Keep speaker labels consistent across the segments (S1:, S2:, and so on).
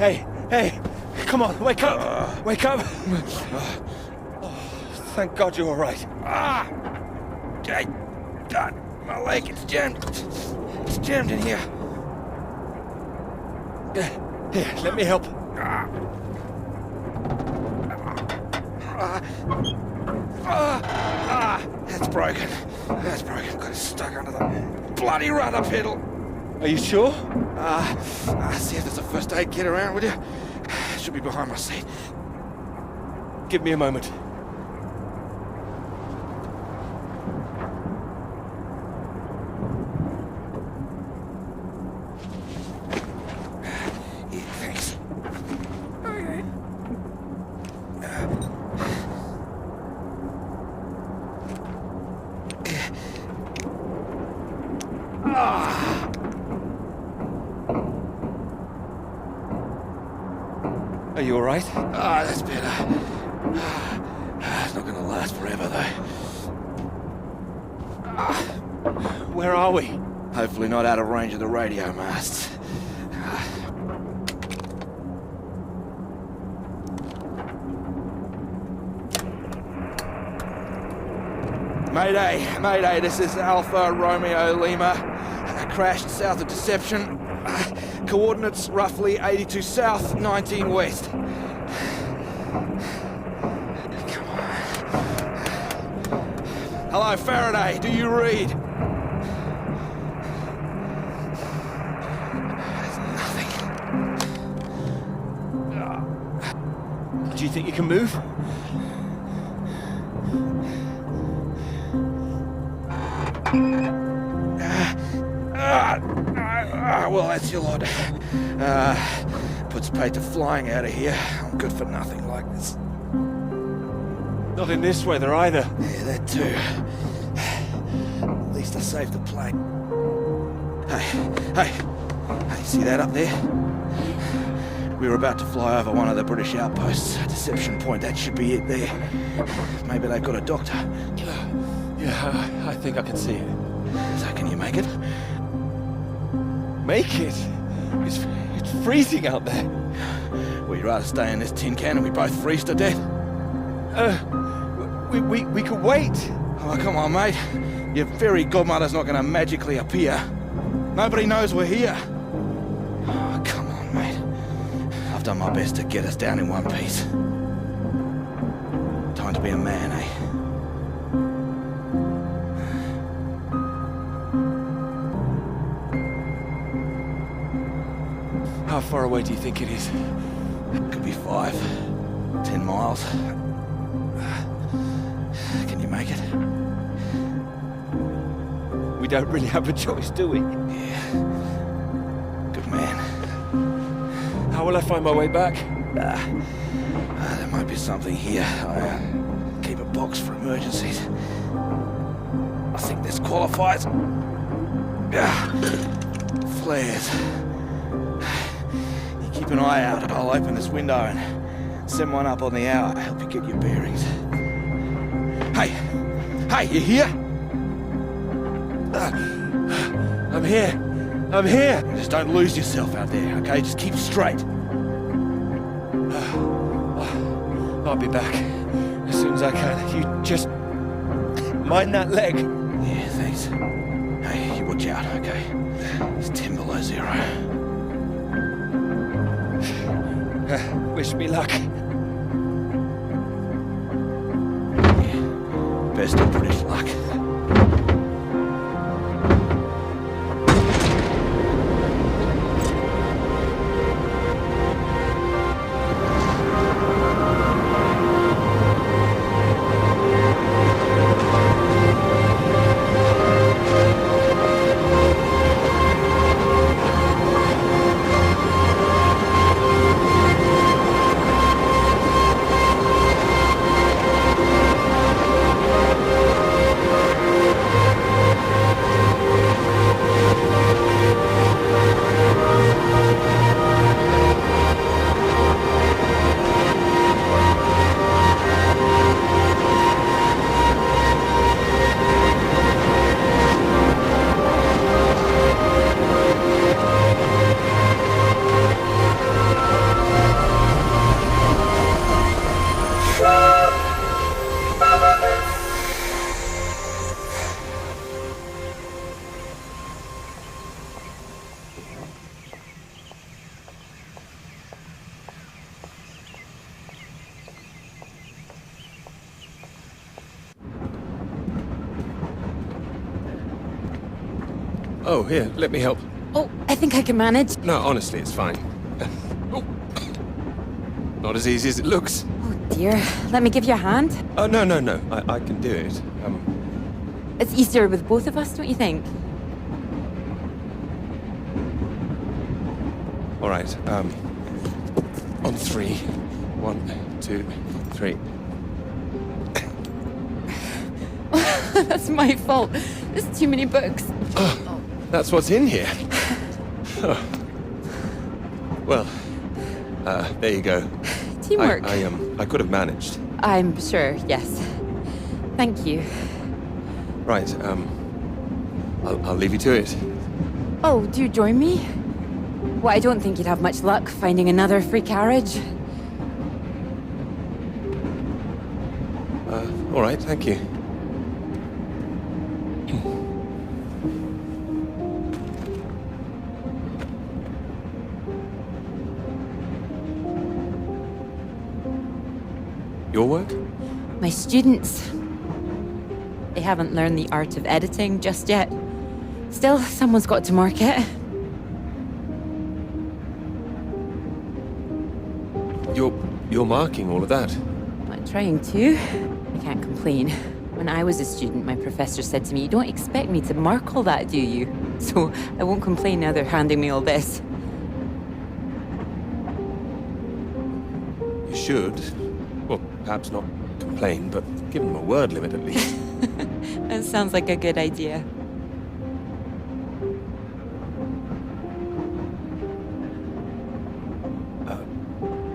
S1: Hey, come on, wake up! Wake up! Thank God you're all right.
S2: Hey, God, my leg, it's jammed. It's jammed in here.
S1: Here, let me help.
S2: That's broken. That's broken. Got it stuck under the bloody rudder pedal.
S1: Are you sure?
S2: See if there's a first aid kit around, would you? Should be behind my seat.
S1: Give me a moment.
S2: Yeah, thanks. Okay.
S1: Are you all right?
S2: That's better. It's not gonna last forever, though.
S1: Where are we?
S2: Hopefully not out of range of the radio masts. Mayday, this is Alpha Romeo Lima. Crashed south of Deception. Coordinates roughly 82 south, 19 west. Come on. Hello, Faraday, do you read? There's nothing.
S1: Do you think you can move?
S2: Well, that's your lot. Puts paid to flying out of here. I'm good for nothing like this.
S1: Not in this weather either.
S2: Yeah, that too. At least I saved the plane. Hey, see that up there? We were about to fly over one of the British outposts. Deception Point, that should be it there. Maybe they've got a doctor.
S1: Yeah, I think I can see it.
S2: So can you make it?
S1: Make it? It's freezing out there.
S2: Well, you'd rather stay in this tin can and we both freeze to death?
S1: We could wait.
S2: Oh, come on, mate. Your fairy godmother's not gonna magically appear. Nobody knows we're here. Oh, come on, mate. I've done my best to get us down in one piece. Time to be a man, eh?
S1: How far away do you think it is?
S2: Could be 5, 10 miles. Can you make it?
S1: We don't really have a choice, do we?
S2: Yeah. Good man.
S1: How will I find my way back?
S2: There might be something here. I keep a box for emergencies. I think this qualifies. Flares. Keep an eye out. I'll open this window and send one up on the hour. Help you get your bearings. Hey, you here?
S1: I'm here.
S2: Just don't lose yourself out there, okay? Just keep straight.
S1: I'll be back as soon as I can. You just mind that leg.
S2: Yeah, thanks. Hey, you watch out, okay? It's 10 below 0.
S1: Wish me luck.
S2: Yeah, best of British luck.
S1: Oh, here, let me help.
S3: Oh, I think I can manage.
S1: No, honestly, it's fine. Oh. Not as easy as it looks.
S3: Oh dear. Let me give you a hand.
S1: Oh, no. I can do it.
S3: It's easier with both of us, don't you think?
S1: All right, on 3. 1, 2, 3.
S3: That's my fault. There's too many books.
S1: That's what's in here. Oh. Well, there you go.
S3: Teamwork.
S1: I could have managed.
S3: I'm sure, yes. Thank you.
S1: Right, I'll leave you to it.
S3: Oh, do you join me? Well, I don't think you'd have much luck finding another free carriage.
S1: All right, thank you. Your work?
S3: My students. They haven't learned the art of editing just yet. Still, someone's got to mark it.
S1: You're marking all of that?
S3: I'm trying to. I can't complain. When I was a student, my professor said to me, "You don't expect me to mark all that, do you?" So I won't complain now they're handing me all this.
S1: You should. Well, perhaps not complain, but give them a word limit at least.
S3: That sounds like a good idea.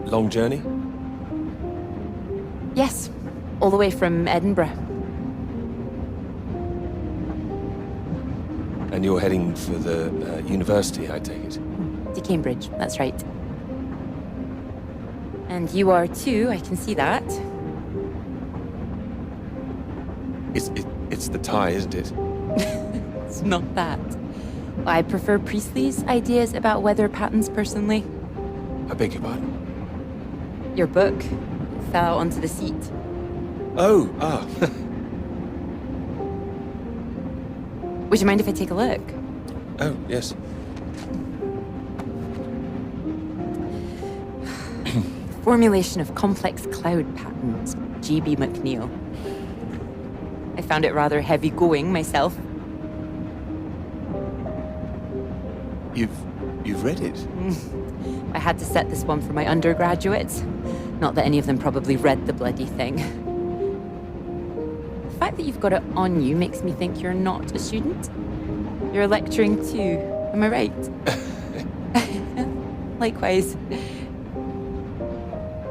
S1: Long journey?
S3: Yes, all the way from Edinburgh.
S1: And you're heading for the university, I take it?
S3: To Cambridge, that's right. And you are too, I can see that.
S1: It's the tie, isn't it?
S3: It's not that. I prefer Priestley's ideas about weather patterns personally.
S1: I beg your pardon?
S3: Your book fell out onto the seat.
S1: Oh,
S3: Would you mind if I take a look?
S1: Oh, yes.
S3: Formulation of complex cloud patterns, G.B. McNeill. I found it rather heavy going myself.
S1: You've read it?
S3: I had to set this one for my undergraduates. Not that any of them probably read the bloody thing. The fact that you've got it on you makes me think you're not a student. You're lecturing too, am I right? Likewise.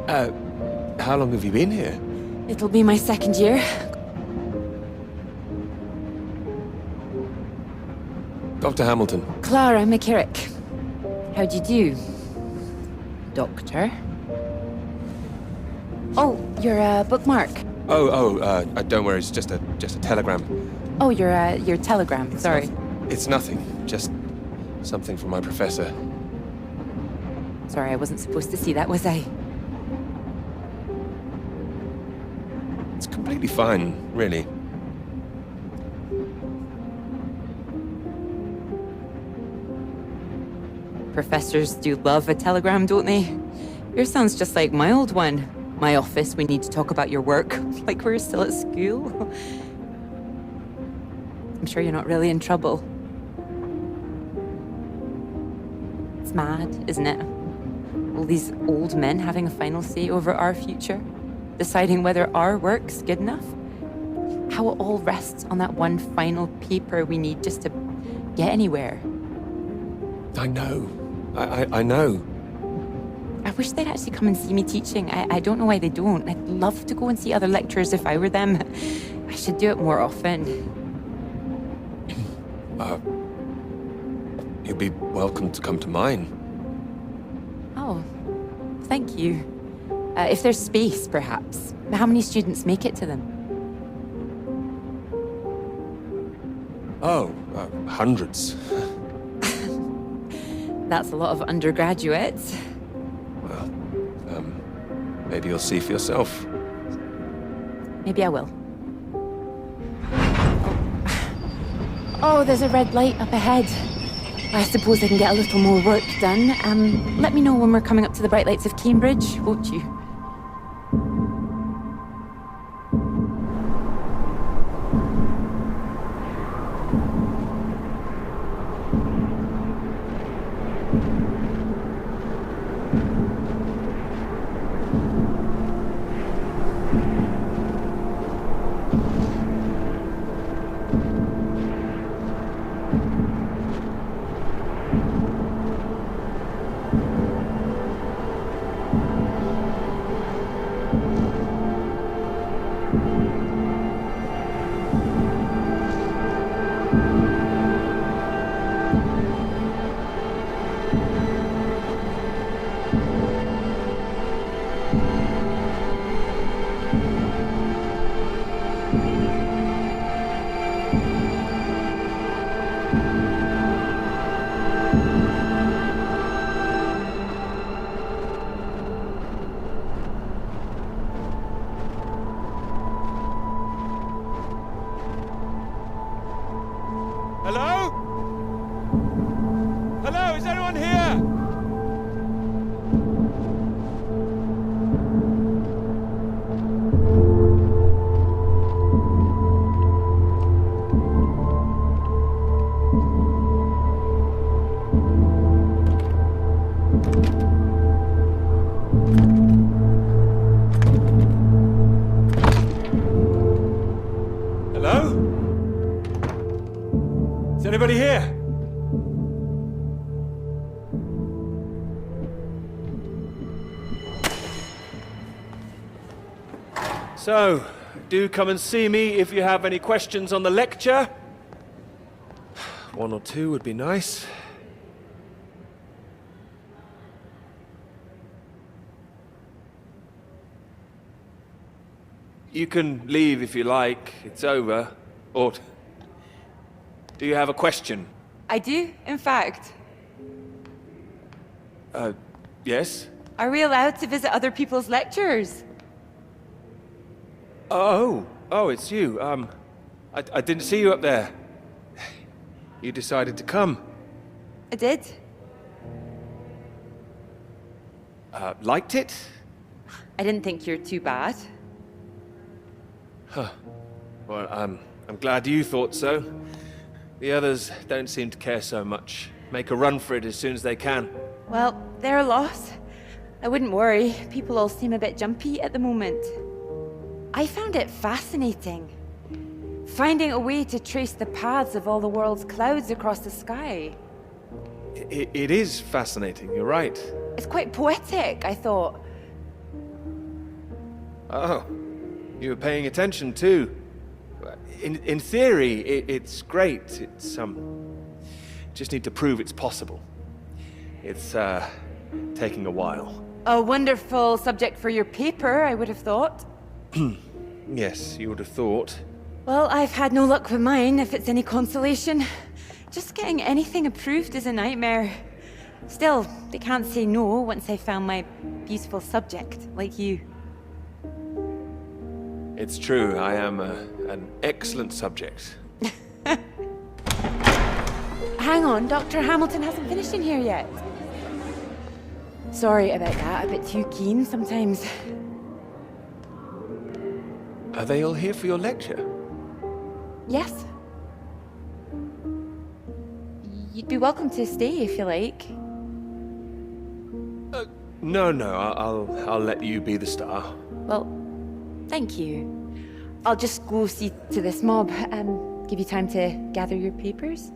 S1: How long have you been here?
S3: It'll be my second year.
S1: Dr. Hamilton.
S3: Clara McKerrick. How'd you do, Doctor? Oh, you're a bookmark.
S1: Don't worry, it's just a telegram.
S3: Oh, your telegram, sorry.
S1: It's nothing, just something from my professor.
S3: Sorry, I wasn't supposed to see that, was I?
S1: It's completely fine, really.
S3: Professors do love a telegram, don't they? Yours sounds just like my old one. My office, we need to talk about your work. Like we're still at school. I'm sure you're not really in trouble. It's mad, isn't it? All these old men having a final say over our future. Deciding whether our work's good enough. How it all rests on that one final paper we need just to get anywhere.
S1: I know. I know.
S3: I wish they'd actually come and see me teaching. I don't know why they don't. I'd love to go and see other lecturers if I were them. I should do it more often.
S1: You'd be welcome to come to mine.
S3: Oh, thank you. If there's space, perhaps. How many students make it to them?
S1: Oh, hundreds.
S3: That's a lot of undergraduates.
S1: Well, maybe you'll see for yourself.
S3: Maybe I will. Oh, there's a red light up ahead. I suppose I can get a little more work done. Let me know when we're coming up to the bright lights of Cambridge, won't you?
S1: Hello? Hello, is anyone here? Hello? Is anybody here? So, do come and see me if you have any questions on the lecture. One or two would be nice. You can leave if you like. It's over. Or do you have a question?
S3: I do, in fact.
S1: Yes?
S3: Are we allowed to visit other people's lectures?
S1: Oh, it's you. I didn't see you up there. You decided to come.
S3: I did.
S1: Liked it?
S3: I didn't think you're too bad.
S1: Well, I'm glad you thought so. The others don't seem to care so much. Make a run for it as soon as they can.
S3: Well, they're a loss. I wouldn't worry. People all seem a bit jumpy at the moment. I found it fascinating. Finding a way to trace the paths of all the world's clouds across the sky.
S1: It is fascinating, you're right.
S3: It's quite poetic, I thought.
S1: Oh, you were paying attention too. In theory, it's great. It's, just need to prove it's possible. It's, taking a while.
S3: A wonderful subject for your paper, I would have thought.
S1: Yes, you would have thought.
S3: Well, I've had no luck with mine, if it's any consolation. Just getting anything approved is a nightmare. Still, they can't say no once I've found my beautiful subject, like you.
S1: It's true, I am an excellent subject.
S3: Hang on, Dr. Hamilton hasn't finished in here yet. Sorry about that, a bit too keen sometimes.
S1: Are they all here for your lecture?
S3: Yes? You'd be welcome to stay if you like.
S1: No, I'll let you be the star.
S3: Well, thank you. I'll just go see to this mob, give you time to gather your papers.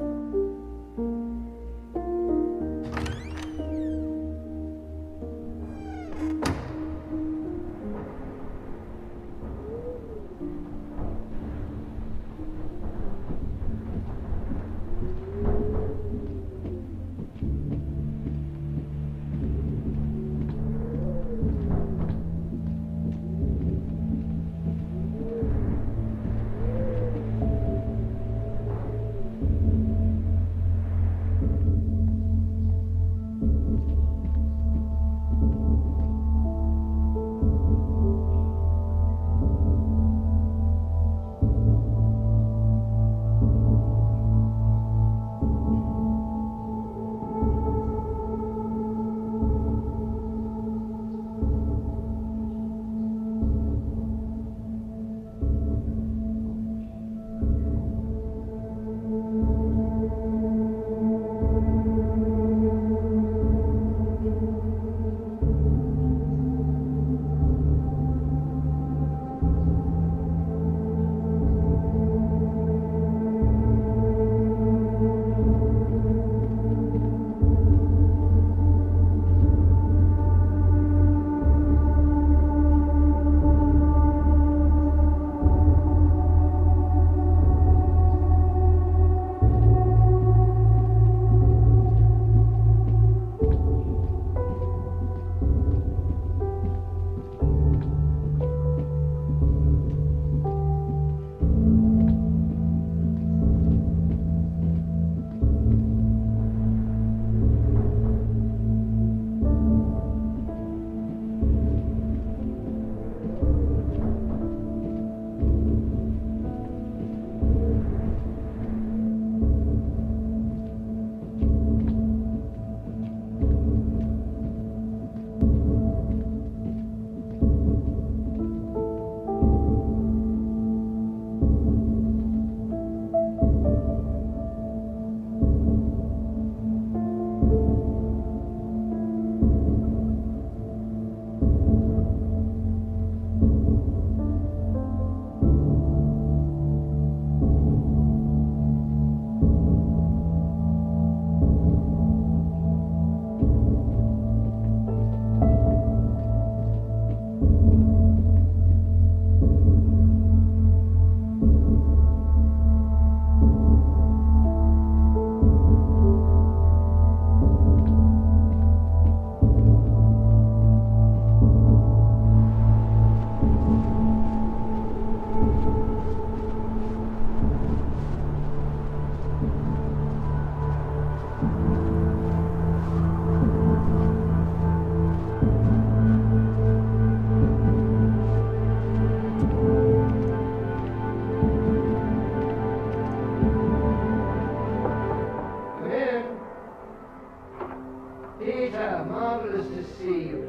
S4: Peter, marvelous to see you.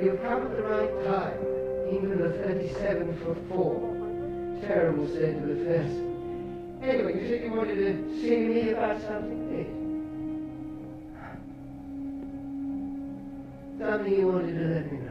S4: You've come at the right time. England are 37 for 4. Terrible state of affairs. Anyway, you said you wanted to see me about something, did you? Something you wanted to let me know.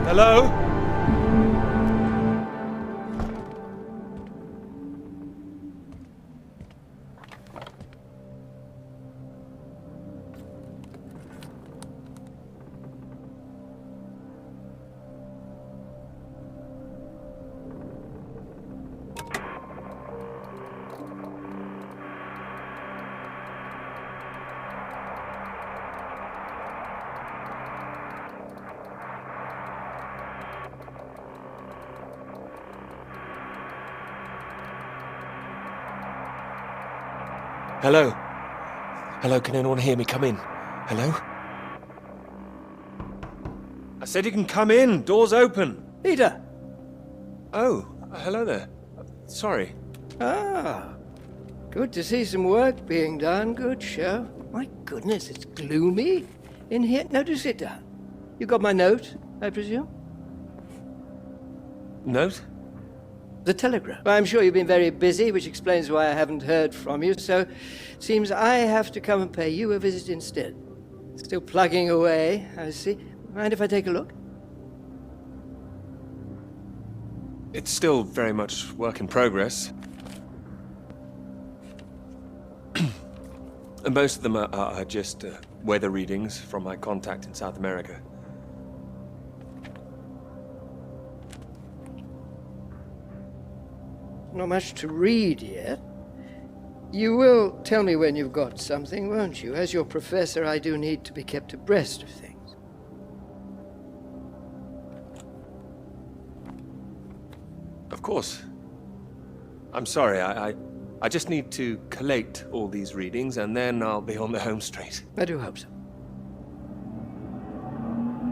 S1: Hello? Hello? Hello, can anyone hear me? Come in. Hello? I said you can come in. Door's open.
S4: Peter!
S1: Oh, hello there. Sorry.
S4: Ah, good to see some work being done. Good show. My goodness, it's gloomy in here. Now do sit down. You got my note, I presume?
S1: Note?
S4: The telegram. Well, I'm sure you've been very busy, which explains why I haven't heard from you, so it seems I have to come and pay you a visit instead. Still plugging away, I see. Mind if I take a look?
S1: It's still very much work in progress. And most of them are just weather readings from my contact in South America.
S4: Not much to read yet. You will tell me when you've got something, won't you? As your professor, I do need to be kept abreast of things.
S1: Of course. I'm sorry, I just need to collate all these readings and then I'll be on the home straight.
S4: I do hope so.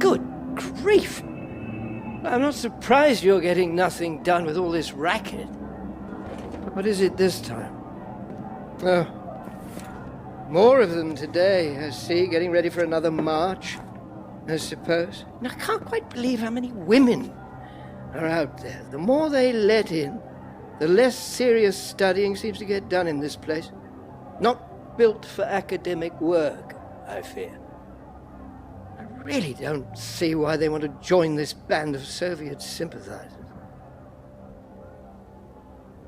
S4: Good grief! I'm not surprised you're getting nothing done with all this racket. What is it this time? Oh, more of them today, I see, getting ready for another march, I suppose. And I can't quite believe how many women are out there. The more they let in, the less serious studying seems to get done in this place. Not built for academic work, I fear. I really don't see why they want to join this band of Soviet sympathizers.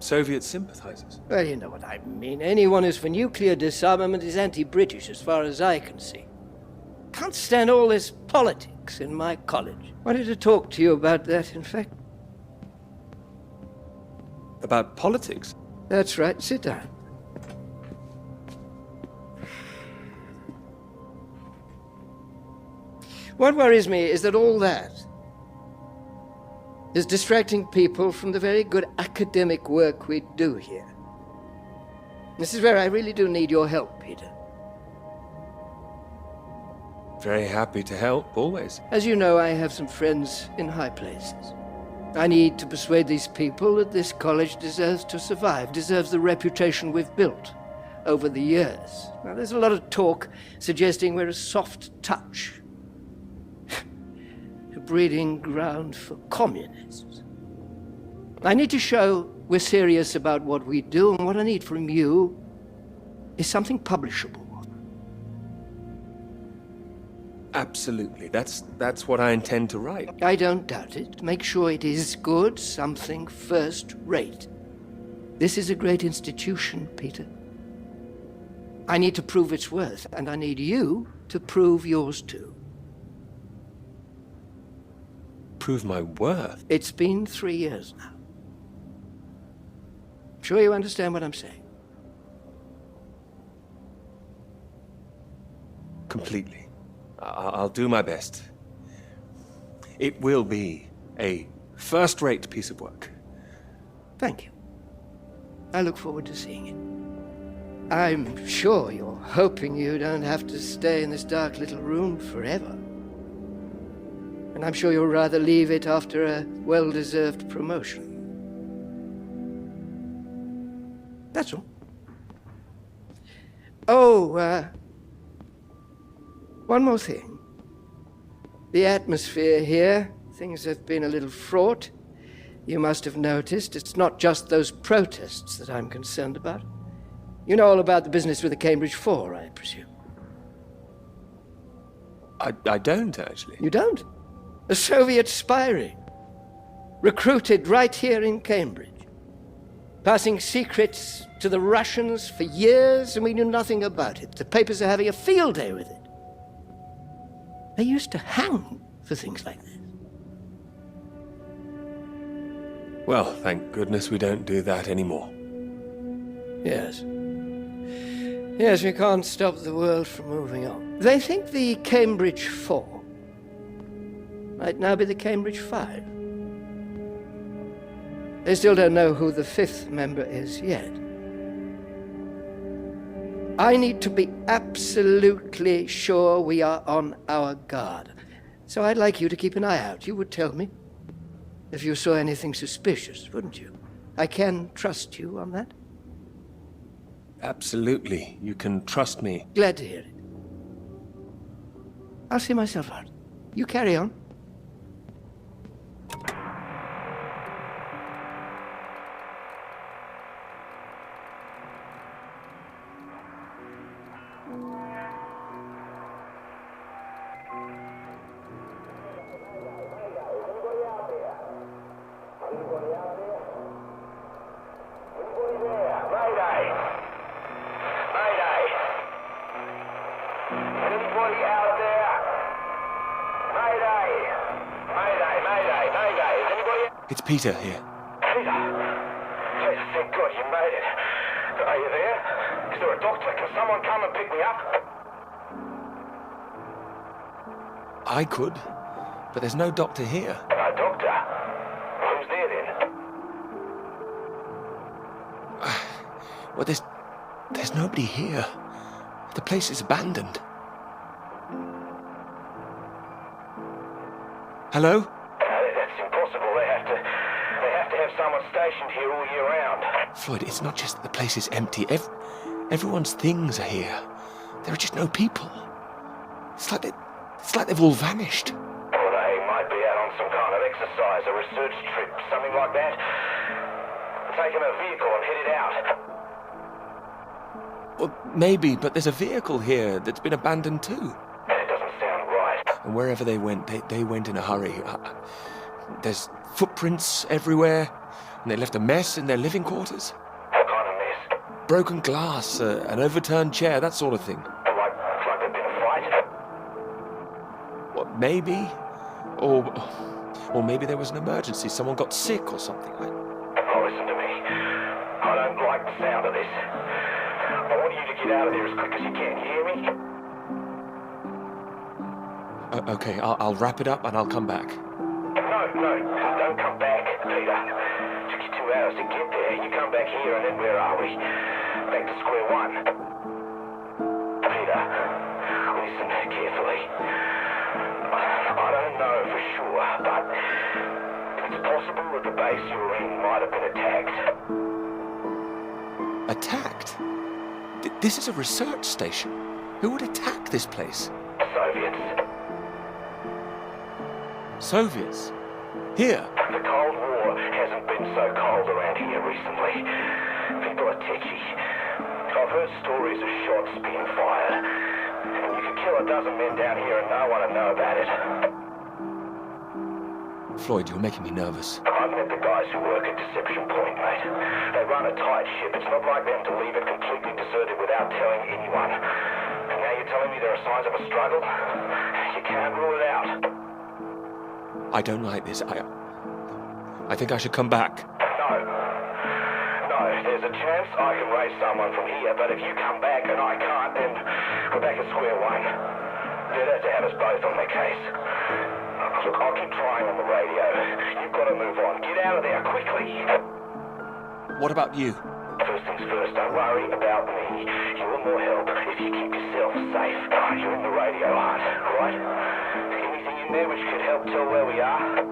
S1: Soviet sympathizers?
S4: Well, you know what I mean. Anyone who's for nuclear disarmament is anti-British, as far as I can see. Can't stand all this politics in my college. Wanted to talk to you about that, in fact.
S1: About politics?
S4: That's right. Sit down. What worries me is that all that is distracting people from the very good academic work we do here. This is where I really do need your help, Peter.
S1: Very happy to help, always.
S4: As you know, I have some friends in high places. I need to persuade these people that this college deserves to survive, deserves the reputation we've built over the years. Now, there's a lot of talk suggesting we're a soft touch, a breeding ground for communists. I need to show we're serious about what we do, and what I need from you is something publishable.
S1: Absolutely. That's what I intend to write.
S4: I don't doubt it. Make sure it is good, something first rate. This is a great institution, Peter. I need to prove its worth, and I need you to prove yours too.
S1: Prove my worth?
S4: It's been 3 years now. Sure you understand what I'm saying?
S1: Completely. I'll do my best. It will be a first-rate piece of work.
S4: Thank you. I look forward to seeing it. I'm sure you're hoping you don't have to stay in this dark little room forever. And I'm sure you'll rather leave it after a well-deserved promotion. That's all. Oh, one more thing. The atmosphere here, things have been a little fraught. You must have noticed it's not just those protests that I'm concerned about. You know all about the business with the Cambridge Four, I presume.
S1: I don't, actually.
S4: You don't? A Soviet spy ring. Recruited right here in Cambridge. Passing secrets to the Russians for years, and we knew nothing about it. The papers are having a field day with it. They used to hang for things like this.
S1: Well, thank goodness we don't do that anymore.
S4: Yes. Yes, we can't stop the world from moving on. They think the Cambridge Four might now be the Cambridge Five. They still don't know who the fifth member is yet. I need to be absolutely sure we are on our guard. So I'd like you to keep an eye out. You would tell me if you saw anything suspicious, wouldn't you? I can trust you on that?
S1: Absolutely. You can trust me.
S4: Glad to hear it. I'll see myself out. You carry on.
S1: It's Peter here.
S5: Peter? Peter, thank God you made it. Are you there? Is there a doctor? Can someone come and pick me up?
S1: I could, but there's no doctor here.
S5: No doctor? Who's there then?
S1: Well, there's nobody here. The place is abandoned. Hello?
S5: That's impossible. They have to have someone stationed here all year round.
S1: Floyd, it's not just that the place is empty. Everyone's things are here. There are just no people. It's like they've all vanished.
S5: Well, they might be out on some kind of exercise, a research trip, something like that. Taking a vehicle and headed out.
S1: Well, maybe, but there's a vehicle here that's been abandoned too.
S5: It doesn't sound right.
S1: And wherever they went, they went in a hurry. There's footprints everywhere, and they left a mess in their living quarters.
S5: What kind of mess?
S1: Broken glass, an overturned chair, that sort of thing.
S5: Like there'd been a fight?
S1: Well, maybe, or maybe there was an emergency. Someone got sick or something.
S5: Oh, listen to me. I don't like the sound of this. I want you to get out of there as quick as you can. Hear me?
S1: Okay, I'll wrap it up and I'll come back.
S5: No, don't come back, Peter. Took you 2 hours to get there. You come back here and then where are we? Back to square one. Peter, listen carefully. hopefully. I don't know for sure, but it's possible that the base you were in might have been attacked.
S1: Attacked? This is a research station. Who would attack this place?
S5: Soviets.
S1: Soviets? Here?
S5: The Cold War hasn't been so cold around here recently. People are tetchy. I've heard stories of shots being fired. And you could kill a dozen men down here and no one would know about it.
S1: Floyd, you're making me nervous.
S5: I've met the guys who work at Deception Point, mate. They run a tight ship. It's not like them to leave it completely deserted without telling anyone. And now you're telling me there are signs of a struggle? You can't rule it out.
S1: I don't like this. I think I should come back.
S5: No, there's a chance I can raise someone from here, but if you come back and I can't, then we're back at square one. They'd have to have us both on their case. Look, I'll keep trying on the radio. You've got to move on. Get out of there, quickly.
S1: What about you?
S5: First things first, don't worry about me. You will more help if you keep yourself safe. You're in the radio hunt, right? Anything in there which could help tell where we are?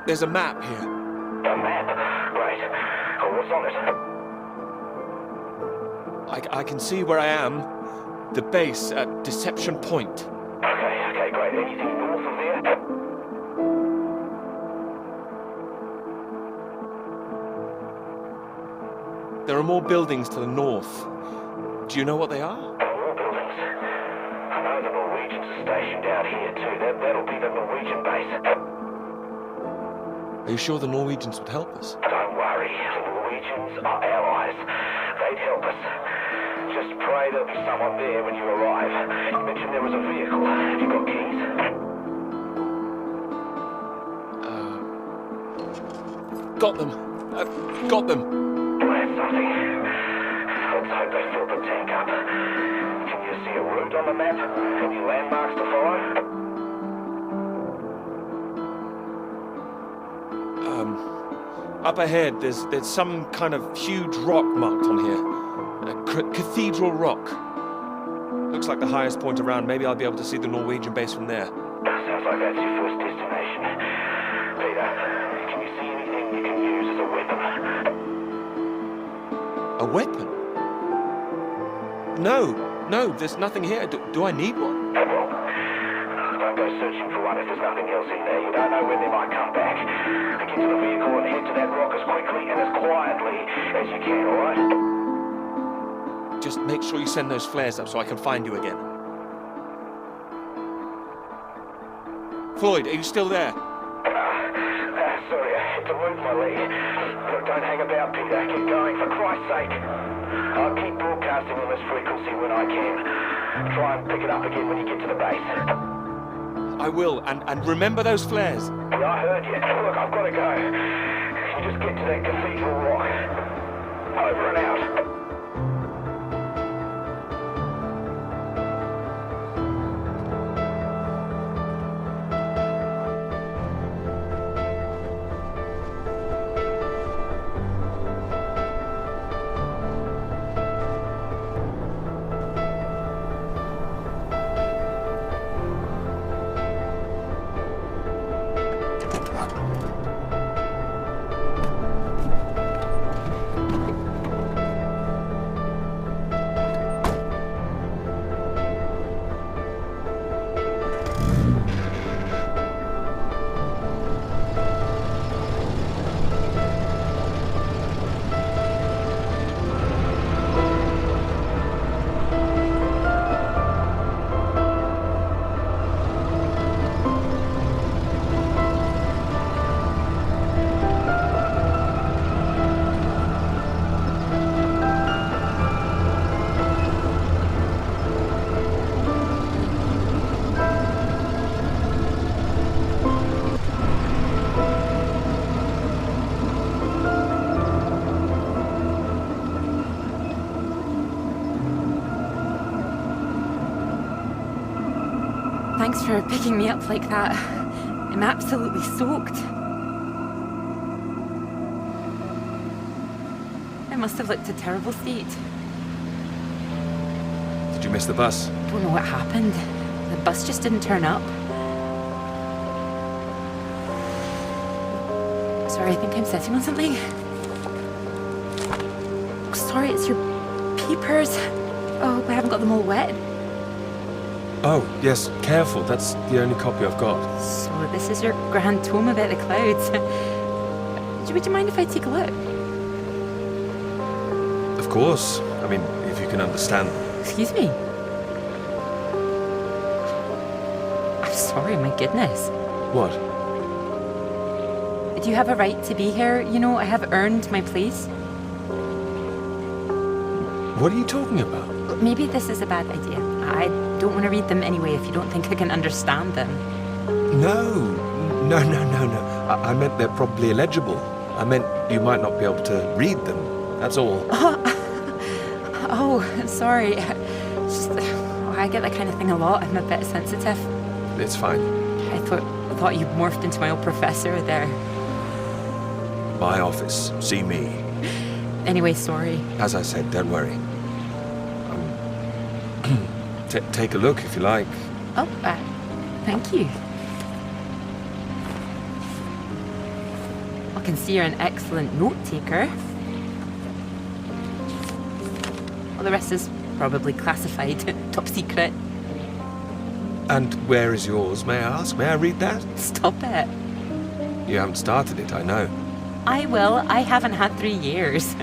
S1: There's a map here.
S5: A map? Great. What's on it?
S1: I can see where I am. The base at Deception Point.
S5: Okay, great. Anything north of there?
S1: There are more buildings to the north. Do you know what they are?
S5: More buildings. I know the Norwegians are stationed out here too. That'll be the Norwegian base.
S1: Are you sure the Norwegians would help us?
S5: Don't worry. The Norwegians are allies. They'd help us. Just pray there'll be someone there when you arrive. You mentioned there was a vehicle. Have you got keys?
S1: Got them. Got them.
S5: Well, that's something. Let's hope they fill the tank up. Can you see a route on the map? Any landmarks to follow?
S1: Up ahead, there's some kind of huge rock marked on here. Cathedral Rock. Looks like the highest point around. Maybe I'll be able to see the Norwegian base from there.
S5: Sounds like that's your first destination. Peter, can you see anything you can use as a weapon?
S1: A weapon? No, there's nothing here. Do I need one?
S5: Well, don't go searching for one if there's nothing else in there. You don't know when they might come back. Get to the vehicle and head to that rock as quickly and as quietly as you can, alright?
S1: Just make sure you send those flares up so I can find you again. Floyd, are you still there?
S5: Sorry, I had to move my leg. Look, don't hang about, Peter. Keep going, for Christ's sake. I'll keep broadcasting on this frequency when I can. Try and pick it up again when you get to the base.
S1: I will, and remember those flares.
S5: Yeah, I heard you. Look, I've got to go. You just get to that Cathedral Rock. Over and out.
S3: Thanks for picking me up like that. I'm absolutely soaked. I must have looked a terrible state.
S1: Did you miss the bus?
S3: Don't know what happened. The bus just didn't turn up. Sorry, I think I'm sitting on something. Sorry, it's your peepers. Oh, I haven't got them all wet.
S1: Oh, yes, careful. That's the only copy I've got.
S3: So this is your grand tome about the clouds. Would you mind if I take a look?
S1: Of course. I mean, if you can understand.
S3: Excuse me? I'm sorry, my goodness.
S1: What?
S3: Do you have a right to be here? You know, I have earned my place.
S1: What are you talking about?
S3: Maybe this is a bad idea. I don't want to read them anyway if you don't think I can understand them.
S1: No. I meant they're probably illegible. I meant you might not be able to read them. That's all.
S3: Oh, sorry. I get that kind of thing a lot. I'm a bit sensitive.
S1: It's fine.
S3: I thought you morphed into my old professor there.
S1: My office. See me.
S3: Anyway, sorry.
S1: As I said, don't worry. Take a look if you like.
S3: Oh, thank you. I can see you're an excellent note taker. Well, the rest is probably classified, top secret.
S1: And where is yours, may I ask? May I read that?
S3: Stop it.
S1: You haven't started it, I know.
S3: I will. I haven't had 3 years.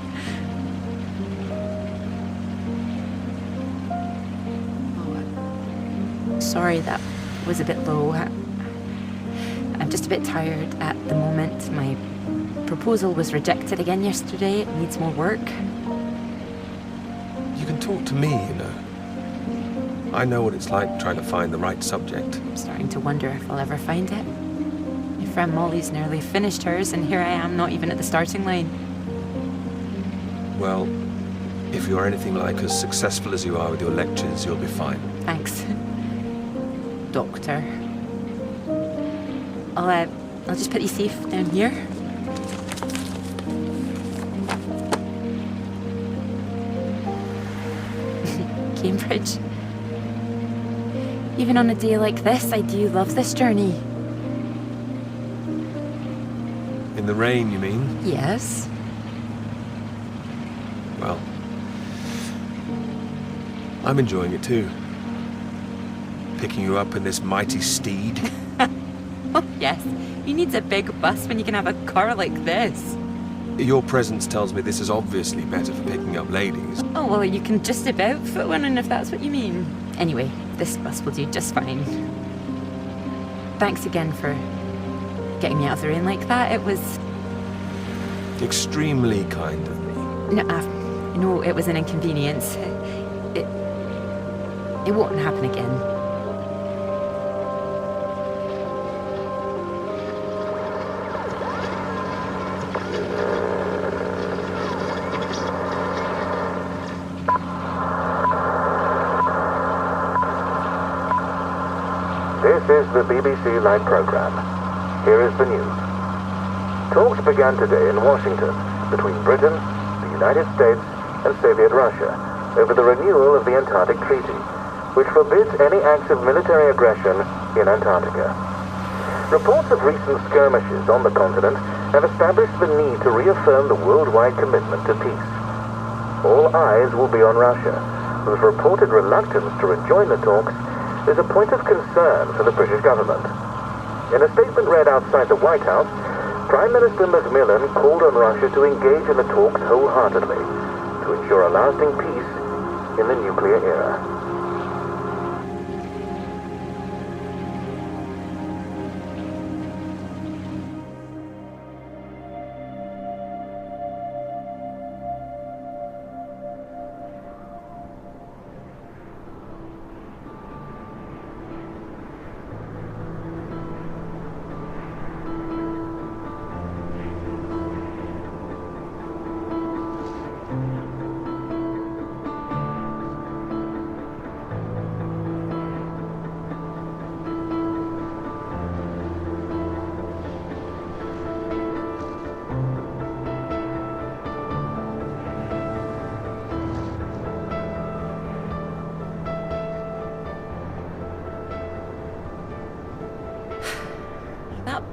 S3: Sorry, that was a bit low. I'm just a bit tired at the moment. My proposal was rejected again yesterday. It needs more work.
S1: You can talk to me, you know. I know what it's like trying to find the right subject.
S3: I'm starting to wonder if I'll ever find it. My friend Molly's nearly finished hers, and here I am, not even at the starting line.
S1: Well, if you're anything like as successful as you are with your lectures, you'll be fine.
S3: Thanks, Doctor. I'll just put you safe down here. Cambridge. Even on a day like this, I do love this journey.
S1: In the rain, you mean?
S3: Yes.
S1: Well, I'm enjoying it too. Picking you up in this mighty steed.
S3: Oh, yes. Who needs a big bus when you can have a car like this?
S1: Your presence tells me this is obviously better for picking up ladies.
S3: Oh, well, you can just about fit one in if that's what you mean. Anyway, this bus will do just fine. Thanks again for getting me out of the rain like that. It was...
S1: Extremely kind of me.
S3: No, it was an inconvenience. It won't happen again.
S6: This is the BBC Live program. Here is the news. Talks began today in Washington between Britain, the United States, and Soviet Russia over the renewal of the Antarctic Treaty, which forbids any acts of military aggression in Antarctica. Reports of recent skirmishes on the continent have established the need to reaffirm the worldwide commitment to peace. All eyes will be on Russia, whose reported reluctance to rejoin the talks is a point of concern for the British government. In a statement read outside the White House, Prime Minister Macmillan called on Russia to engage in the talks wholeheartedly to ensure a lasting peace in the nuclear era.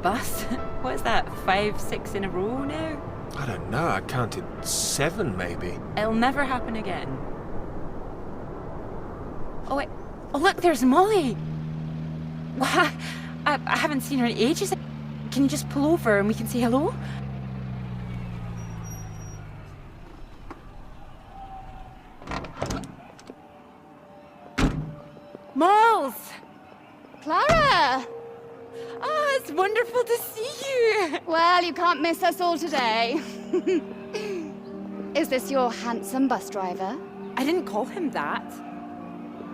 S3: bus. What is that, 5, 6 in a row now?
S1: I don't know, I counted 7 maybe.
S3: It'll never happen again. Oh, wait. Oh, look, there's Molly. Well, I haven't seen her in ages. Can you just pull over and we can say hello? Moles!
S7: Clara!
S3: Oh, it's wonderful to see you.
S7: Well, you can't miss us all today. Is this your handsome bus driver?
S3: I didn't call him that.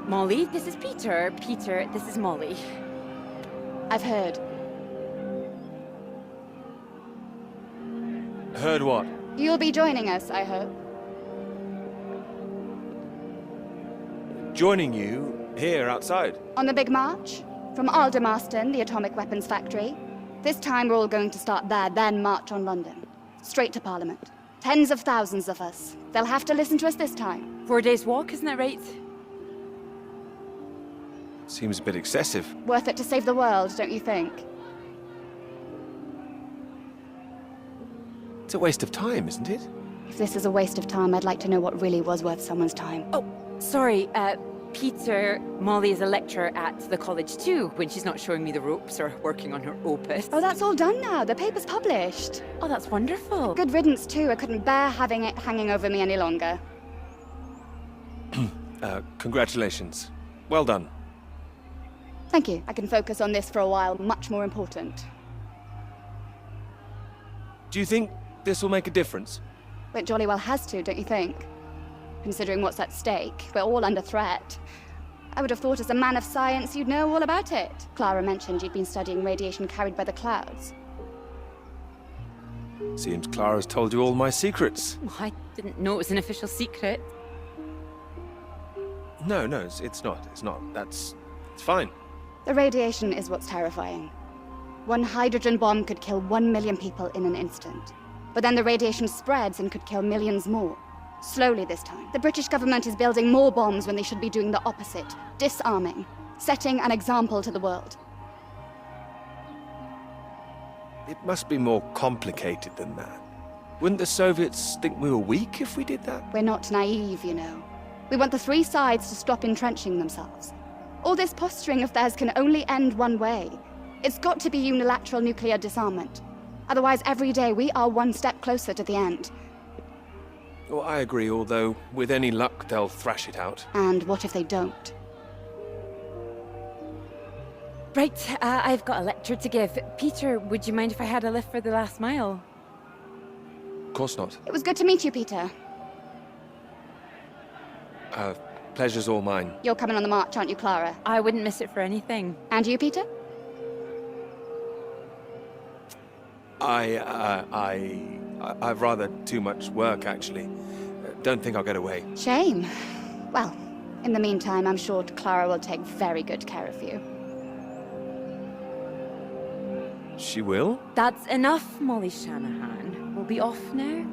S3: Molly, this is Peter. Peter, this is Molly.
S7: I've heard.
S1: Heard what?
S7: You'll be joining us, I hope.
S1: Joining you here outside.
S7: On the big march? From Aldermaston, the atomic weapons factory. This time we're all going to start there, then march on London. Straight to Parliament. Tens of thousands of us. They'll have to listen to us this time.
S3: 4 days walk, isn't that right?
S1: Seems a bit excessive.
S7: Worth it to save the world, don't you think?
S1: It's a waste of time, isn't it?
S7: If this is a waste of time, I'd like to know what really was worth someone's time.
S3: Oh, sorry, Peter, Molly is a lecturer at the college too, when she's not showing me the ropes or working on her opus.
S7: Oh, that's all done now. The paper's published.
S3: Oh, that's wonderful.
S7: Good riddance, too. I couldn't bear having it hanging over me any longer.
S1: Congratulations. Well done.
S7: Thank you. I can focus on this for a while. Much more important.
S1: Do you think this will make a difference?
S7: It jolly well has to, don't you think? Considering what's at stake, we're all under threat. I would have thought as a man of science you'd know all about it. Clara mentioned you'd been studying radiation carried by the clouds.
S1: Seems Clara's told you all my secrets.
S3: Oh, I didn't know it was an official secret.
S1: No, it's not. It's not. It's fine.
S7: The radiation is what's terrifying. One hydrogen bomb could kill 1 million people in an instant. But then the radiation spreads and could kill millions more. Slowly this time. The British government is building more bombs when they should be doing the opposite. Disarming. Setting an example to the world.
S1: It must be more complicated than that. Wouldn't the Soviets think we were weak if we did that?
S7: We're not naive, you know. We want the three sides to stop entrenching themselves. All this posturing of theirs can only end one way. It's got to be unilateral nuclear disarmament. Otherwise, every day we are one step closer to the end.
S1: Well, I agree, although with any luck they'll thrash it out.
S7: And what if they don't?
S3: Right, I've got a lecture to give. Peter, would you mind if I had a lift for the last mile?
S1: Of course not.
S7: It was good to meet you, Peter.
S1: Pleasure's all mine.
S7: You're coming on the march, aren't you, Clara?
S3: I wouldn't miss it for anything.
S7: And you, Peter?
S1: I've rather too much work, actually. Don't think I'll get away.
S7: Shame. Well, in the meantime, I'm sure Clara will take very good care of you.
S1: She will?
S3: That's enough, Molly Shanahan. We'll be off now.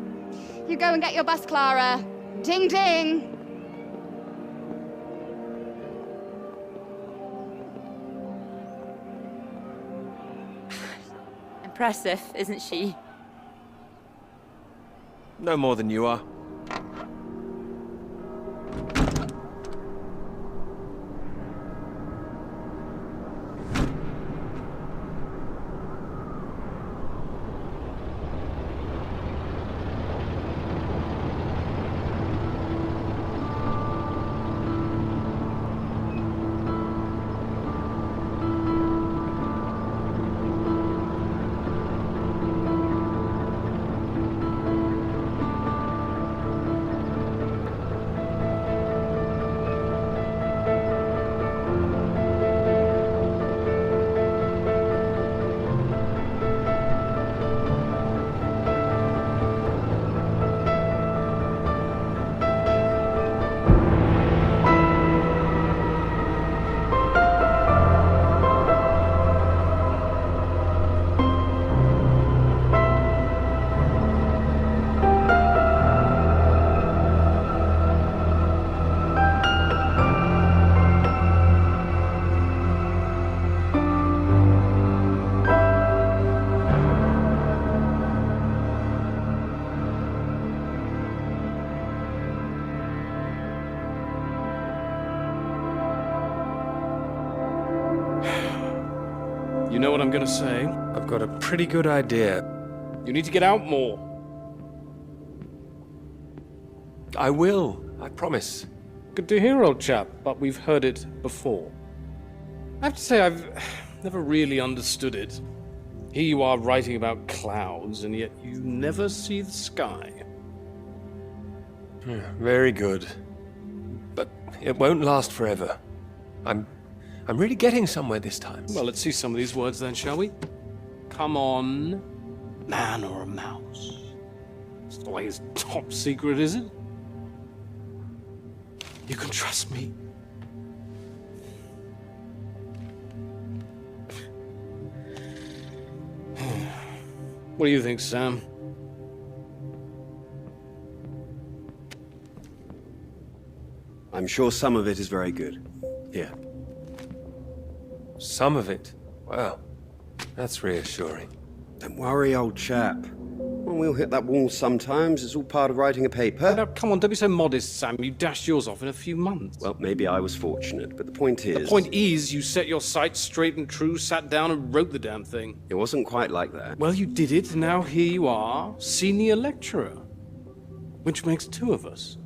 S7: You go and get your bus, Clara. Ding, ding!
S3: Impressive, isn't she?
S1: No more than you are.
S8: You know what I'm gonna say?
S1: I've got a pretty good idea.
S8: You need to get out more.
S1: I will, I promise.
S8: Good to hear, old chap, but we've heard it before. I have to say, I've never really understood it. Here you are writing about clouds, and yet you never see the sky.
S1: Very good. But it won't last forever. I'm really getting somewhere this time.
S8: Well, let's see some of these words then, shall we? Come on. Man or a mouse? It's not like it's top secret, is it? You can trust me. What do you think, Sam?
S9: I'm sure some of it is very good. Here.
S1: Some of it? Wow. That's reassuring.
S9: Don't worry, old chap. Well, we'll hit that wall sometimes. It's all part of writing a paper.
S8: Now, come on, don't be so modest, Sam. You dashed yours off in a few months.
S9: Well, maybe I was fortunate, but the point is...
S8: The point is, you set your sights straight and true, sat down and wrote the damn thing.
S9: It wasn't quite like that.
S8: Well, you did it, and now here you are, senior lecturer. Which makes two of us.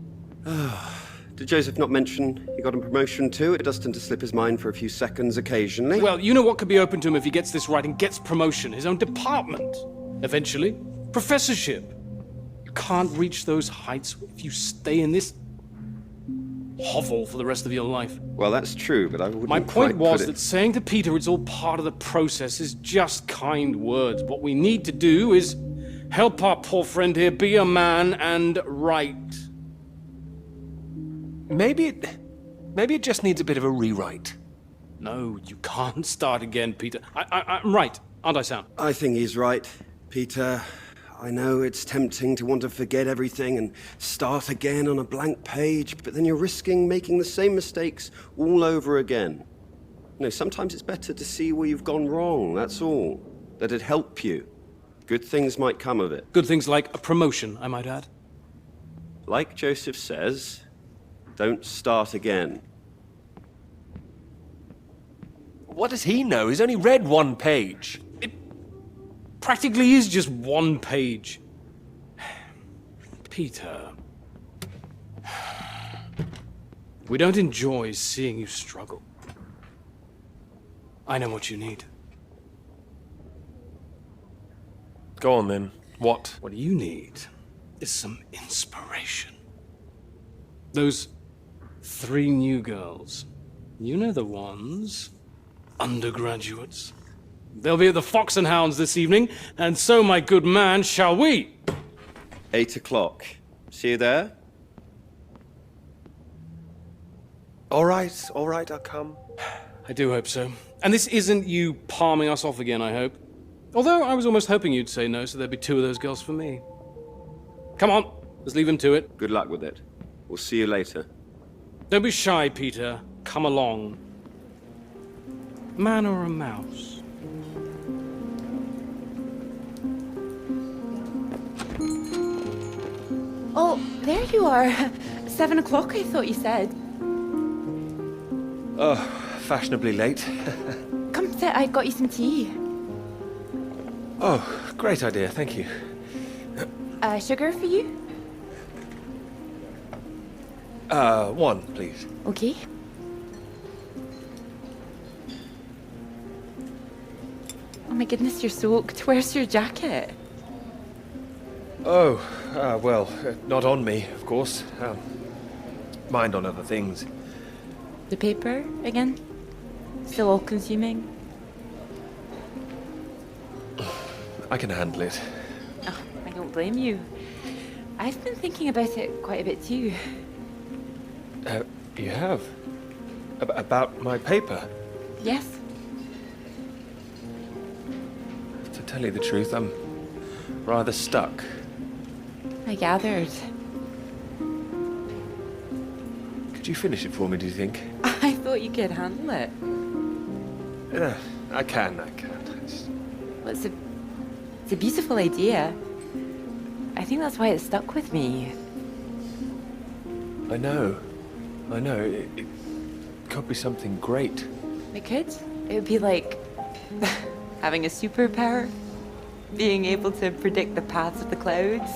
S9: Did Joseph not mention he got a promotion too? It does tend to slip his mind for a few seconds occasionally.
S8: Well, you know what could be open to him if he gets this right and gets promotion? His own department. Eventually. Professorship. You can't reach those heights if you stay in this hovel for the rest of your life.
S9: Well, that's true, but I wouldn't
S8: My
S9: quite
S8: point was
S9: put
S8: that saying to Peter it's all part of the process is just kind words. What we need to do is help our poor friend here be a man and write.
S1: Maybe it just needs a bit of a rewrite.
S8: No, you can't start again, Peter. I'm right, aren't I, Sam?
S9: I think he's right, Peter. I know it's tempting to want to forget everything and start again on a blank page, but then you're risking making the same mistakes all over again. You know, sometimes it's better to see where you've gone wrong, that's all. Let it help you. Good things might come of it.
S8: Good things like a promotion, I might add.
S9: Like Joseph says, don't start again.
S1: What does he know? He's only read one page.
S8: Practically is just one page. Peter. We don't enjoy seeing you struggle. I know what you need.
S1: Go on then. What?
S8: What you need is some inspiration. Those 3 new girls. You know the ones. Undergraduates. They'll be at the Fox and Hounds this evening, and so, my good man, shall we?
S9: 8 o'clock. See you there?
S1: All right, I'll come.
S8: I do hope so. And this isn't you palming us off again, I hope. Although I was almost hoping you'd say no, so there'd be 2 of those girls for me. Come on, let's leave him to it.
S9: Good luck with it. We'll see you later.
S8: Don't be shy, Peter. Come along. Man or a mouse?
S3: Oh, there you are. 7 o'clock, I thought you said.
S1: Oh, fashionably late.
S3: Come sit, I've got you some tea.
S1: Oh, great idea, thank you.
S3: Sugar for you?
S1: 1, please.
S3: Okay. Oh my goodness, you're soaked. Where's your jacket?
S1: Oh, well, not on me, of course. Mind on other things.
S3: The paper again? Still all consuming?
S1: I can handle it.
S3: Oh, I don't blame you. I've been thinking about it quite a bit too.
S1: You have? About my paper?
S3: Yes.
S1: To tell you the truth, I'm rather stuck.
S3: I gathered.
S1: Could you finish it for me, do you think?
S3: I thought you could handle it.
S1: I can.
S3: Well, it's a beautiful idea. I think that's why it stuck with me.
S1: I know. It could be something great.
S3: It could. It would be like Having a superpower? Being able to predict the paths of the clouds?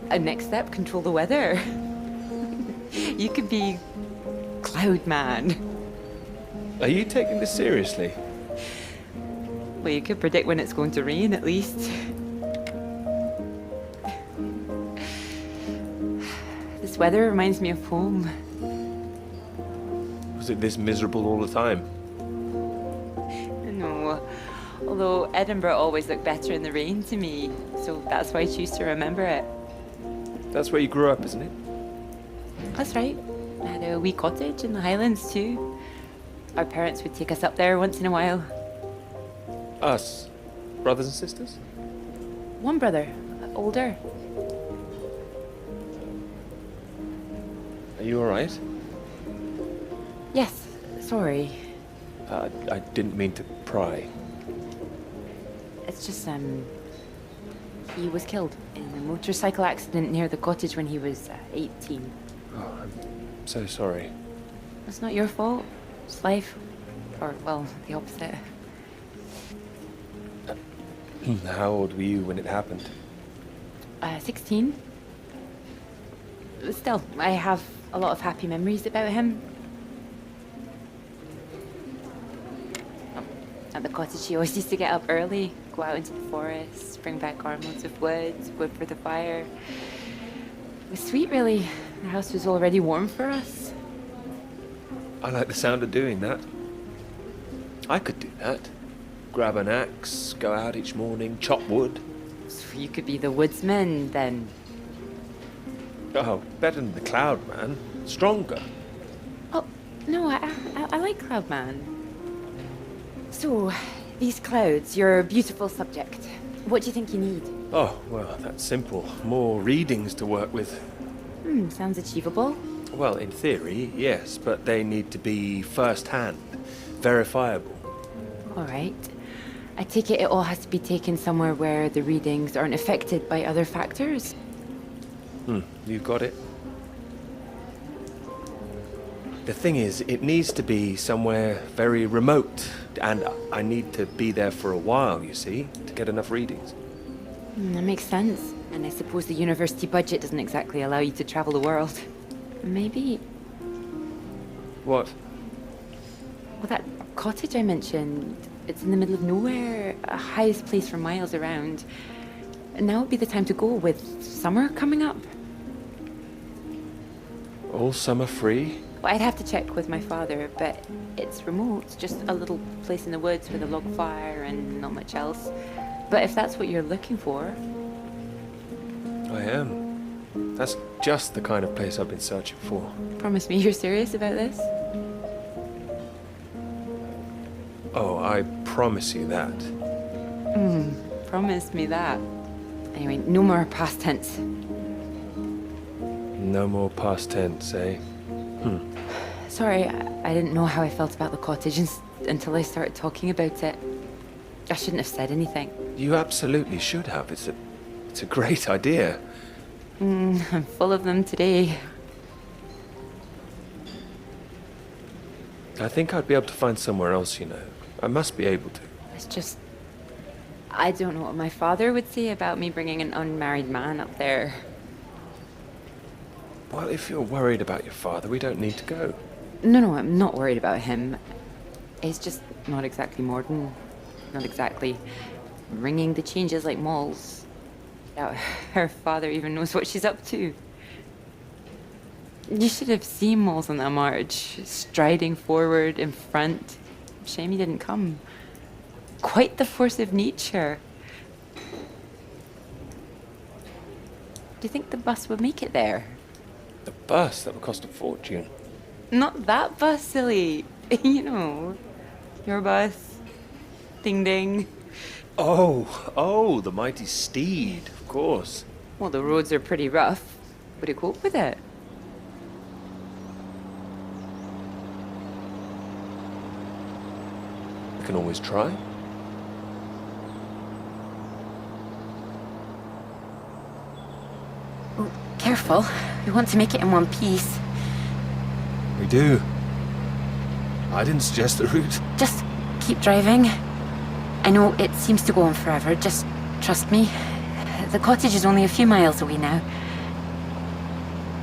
S3: A next step, control the weather. You could be Cloud Man.
S1: Are you taking this seriously?
S3: Well, you could predict when it's going to rain, at least. This weather reminds me of home.
S1: Was it this miserable all the time?
S3: No. Although Edinburgh always looked better in the rain to me, so that's why I choose to remember it.
S1: That's where you grew up, isn't it?
S3: That's right. I had a wee cottage in the Highlands too. Our parents would take us up there once in a while.
S1: Us? Brothers and sisters?
S3: One brother, older.
S1: Are you alright?
S3: Yes, sorry.
S1: I didn't mean to pry.
S3: It's just, he was killed in a motorcycle accident near the cottage when he was 18.
S1: Oh, I'm so sorry.
S3: It's not your fault. It's life. Or, well, the opposite.
S1: How old were you when it happened?
S3: 16. Still, I have a lot of happy memories about him. At the cottage, he always used to get up early, go out into the forest, bring back armloads of wood for the fire. It was sweet, really. The house was already warm for us.
S1: I like the sound of doing that. I could do that. Grab an axe, go out each morning, chop wood.
S3: So you could be the woodsman, then.
S1: Oh, better than the Cloud Man. Stronger.
S3: Oh, no, I like Cloudman. So, these clouds, your beautiful subject. What do you think you need?
S1: Oh, well, that's simple. More readings to work with.
S3: Sounds achievable.
S1: Well, in theory, yes, but they need to be first-hand, verifiable.
S3: All right. I take it all has to be taken somewhere where the readings aren't affected by other factors.
S1: You got it. The thing is, it needs to be somewhere very remote, and I need to be there for a while, you see, to get enough readings.
S3: That makes sense. And I suppose the university budget doesn't exactly allow you to travel the world. Maybe...
S1: What?
S3: Well, that cottage I mentioned, it's in the middle of nowhere, highest place for miles around. Now would be the time to go with summer coming up.
S1: All summer free?
S3: Well, I'd have to check with my father, but it's remote, just a little place in the woods with a log fire and not much else. But if that's what you're looking for...
S1: I am. That's just the kind of place I've been searching for.
S3: Promise me you're serious about this?
S1: Oh, I promise you that.
S3: Promise me that. Anyway, no more past tense.
S1: No more past tense, eh?
S3: Sorry, I didn't know how I felt about the cottage until I started talking about it. I shouldn't have said anything.
S1: You absolutely should have. It's a great idea.
S3: I'm full of them today.
S1: I think I'd be able to find somewhere else, you know. I must be able to.
S3: It's just... I don't know what my father would say about me bringing an unmarried man up there.
S1: Well, if you're worried about your father, we don't need to go.
S3: No, I'm not worried about him. He's just not exactly modern. Not exactly ringing the changes like Moll's. Doubt her father even knows what she's up to. You should have seen Moll's on that march, striding forward in front. Shame he didn't come. Quite the force of nature. Do you think the bus would make it there?
S1: The bus, that would cost a fortune.
S3: Not that bus, silly. You know, your bus. Ding ding.
S1: Oh, the mighty steed, of course.
S3: Well, the roads are pretty rough. Would you cope with it?
S1: We can always try.
S3: Oh, careful. We want to make it in one piece.
S1: We do. I didn't suggest the route.
S3: Just keep driving. I know it seems to go on forever, just trust me. The cottage is only a few miles away now.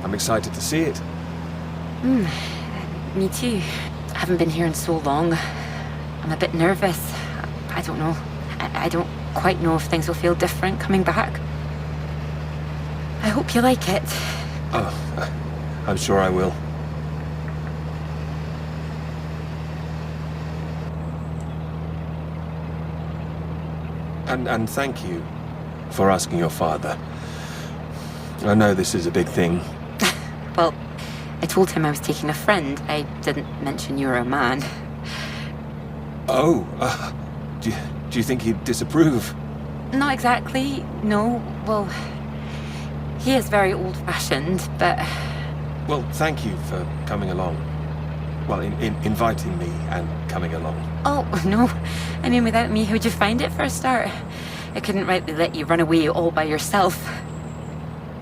S1: I'm excited to see it.
S3: Me too. I haven't been here in so long. I'm a bit nervous. I don't know. I don't quite know if things will feel different coming back. I hope you like it.
S1: Oh, I'm sure I will. And thank you for asking your father. I know this is a big thing.
S3: Well, I told him I was taking a friend. I didn't mention you were a man.
S1: Oh, do you think he'd disapprove?
S3: Not exactly, no. Well, he is very old-fashioned, but...
S1: Well, thank you for coming along. Well, inviting me and coming along.
S3: Oh, no. I mean, without me, how'd you find it for a start? I couldn't rightly let you run away all by yourself.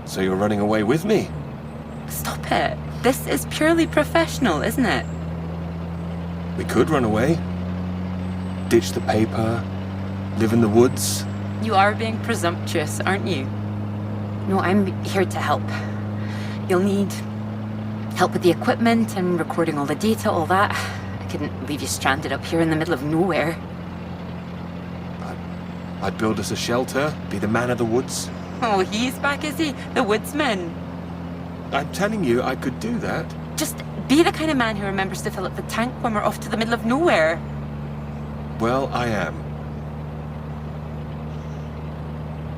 S1: So you're running away with me?
S3: Stop it. This is purely professional, isn't it?
S1: We could run away. Ditch the paper. Live in the woods.
S3: You are being presumptuous, aren't you? No, I'm here to help. You'll need help with the equipment and recording all the data, all that. I couldn't leave you stranded up here in the middle of nowhere.
S1: I'd build us a shelter, be the man of the woods.
S3: Oh, he's back, is he? The woodsman.
S1: I'm telling you, I could do that.
S3: Just be the kind of man who remembers to fill up the tank when we're off to the middle of nowhere.
S1: Well, I am.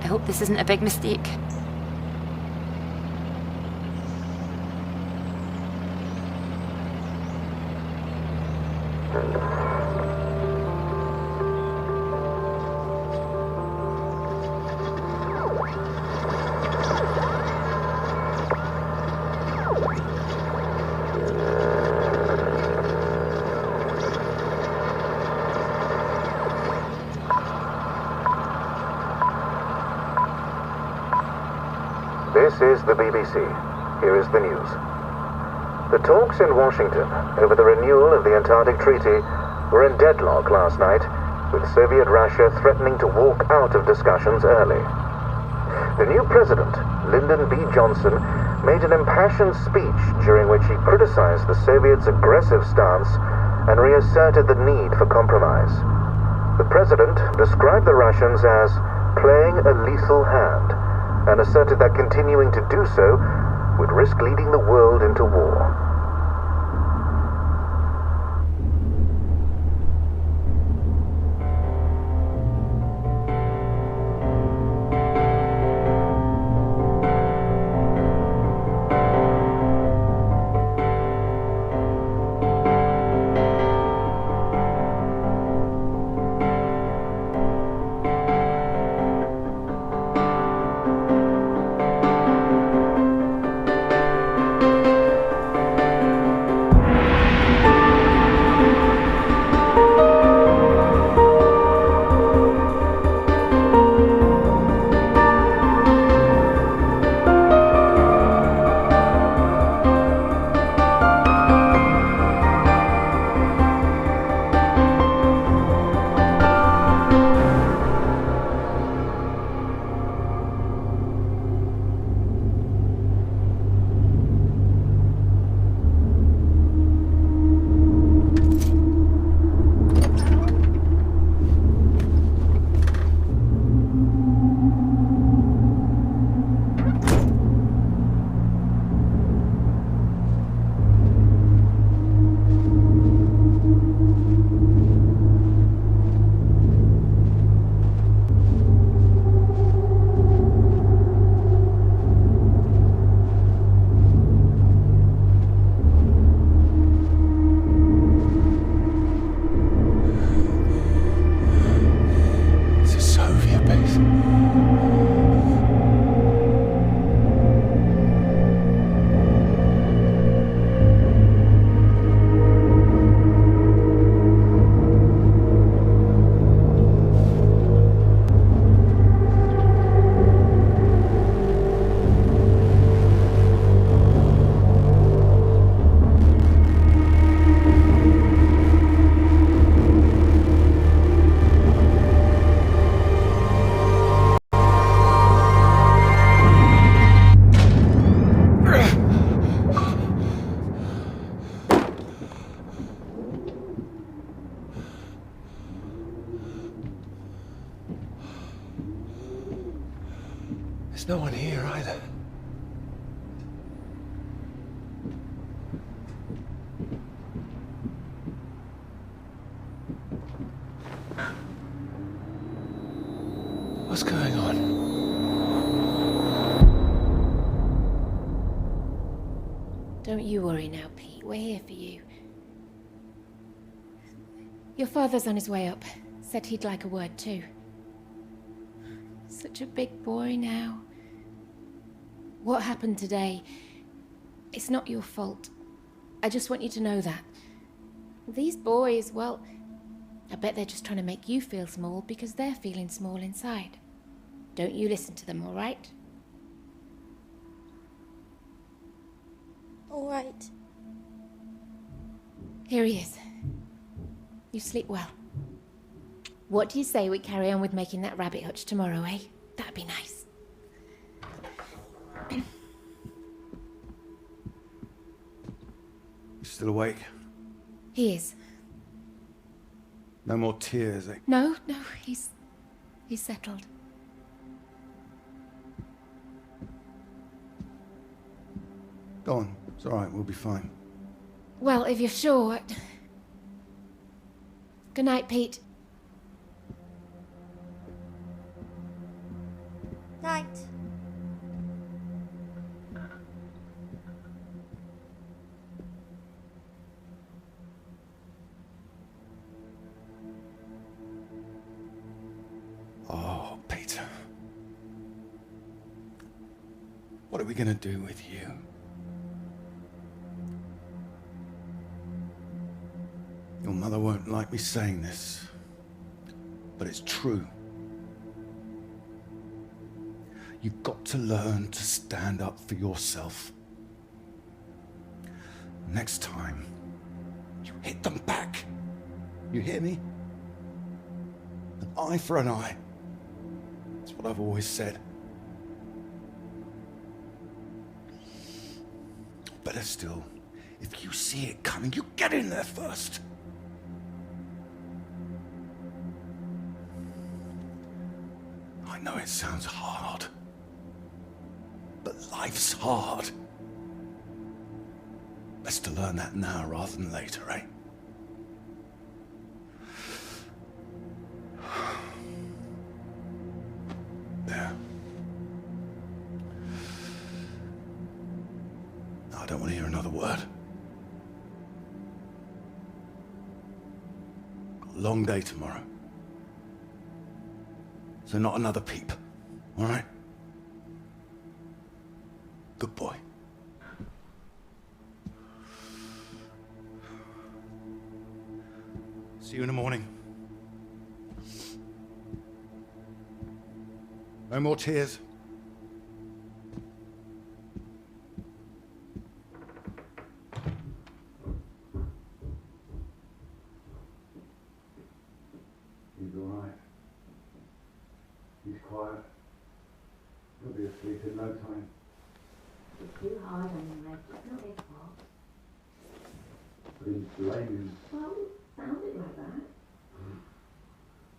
S3: I hope this isn't a big mistake.
S6: This is the BBC. Here is the news. The talks in Washington over the renewal of the Antarctic Treaty were in deadlock last night, with Soviet Russia threatening to walk out of discussions early. The new president, Lyndon B. Johnson, made an impassioned speech during which he criticized the Soviets' aggressive stance and reasserted the need for compromise. The president described the Russians as playing a lethal hand and asserted that continuing to do so would risk leading the world into war.
S1: no one here either. What's going on?
S10: Don't you worry now, Pete. We're here for you. Your father's on his way up. Said he'd like a word too. Such a big boy now. What happened today, it's not your fault. I just want you to know that. These boys, well, I bet they're just trying to make you feel small because they're feeling small inside. Don't you listen to them, all right?
S11: All right.
S10: Here he is. You sleep well. What do you say we carry on with making that rabbit hutch tomorrow, eh? That'd be nice.
S2: Still awake?
S10: He is.
S2: No more tears, eh?
S10: No, he's settled.
S2: Go on. It's all right. We'll be fine.
S10: Well, if you're sure. Good night, Pete.
S11: Night.
S2: Oh, Peter. What are we gonna do with you? Your mother won't like me saying this, but it's true. You've got to learn to stand up for yourself. Next time, you hit them back. You hear me? An eye for an eye. That's what I've always said. Better still, if you see it coming, you get in there first. I know it sounds hard, but life's hard. Best to learn that now rather than later, eh? There. I don't want to hear another word. Got a long day tomorrow. So not another peep, all right? Good boy. See you in the morning. No more tears. He's all right. He's quiet. He'll be asleep in no time.
S12: It's too hard on him, Reg. It's not his fault.
S2: Please blame him.
S12: Well, it sounded like that.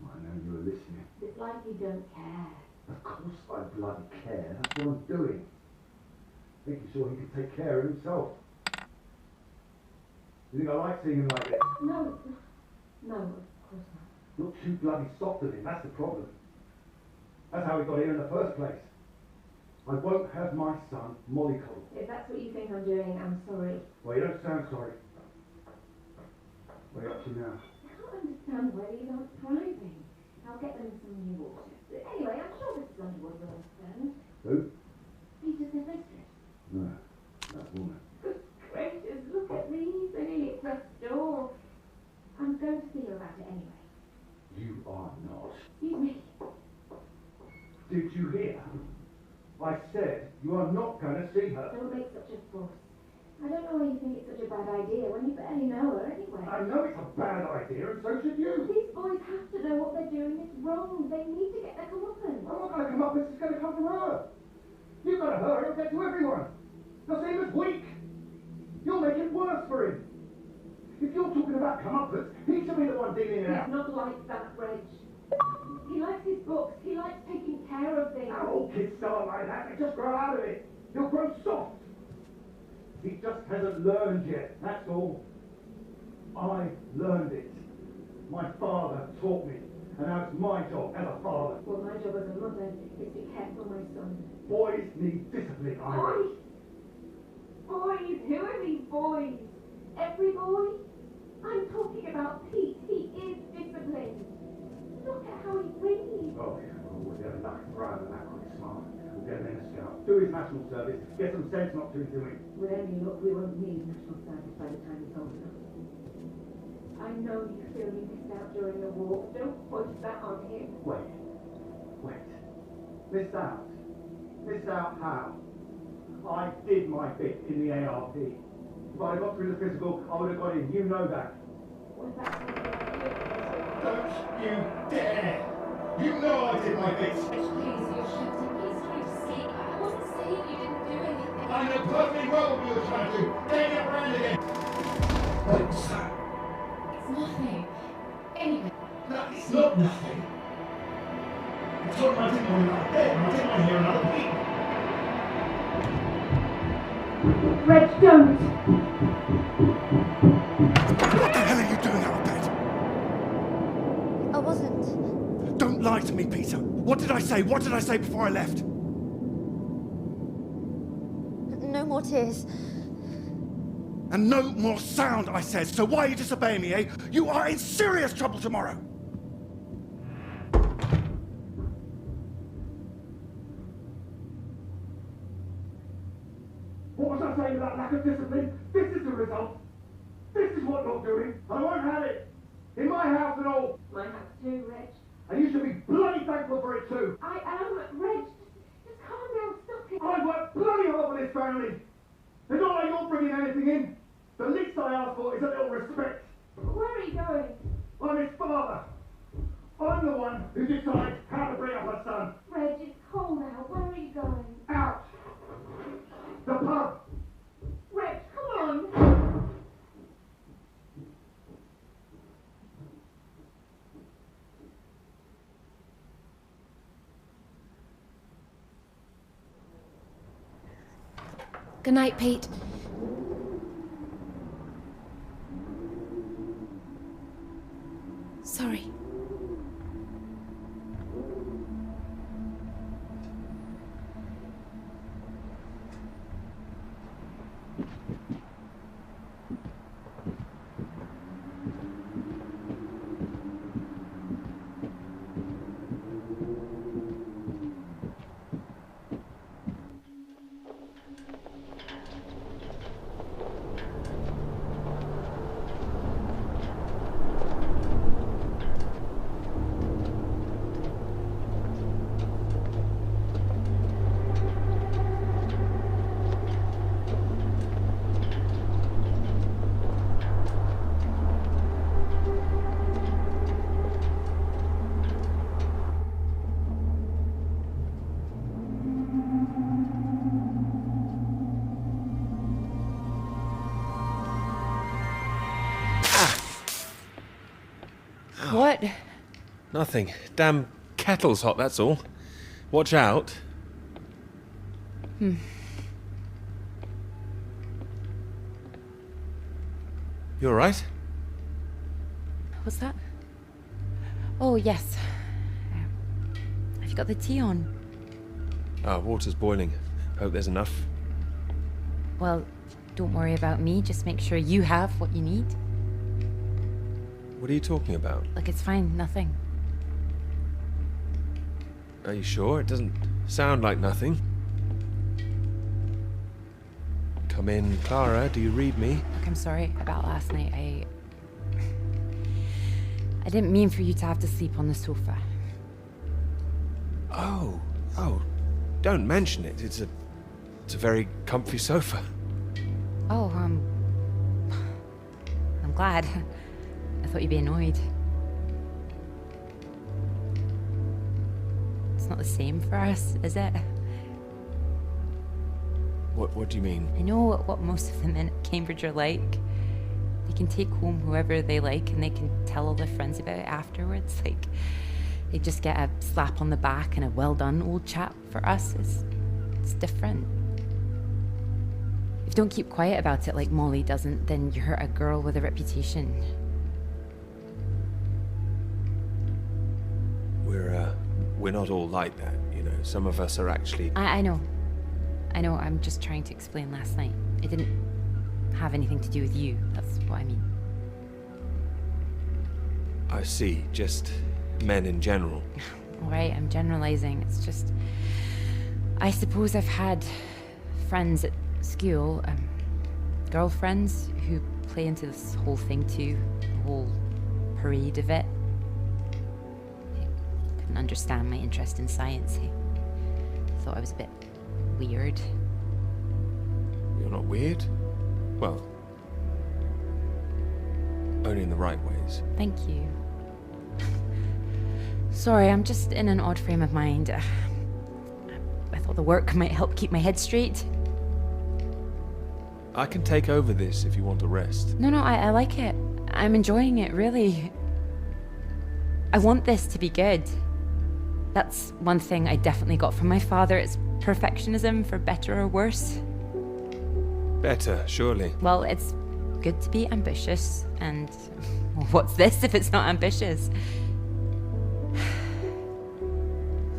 S2: I know you were listening.
S12: It's like you don't care.
S2: Of course I bloody care. That's what I'm doing. Making sure he can take care of himself. You think I like seeing him like this?
S12: No, of course not.
S2: You're too bloody soft with him, that's the problem. That's how we got here in the first place. I won't have my son mollycoddled.
S12: If that's what you think I'm doing, I'm sorry.
S2: Well, you don't sound sorry. What are you up to now?
S12: I can't understand why these aren't thriving. I'll get them some new water. Anyway, I'm sure Mrs. Underwood will understand.
S2: Who?
S12: Peter's their mistress.
S2: No, that woman.
S12: Good gracious, look at these. They nearly pressed the door. I'm going to see her about it anyway.
S2: You are not.
S12: Excuse me.
S2: Did you hear? I said you are not going to see her.
S12: Don't make such a fuss. I don't know why you think it's such a bad idea when you barely know her anyway.
S2: I know it's a bad idea, and so should you.
S12: These boys have to know what they're doing is wrong. They need to get their comeuppance.
S2: I'm not going to come up, this is going to come from her. You've got to hurt, it'll get to everyone. They'll see him as weak. You'll make it worse for him. If you're talking about comeuppance, he should be the one dealing it out.
S12: He's not like that, Reg. He likes his books. He likes taking care care of things.
S5: All kids start like that, they just grow out of it. He'll grow soft. He just hasn't learned yet, that's all. I learned it. My father taught me. And now it's my job as a father.
S12: Well, my job as a mother is to care for my son.
S5: Boys need discipline, Ira.
S12: Boys? Boys? Who are these boys? Every boy? I'm talking about Pete. He is disciplined. Look at how he reads.
S5: Oh, yeah, well, we'll get nothing brighter than that when he's smart. We'll get him in a scout. Do his national service. Get some sense not to do it.
S12: With any luck, we won't need national service by the time he's old enough. I know you feel you missed out during the war. Don't push that on him.
S5: Wait. Missed out? Missed out how? I did my bit in the ARP. If I got through the physical, I would have got in. You know that.
S12: Was that something you did?
S5: Don't you dare! You know I did my bit.
S12: Please, you're shouting. He's trying to sleep. I wasn't saying you didn't do anything.
S5: I know perfectly well what you were trying to do. Getting it around again. What's that?
S12: It's nothing. Anyway.
S5: No, it's not nothing. I told him I didn't want another bed, and I didn't want to hear another beat.
S12: Reg, don't!
S9: What the hell are you doing out of bed?
S7: I wasn't.
S9: Don't lie to me, Peter. What did I say? What did I say before I left?
S7: No more tears.
S9: And no more sound, I said. So why are you disobeying me, eh? You are in serious trouble tomorrow.
S5: What was I saying about lack of discipline? This is the result. This is what you're doing. I won't have it. In my house and all.
S12: My house too, Reg.
S5: And you should be bloody thankful for it too.
S12: I am, Reg. Just calm down, stop it.
S5: I've worked bloody hard for this family. It's not like you're bringing anything in. The least I ask for is a little respect.
S12: Where are you going?
S5: I'm his father. I'm the one who decides how to bring up a son.
S12: Reg, it's cold now. Where are you going?
S5: Out. The pub.
S12: Reg, come on.
S10: Good night, Pete. Sorry. What?
S1: Nothing. Damn kettle's hot, that's all. Watch out.
S3: Hmm.
S1: You alright?
S3: What's that? Oh, yes. Have you got the tea on?
S1: Water's boiling. Hope there's enough.
S3: Well, don't worry about me. Just make sure you have what you need.
S1: What are you talking about?
S3: Look, it's fine. Nothing.
S1: Are you sure? It doesn't sound like nothing. Come in, Clara. Do you read me?
S3: Look, I'm sorry about last night. I didn't mean for you to have to sleep on the sofa.
S1: Oh, don't mention it. It's a very comfy sofa.
S3: Oh, I'm glad. I thought you'd be annoyed. It's not the same for us, is it?
S1: What do you mean?
S3: I know what most of the men at Cambridge are like. They can take home whoever they like and they can tell all their friends about it afterwards. Like, They just get a slap on the back and a well done, old chap. For us, it's different. If you don't keep quiet about it like Molly doesn't, then you hurt a girl with a reputation.
S1: We're not all like that, you know. Some of us are actually...
S3: I know. I'm just trying to explain last night. It didn't have anything to do with you. That's what I mean.
S1: I see. Just men in general.
S3: All right, I'm generalizing. It's just... I suppose I've had friends at school, girlfriends, who play into this whole thing too. The whole parade of it. They couldn't understand my interest in science. They thought I was a bit weird.
S1: You're not weird? Well, only in the right ways.
S3: Thank you. Sorry, I'm just in an odd frame of mind. I thought the work might help keep my head straight.
S1: I can take over this if you want to rest.
S3: No, I like it. I'm enjoying it, really. I want this to be good. That's one thing I definitely got from my father. It's perfectionism, for better or worse.
S1: Better, surely.
S3: Well, it's good to be ambitious, and what's this if it's not ambitious?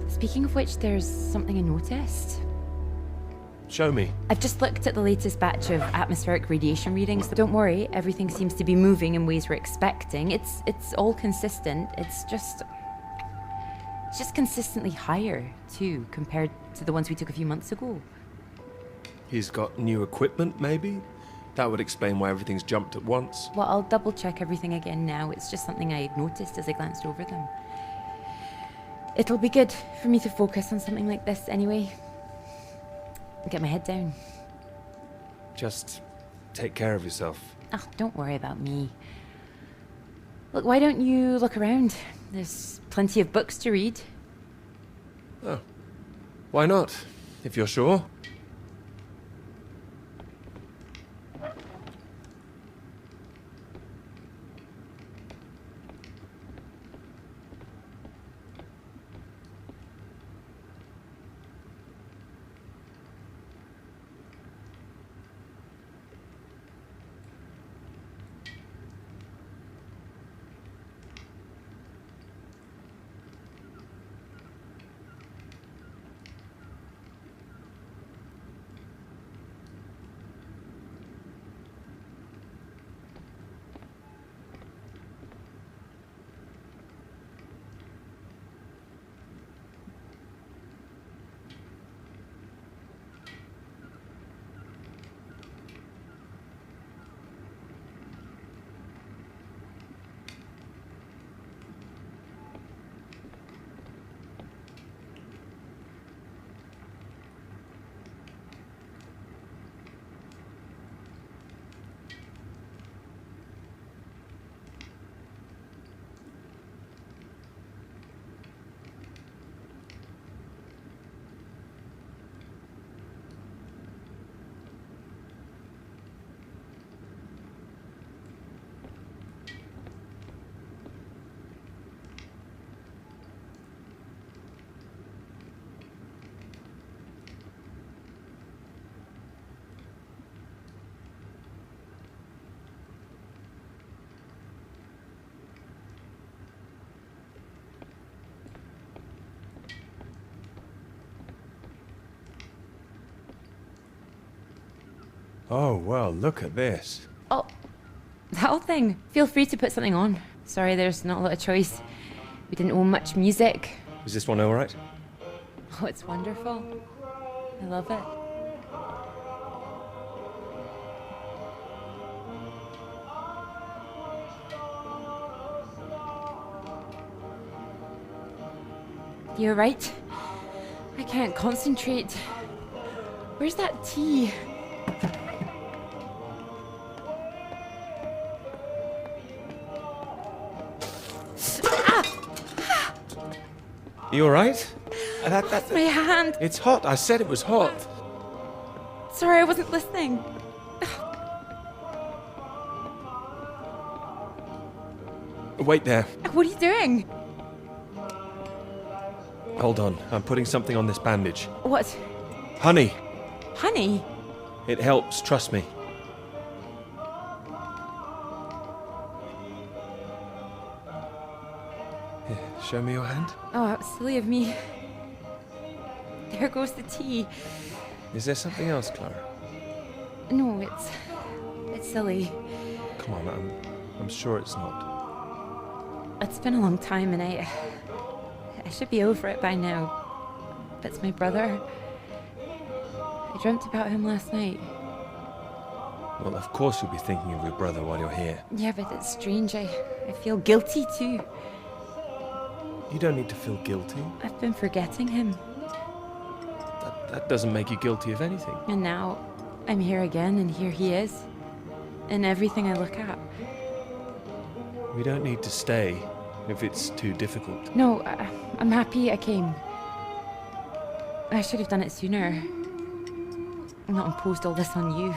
S3: Speaking of which, there's something I noticed.
S1: Show me.
S3: I've just looked at the latest batch of atmospheric radiation readings. Don't worry, everything seems to be moving in ways we're expecting. It's all consistent. It's just consistently higher, too, compared to the ones we took a few months ago.
S1: He's got new equipment, maybe? That would explain why everything's jumped at once.
S3: Well, I'll double check everything again now. It's just something I noticed as I glanced over them. It'll be good for me to focus on something like this anyway. Get my head down.
S1: Just take care of yourself.
S3: Oh, don't worry about me. Look, why don't you look around? There's plenty of books to read.
S1: Oh, why not, if you're sure? Oh, well, look at this.
S3: Oh, that whole thing. Feel free to put something on. Sorry, there's not a lot of choice. We didn't own much music.
S1: Is this one all right?
S3: Oh, it's wonderful. I love it. You're right. I can't concentrate. Where's that tea?
S1: You all right?
S3: That's my hand.
S1: It's hot. I said it was hot.
S3: Sorry, I wasn't listening.
S1: Wait there.
S3: What are you doing?
S1: Hold on, I'm putting something on this bandage.
S3: What?
S1: Honey!
S3: Honey?
S1: It helps, trust me. Here, show me your hand.
S3: Oh, how silly of me. There goes the tea.
S1: Is there something else, Clara?
S3: No, it's silly.
S1: Come on, I'm sure it's not.
S3: It's been a long time and I should be over it by now. But it's my brother. I dreamt about him last night.
S1: Well, of course you'll be thinking of your brother while you're here.
S3: Yeah, but it's strange. I feel guilty too.
S1: You don't need to feel guilty.
S3: I've been forgetting him.
S1: That doesn't make you guilty of anything.
S3: And now I'm here again and here he is. In everything I look at.
S1: We don't need to stay if it's too difficult.
S3: No, I'm happy I came. I should have done it sooner. Not imposed all this on you.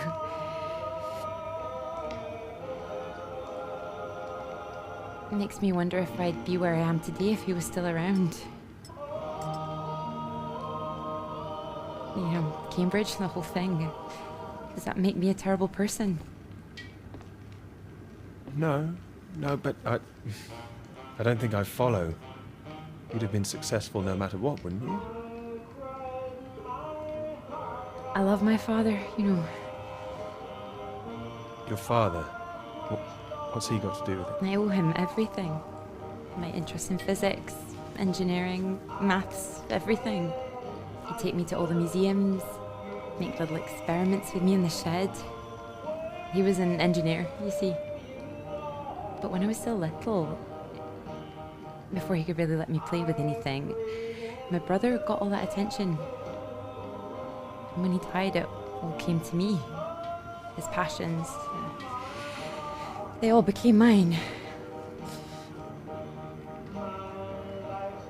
S3: It makes me wonder if I'd be where I am today if he was still around. You know, Cambridge, the whole thing. Does that make me a terrible person?
S1: No, but I don't think I follow. You'd have been successful no matter what, wouldn't you?
S3: I love my father, you know.
S1: Your father? What's he got to do with it?
S3: I owe him everything. My interest in physics, engineering, maths, everything. He'd take me to all the museums, make little experiments with me in the shed. He was an engineer, you see. But when I was still little, before he could really let me play with anything, my brother got all that attention. And when he died, it all came to me. His passions, they all became mine.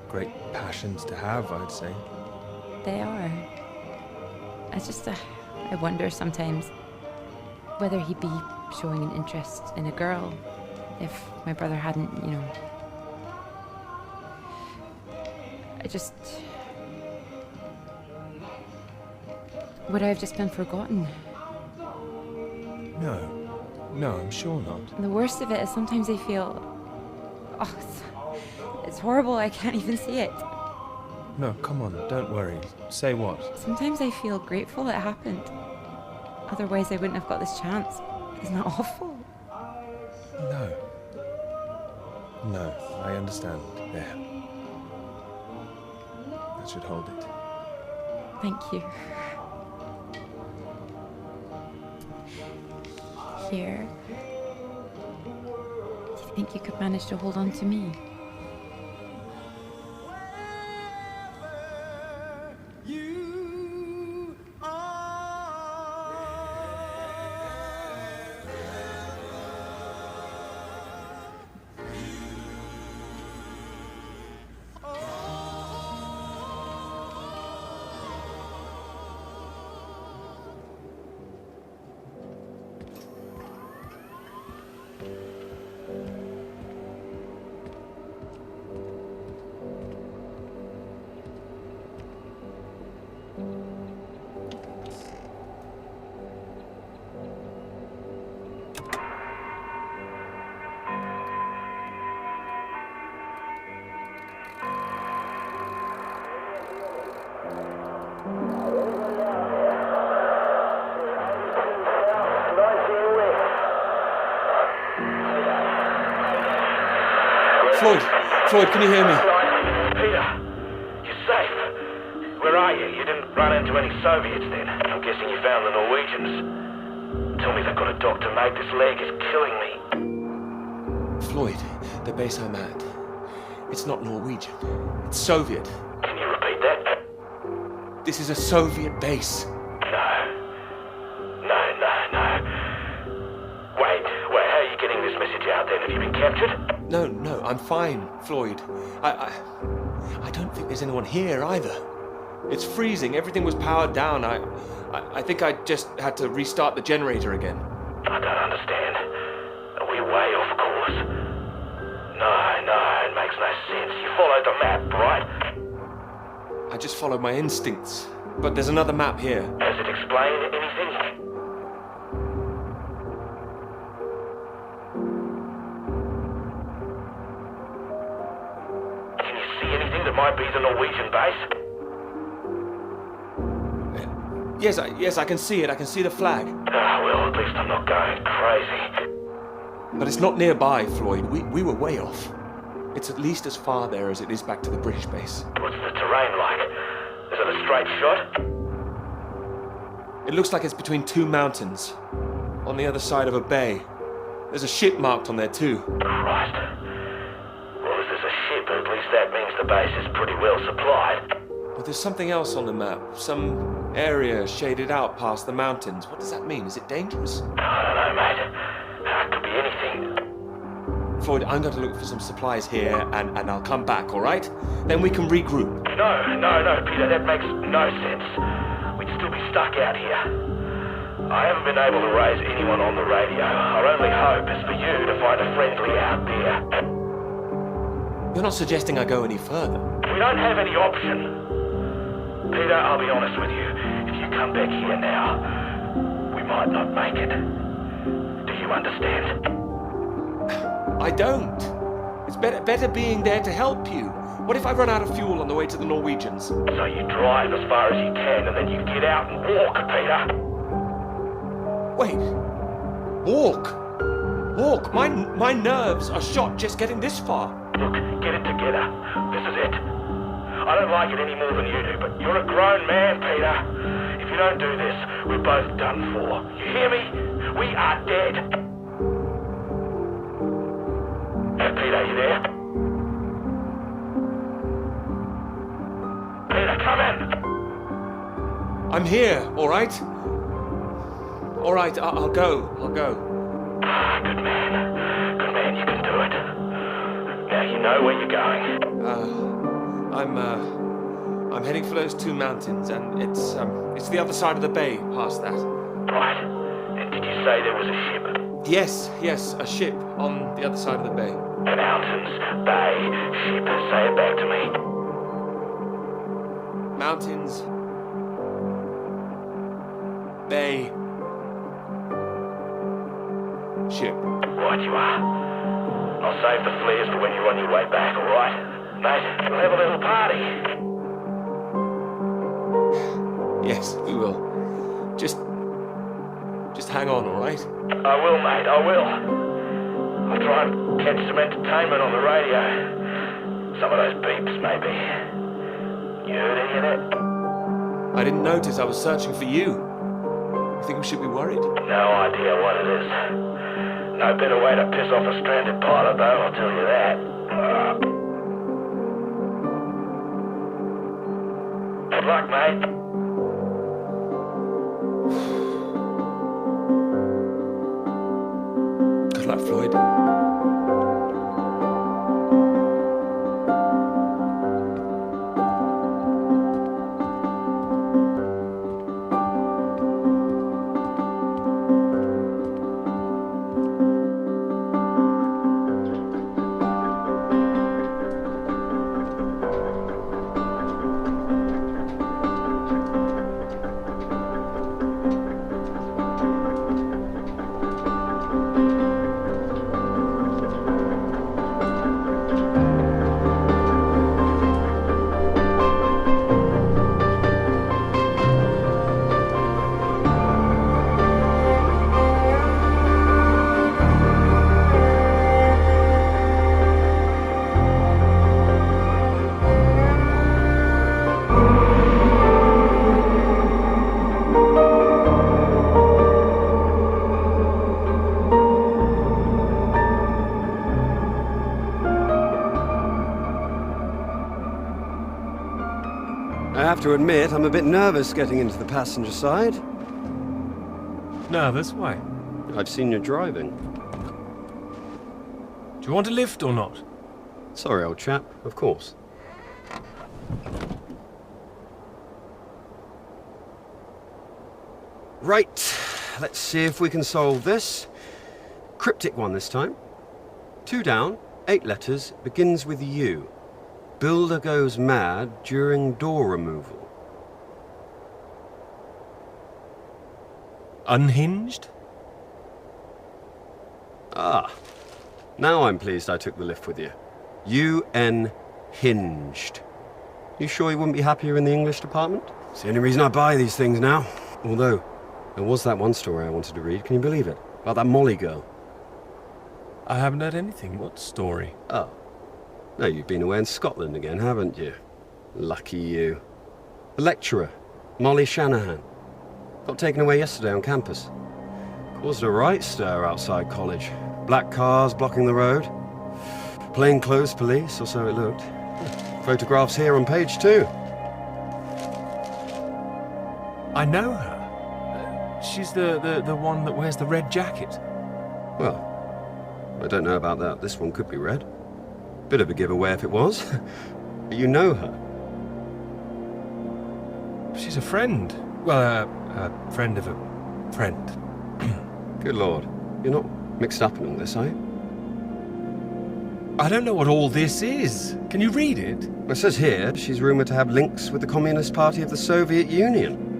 S1: Great passions to have, I'd say.
S3: They are. I wonder sometimes whether he'd be showing an interest in a girl if my brother hadn't, you know. Would I have just been forgotten?
S1: No, I'm sure not.
S3: And the worst of it is sometimes I feel... Oh, it's horrible, I can't even see it.
S1: No, come on, don't worry. Say what?
S3: Sometimes I feel grateful it happened. Otherwise I wouldn't have got this chance. Isn't that awful?
S1: No, I understand. There. That should hold it.
S3: Thank you. Here. Do you think you could manage to hold on to me?
S1: Floyd, can you hear me?
S5: Peter, you're safe. Where are you? You didn't run into any Soviets then? I'm guessing you found the Norwegians. Tell me they've got a doctor, mate. This leg is killing me.
S1: Floyd, the base I'm at. It's not Norwegian. It's Soviet.
S5: Can you repeat that?
S1: This is a Soviet base.
S5: No. Wait, how are you getting this message out then? Have you been captured?
S1: No, I'm fine, Floyd. I don't think there's anyone here either. It's freezing. Everything was powered down. I think I just had to restart the generator again.
S5: I don't understand. Are we way off course? No, it makes no sense. You followed the map, right?
S1: I just followed my instincts. But there's another map here.
S5: Has it explained anything? Can you see anything that might be the Norwegian base?
S1: Yes, I can see it. I can see the flag.
S5: Ah, well, at least I'm not going crazy.
S1: But it's not nearby, Floyd. We were way off. It's at least as far there as it is back to the British base.
S5: What's the terrain like? Is it a straight shot?
S1: It looks like it's between two mountains, on the other side of a bay. There's a ship marked on there too.
S5: Christ. Well, if there's a ship, at least that means the base is pretty well supplied.
S1: But there's something else on the map. Some area shaded out past the mountains. What does that mean? Is it dangerous?
S5: I don't know, mate. It could be anything.
S1: Floyd, I'm going to look for some supplies here and I'll come back, alright? Then we can regroup.
S5: No, Peter, that makes no sense. We'd still be stuck out here. I haven't been able to raise anyone on the radio. Our only hope is for you to find a friendly out there.
S1: You're not suggesting I go any further?
S5: We don't have any option. Peter, I'll be honest with you. If you come back here now, we might not make it. Do you understand?
S1: I don't. It's better being there to help you. What if I run out of fuel on the way to the Norwegians?
S5: So you drive as far as you can and then you get out and walk, Peter.
S1: Wait. Walk? My nerves are shot just getting this far.
S5: Look, get it together. This is it. I don't like it any more than you do, but you're a grown man, Peter. If you don't do this, we're both done for. You hear me? We are dead. Hey, Peter, you there? Peter, come in!
S1: I'm here, alright? Alright, I'll go.
S5: Good man, you can do it. Now you know where you're going.
S1: I'm heading for those two mountains, and it's the other side of the bay, past that.
S5: Right. And did you say there was a ship?
S1: Yes, a ship on the other side of the bay.
S5: Mountains, bay, ship. Say it back to me.
S1: Mountains, bay, ship.
S5: Right you are. I'll save the flares for when you're on your way back, alright? Mate, we'll have a little party.
S1: Yes, we will. Just hang on, alright?
S5: I will, mate, I will. I'll try and catch some entertainment on the radio. Some of those beeps, maybe. You heard any of that?
S1: I didn't notice. I was searching for you. I think we should be worried.
S5: No idea what it is. No better way to piss off a stranded pilot, though, I'll tell you that. Good luck, mate.
S1: Good luck, Floyd.
S9: I have to admit, I'm a bit nervous getting into the passenger side.
S11: Nervous? Why?
S9: I've seen you driving.
S11: Do you want a lift or not?
S9: Sorry, old chap. Of course. Right. Let's see if we can solve this. Cryptic one this time. 2 down, 8 letters, begins with U. Builder goes mad during door removal.
S1: Unhinged?
S9: Ah, now I'm pleased I took the lift with you. Unhinged. You sure you wouldn't be happier in the English department? It's the only reason I buy these things now. Although, there was that one story I wanted to read, can you believe it? About that Molly girl.
S1: I haven't heard anything. What story?
S9: Oh. No, you've been away in Scotland again, haven't you? Lucky you. The lecturer, Molly Shanahan. Got taken away yesterday on campus. Caused a right stir outside college. Black cars blocking the road. Plainclothes police, or so it looked. Photographs here on page 2.
S1: I know her. She's the one that wears the red jacket.
S9: Well, I don't know about that. This one could be red. Bit of a giveaway if it was. But you know her.
S1: She's a friend. Well, a friend of a friend.
S9: Good Lord. You're not mixed up in all this, are you?
S1: I don't know what all this is. Can you read it?
S9: It says here she's rumoured to have links with the Communist Party of the Soviet Union.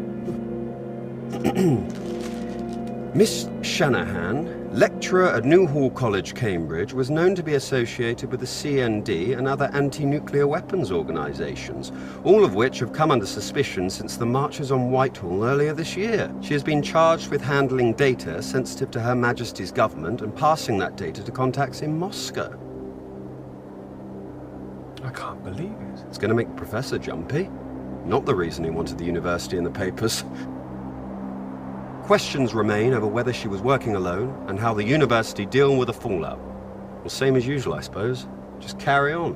S9: Miss Shanahan, lecturer at Newhall College, Cambridge, was known to be associated with the CND and other anti-nuclear weapons organisations, all of which have come under suspicion since the marches on Whitehall earlier this year. She has been charged with handling data sensitive to Her Majesty's government and passing that data to contacts in Moscow.
S1: I can't believe it.
S9: It's going to make the professor jumpy. Not the reason he wanted the university in the papers. Questions remain over whether she was working alone and how the university deal with the fallout. Well, same as usual, I suppose. Just carry on.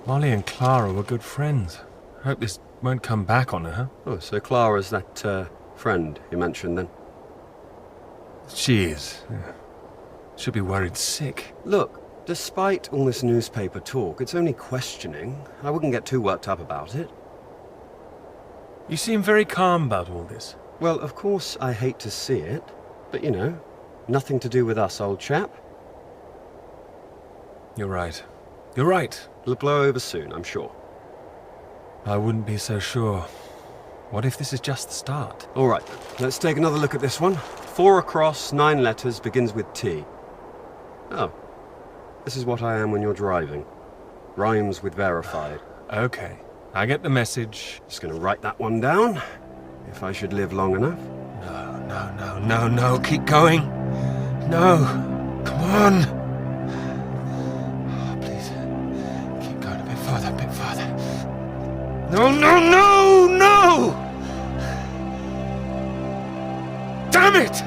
S1: Molly and Clara were good friends. I hope this won't come back on her.
S9: Oh, so Clara's that, friend you mentioned then?
S1: She is. Yeah. She'll be worried sick.
S9: Look, despite all this newspaper talk, it's only questioning. I wouldn't get too worked up about it.
S1: You seem very calm about all this.
S9: Well, of course I hate to see it, but you know, nothing to do with us, old chap.
S1: You're right. You're right.
S9: It'll blow over soon, I'm sure.
S1: I wouldn't be so sure. What if this is just the start?
S9: All right, let's take another look at this one. 4 across, 9 letters, begins with T. Oh, this is what I am when you're driving. Rhymes with verified.
S1: Okay, I get the message.
S9: Just gonna write that one down. If I should live long enough.
S1: No, keep going. No, come on. Oh, please, keep going a bit farther. No! Damn it!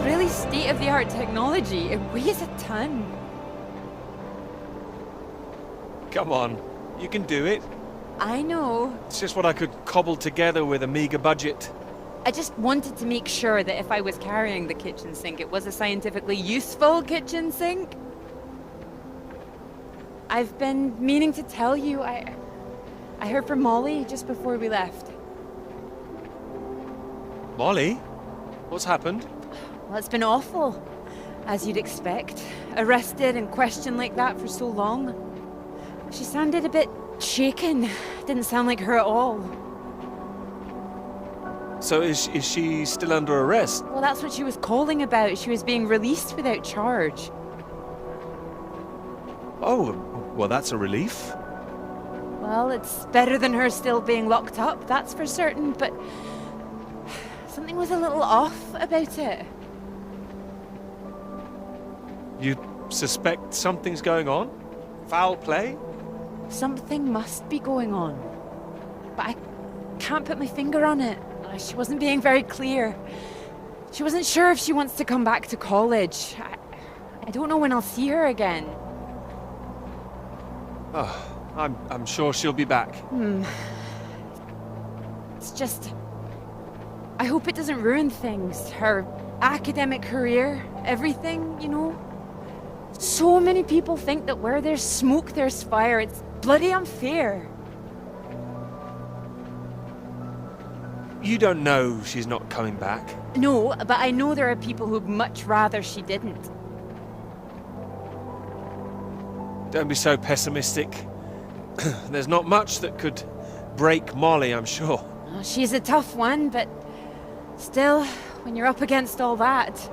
S3: Really state-of-the-art technology. It weighs a ton.
S1: Come on, you can do it.
S3: I know.
S1: It's just what I could cobble together with a meager budget.
S3: I just wanted to make sure that if I was carrying the kitchen sink, it was a scientifically useful kitchen sink. I've been meaning to tell you, I heard from Molly just before we left.
S1: Molly? What's happened?
S3: Well, it's been awful, as you'd expect. Arrested and questioned like that for so long. She sounded a bit shaken. Didn't sound like her at all.
S1: So is she still under arrest?
S3: Well, that's what she was calling about. She was being released without charge.
S1: Oh, well, that's a relief.
S3: Well, it's better than her still being locked up, that's for certain, but something was a little off about it.
S1: You suspect something's going on? Foul play?
S3: Something must be going on. But I can't put my finger on it. She wasn't being very clear. She wasn't sure if she wants to come back to college. I don't know when I'll see her again.
S1: Oh, I'm sure she'll be back.
S3: It's just... I hope it doesn't ruin things. Her academic career, everything, you know? So many people think that where there's smoke, there's fire. It's bloody unfair.
S1: You don't know she's not coming back.
S3: No, but I know there are people who'd much rather she didn't.
S1: Don't be so pessimistic. There's not much that could break Molly, I'm sure.
S3: Oh, she's a tough one, but still, when you're up against all that...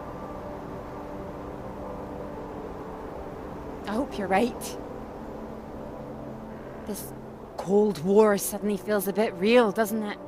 S3: I hope you're right. This Cold War suddenly feels a bit real, doesn't it?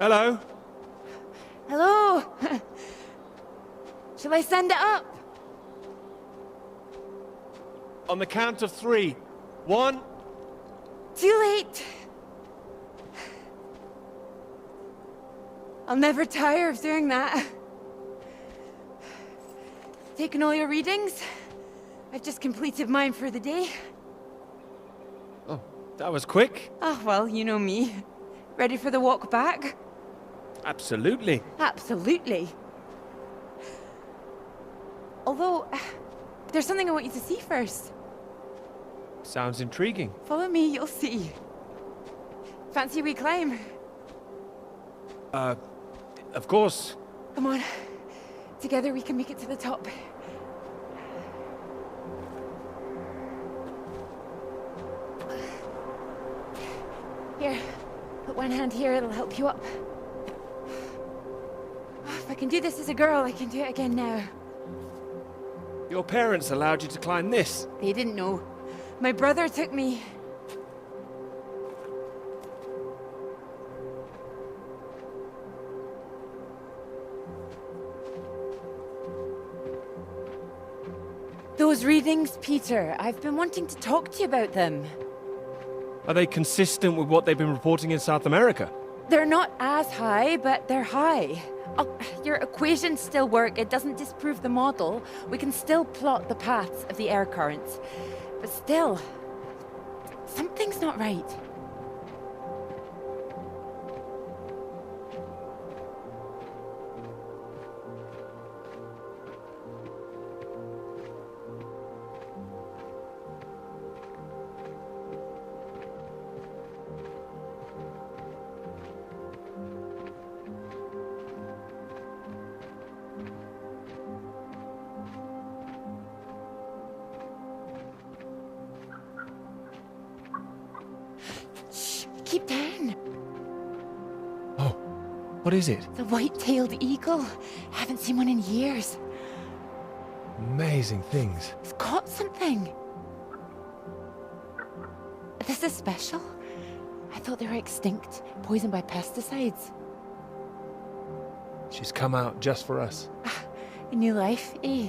S1: Hello?
S3: Hello? Shall I send it up?
S1: On the count of 3. 1...
S3: Too late. I'll never tire of doing that. Taken all your readings? I've just completed mine for the day.
S1: Oh, that was quick.
S3: Oh, well, you know me. Ready for the walk back?
S1: Absolutely.
S3: Absolutely. Although, there's something I want you to see first.
S1: Sounds intriguing.
S3: Follow me, you'll see. Fancy we climb?
S1: Of course.
S3: Come on. Together we can make it to the top. Here, put one hand here, it'll help you up. If I can do this as a girl, I can do it again now.
S1: Your parents allowed you to climb this.
S3: They didn't know. My brother took me. Those readings, Peter, I've been wanting to talk to you about them.
S1: Are they consistent with what they've been reporting in South America?
S3: They're not as high, but they're high. Oh, your equations still work. It doesn't disprove the model. We can still plot the paths of the air currents. But still, something's not right. Keep down.
S1: Oh, what is it?
S3: The white-tailed eagle. Haven't seen one in years.
S1: Amazing things.
S3: It's caught something. This is special. I thought they were extinct, poisoned by pesticides.
S1: She's come out just for us.
S3: A new life, eh?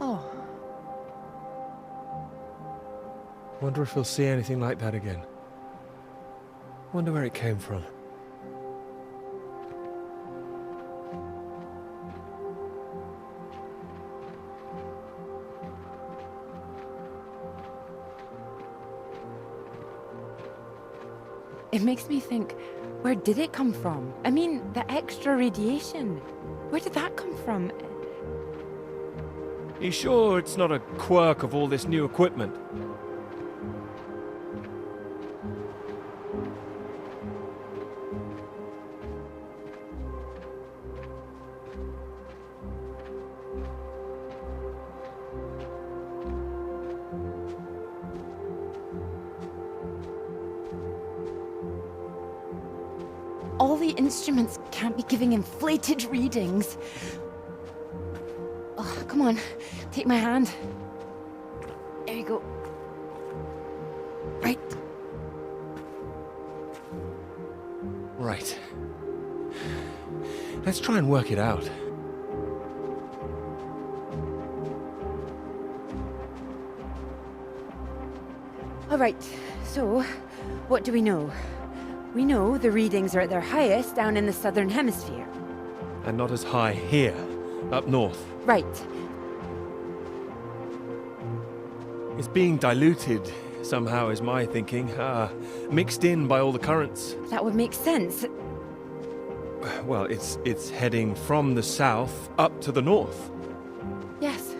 S3: Oh.
S1: Wonder if we'll see anything like that again. Wonder where it came from.
S3: It makes me think, where did it come from? I mean, the extra radiation. Where did that come from?
S1: You sure it's not a quirk of all this new equipment?
S3: All the instruments can't be giving inflated readings. Oh, come on, take my hand. There you go. Right.
S1: Right. Let's try and work it out.
S3: All right, so what do we know? We know the readings are at their highest down in the southern hemisphere.
S1: And not as high here, up north.
S3: Right.
S1: It's being diluted somehow, is my thinking. Mixed in by all the currents.
S3: That would make sense.
S1: Well, it's heading from the south up to the north.
S3: Yes.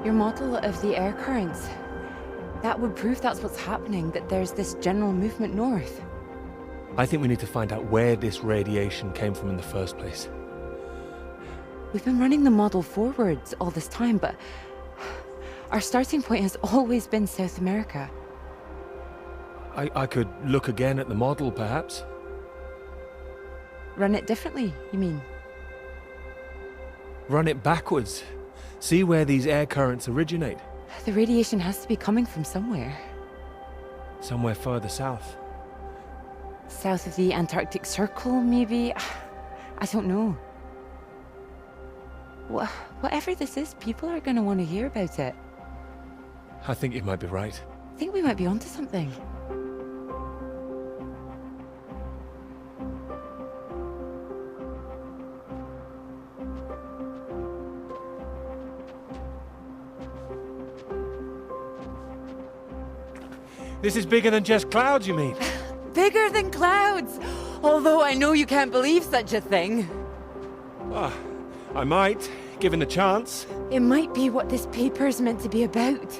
S3: Your model of the air currents. That would prove that's what's happening, that there's this general movement north.
S1: I think we need to find out where this radiation came from in the first place.
S3: We've been running the model forwards all this time, but our starting point has always been South America.
S1: I could look again at the model, perhaps.
S3: Run it differently, you mean?
S1: Run it backwards. See where these air currents originate.
S3: The radiation has to be coming from somewhere.
S1: Somewhere further south.
S3: South of the Antarctic Circle, maybe? I don't know. Whatever this is, people are going to want to hear about it.
S1: I think you might be right.
S3: I think we might be onto something.
S1: This is bigger than just clouds, you mean?
S3: Bigger than clouds! Although I know you can't believe such a thing.
S1: I might, given the chance.
S3: It might be what this paper's meant to be about.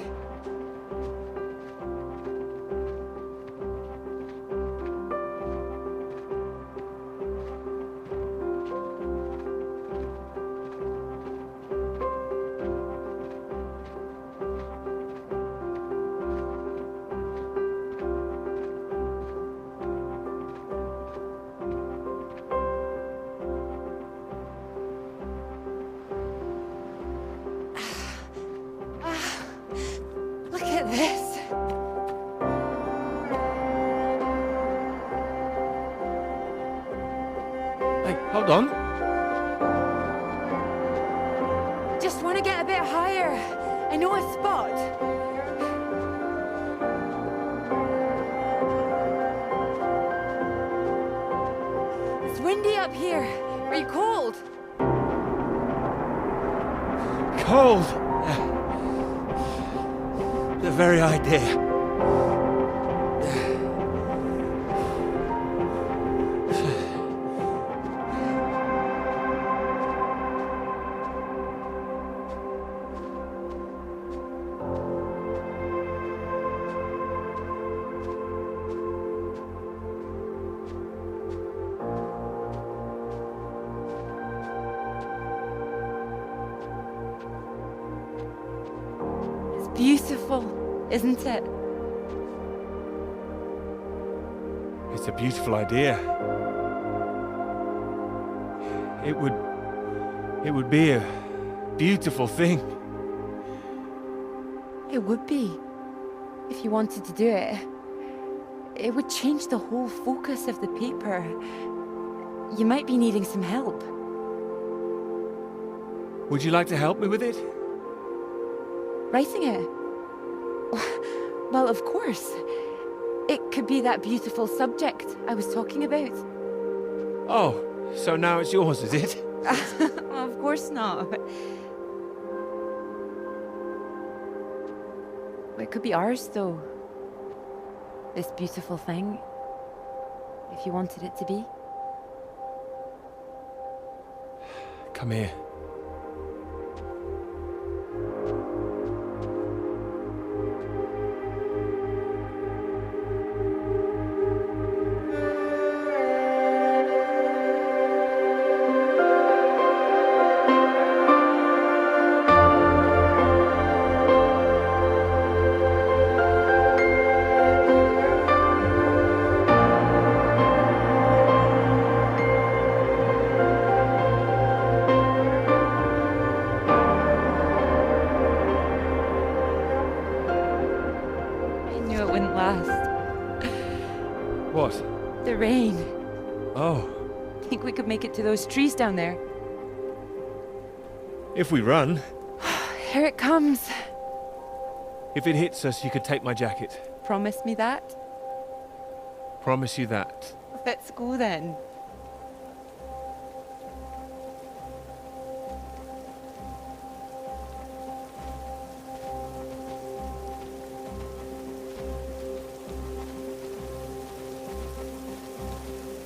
S3: Look at this.
S1: Hey, hold on.
S3: Just want to get a bit higher. I know a spot. It's windy up here. Are you cold?
S1: Cold. The very idea.
S3: It's beautiful, isn't it?
S1: It's a beautiful idea. It would be a beautiful thing.
S3: It would be, if you wanted to do it. It would change the whole focus of the paper. You might be needing some help.
S1: Would you like to help me with it?
S3: Writing it? Well, of course. It could be that beautiful subject I was talking about.
S1: Oh, so now it's yours, is it?
S3: Of course not. It could be ours, though. This beautiful thing. If you wanted it to be.
S1: Come here.
S3: last.
S1: What?
S3: The rain.
S1: Oh.
S3: Think we could make it to those trees down there?
S1: If we run.
S3: Here it comes.
S1: If it hits us, you could take my jacket.
S3: Promise me that?
S1: Promise you that.
S3: Let's go then.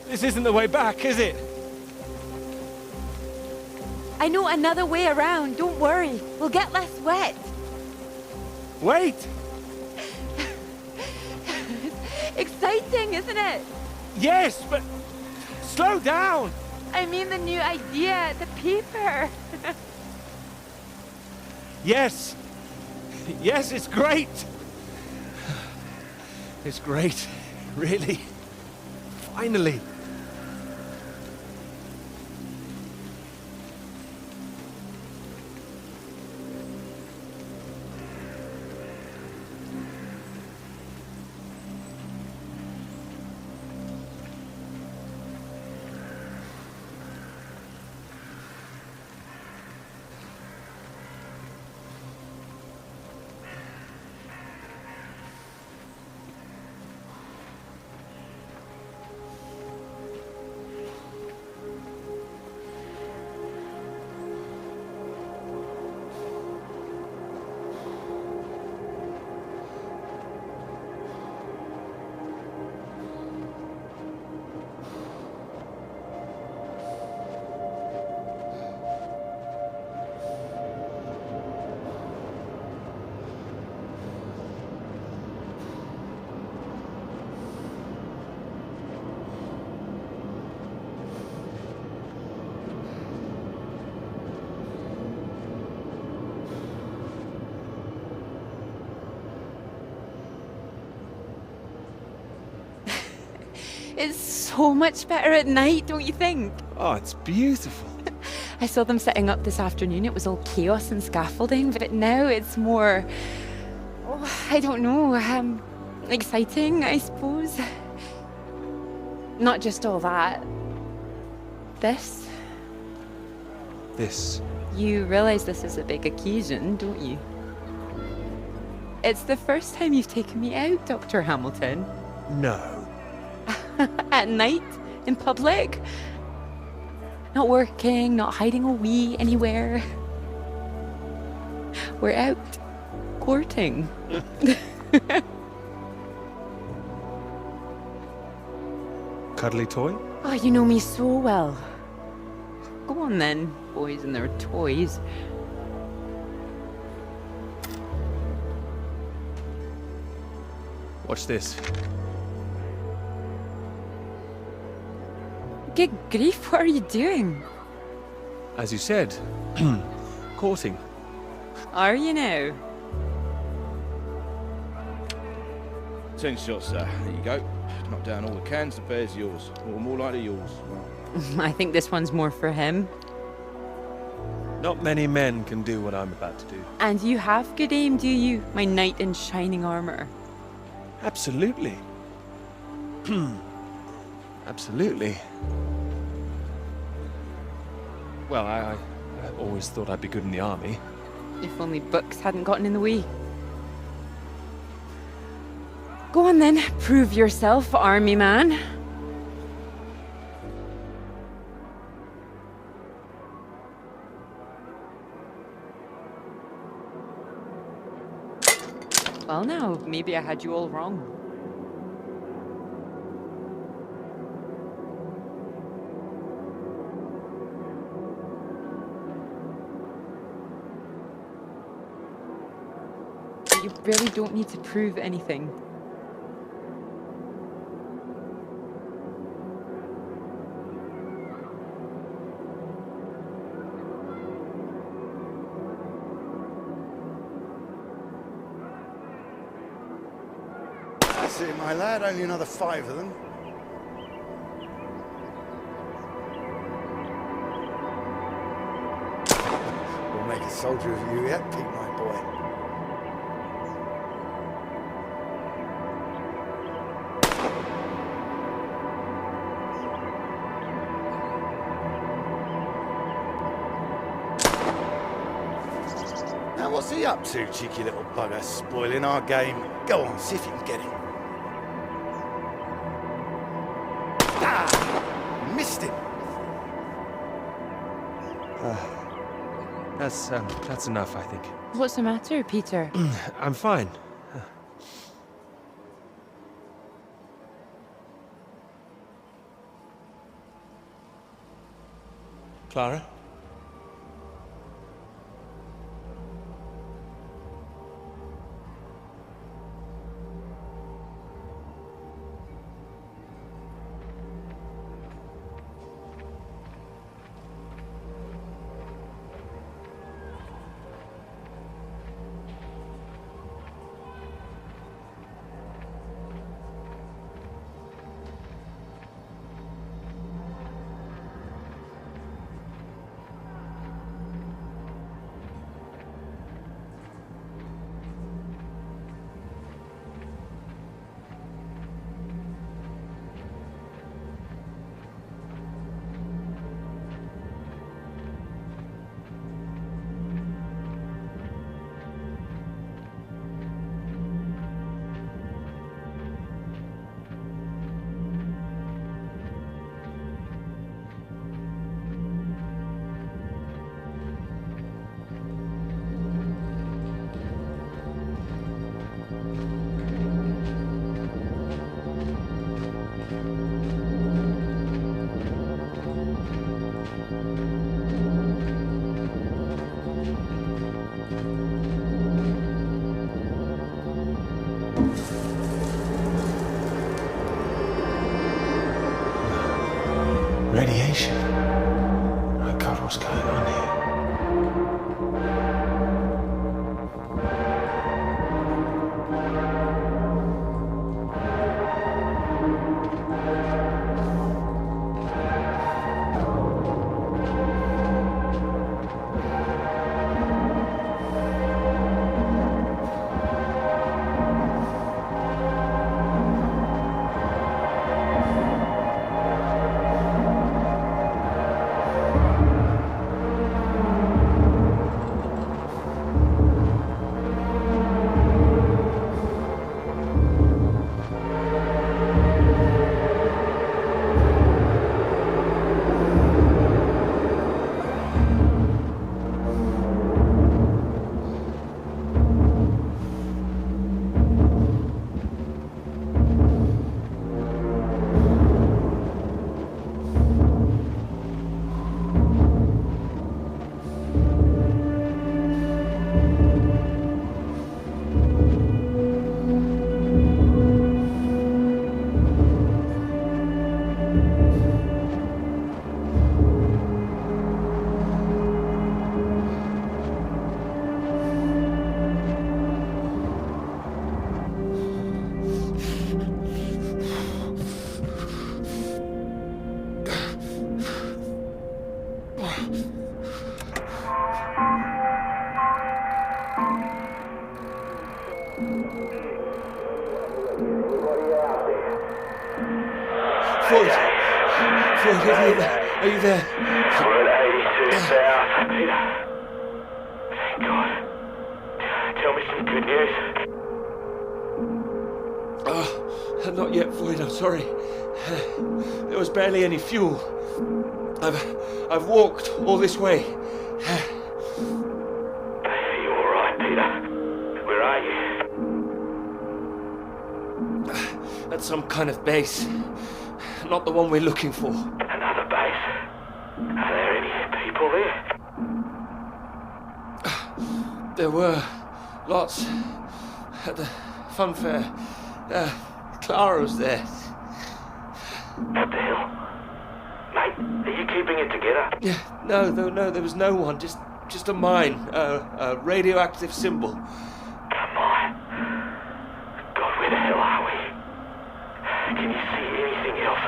S1: This isn't the way back, is it?
S3: I know another way around. Don't worry. We'll get less wet.
S1: Wait!
S3: Exciting, isn't it?
S1: Yes, but slow down!
S3: I mean the new idea, the paper.
S1: Yes! Yes, it's great! It's great, really. Finally.
S3: It's so much better at night, don't you think?
S1: Oh, it's beautiful.
S3: I saw them setting up this afternoon. It was all chaos and scaffolding, but now it's more... Oh, I don't know. Exciting, I suppose. Not just all that. This.
S1: This.
S3: You realize this is a big occasion, don't you? It's the first time you've taken me out, Dr. Hamilton.
S1: No.
S3: At night, in public. Not working, not hiding a wee anywhere. We're out courting.
S1: Cuddly toy?
S3: Oh, you know me so well. Go on then, boys and their toys.
S1: Watch this.
S3: Good grief, what are you doing?
S1: As you said, courting.
S3: Are you now?
S2: 10 shots, sir. There you go. Knock down all the cans, the bear's yours. Or more likely yours.
S3: I think this one's more for him.
S1: Not many men can do what I'm about to do.
S3: And you have good aim, do you? My knight in shining armor.
S1: Absolutely. Absolutely. Well, I always thought I'd be good in the army.
S3: If only books hadn't gotten in the way. Go on then, prove yourself, army man. Well now, maybe I had you all wrong. You really don't need to prove anything.
S11: That's it, my lad. Only another 5 of them. We'll make a soldier of you yet, Pete, my boy. what's he up to, cheeky little bugger, spoiling our game? Go on, see if you can get him. Ah! Missed him!
S1: That's enough, I think.
S3: What's the matter, Peter?
S1: I'm fine. Clara? Radiation. Oh God, what's going on here? Floyd, are you there?
S5: We're at 82 South, Peter. Thank God. Tell me some good news.
S1: Oh, not yet, Floyd, I'm sorry. There was barely any fuel. I've walked all this way.
S5: Are you alright, Peter? Where are you?
S1: At some kind of base. Not the one we're looking for.
S5: Another base? Are there any people there?
S1: There were lots at the fun fair. Clara was there.
S5: What the hell? Mate, are you keeping it together?
S1: Yeah, no, there was no one. Just a mine, a radioactive symbol.
S5: Come on. God, where the hell are we? Can you see anything else?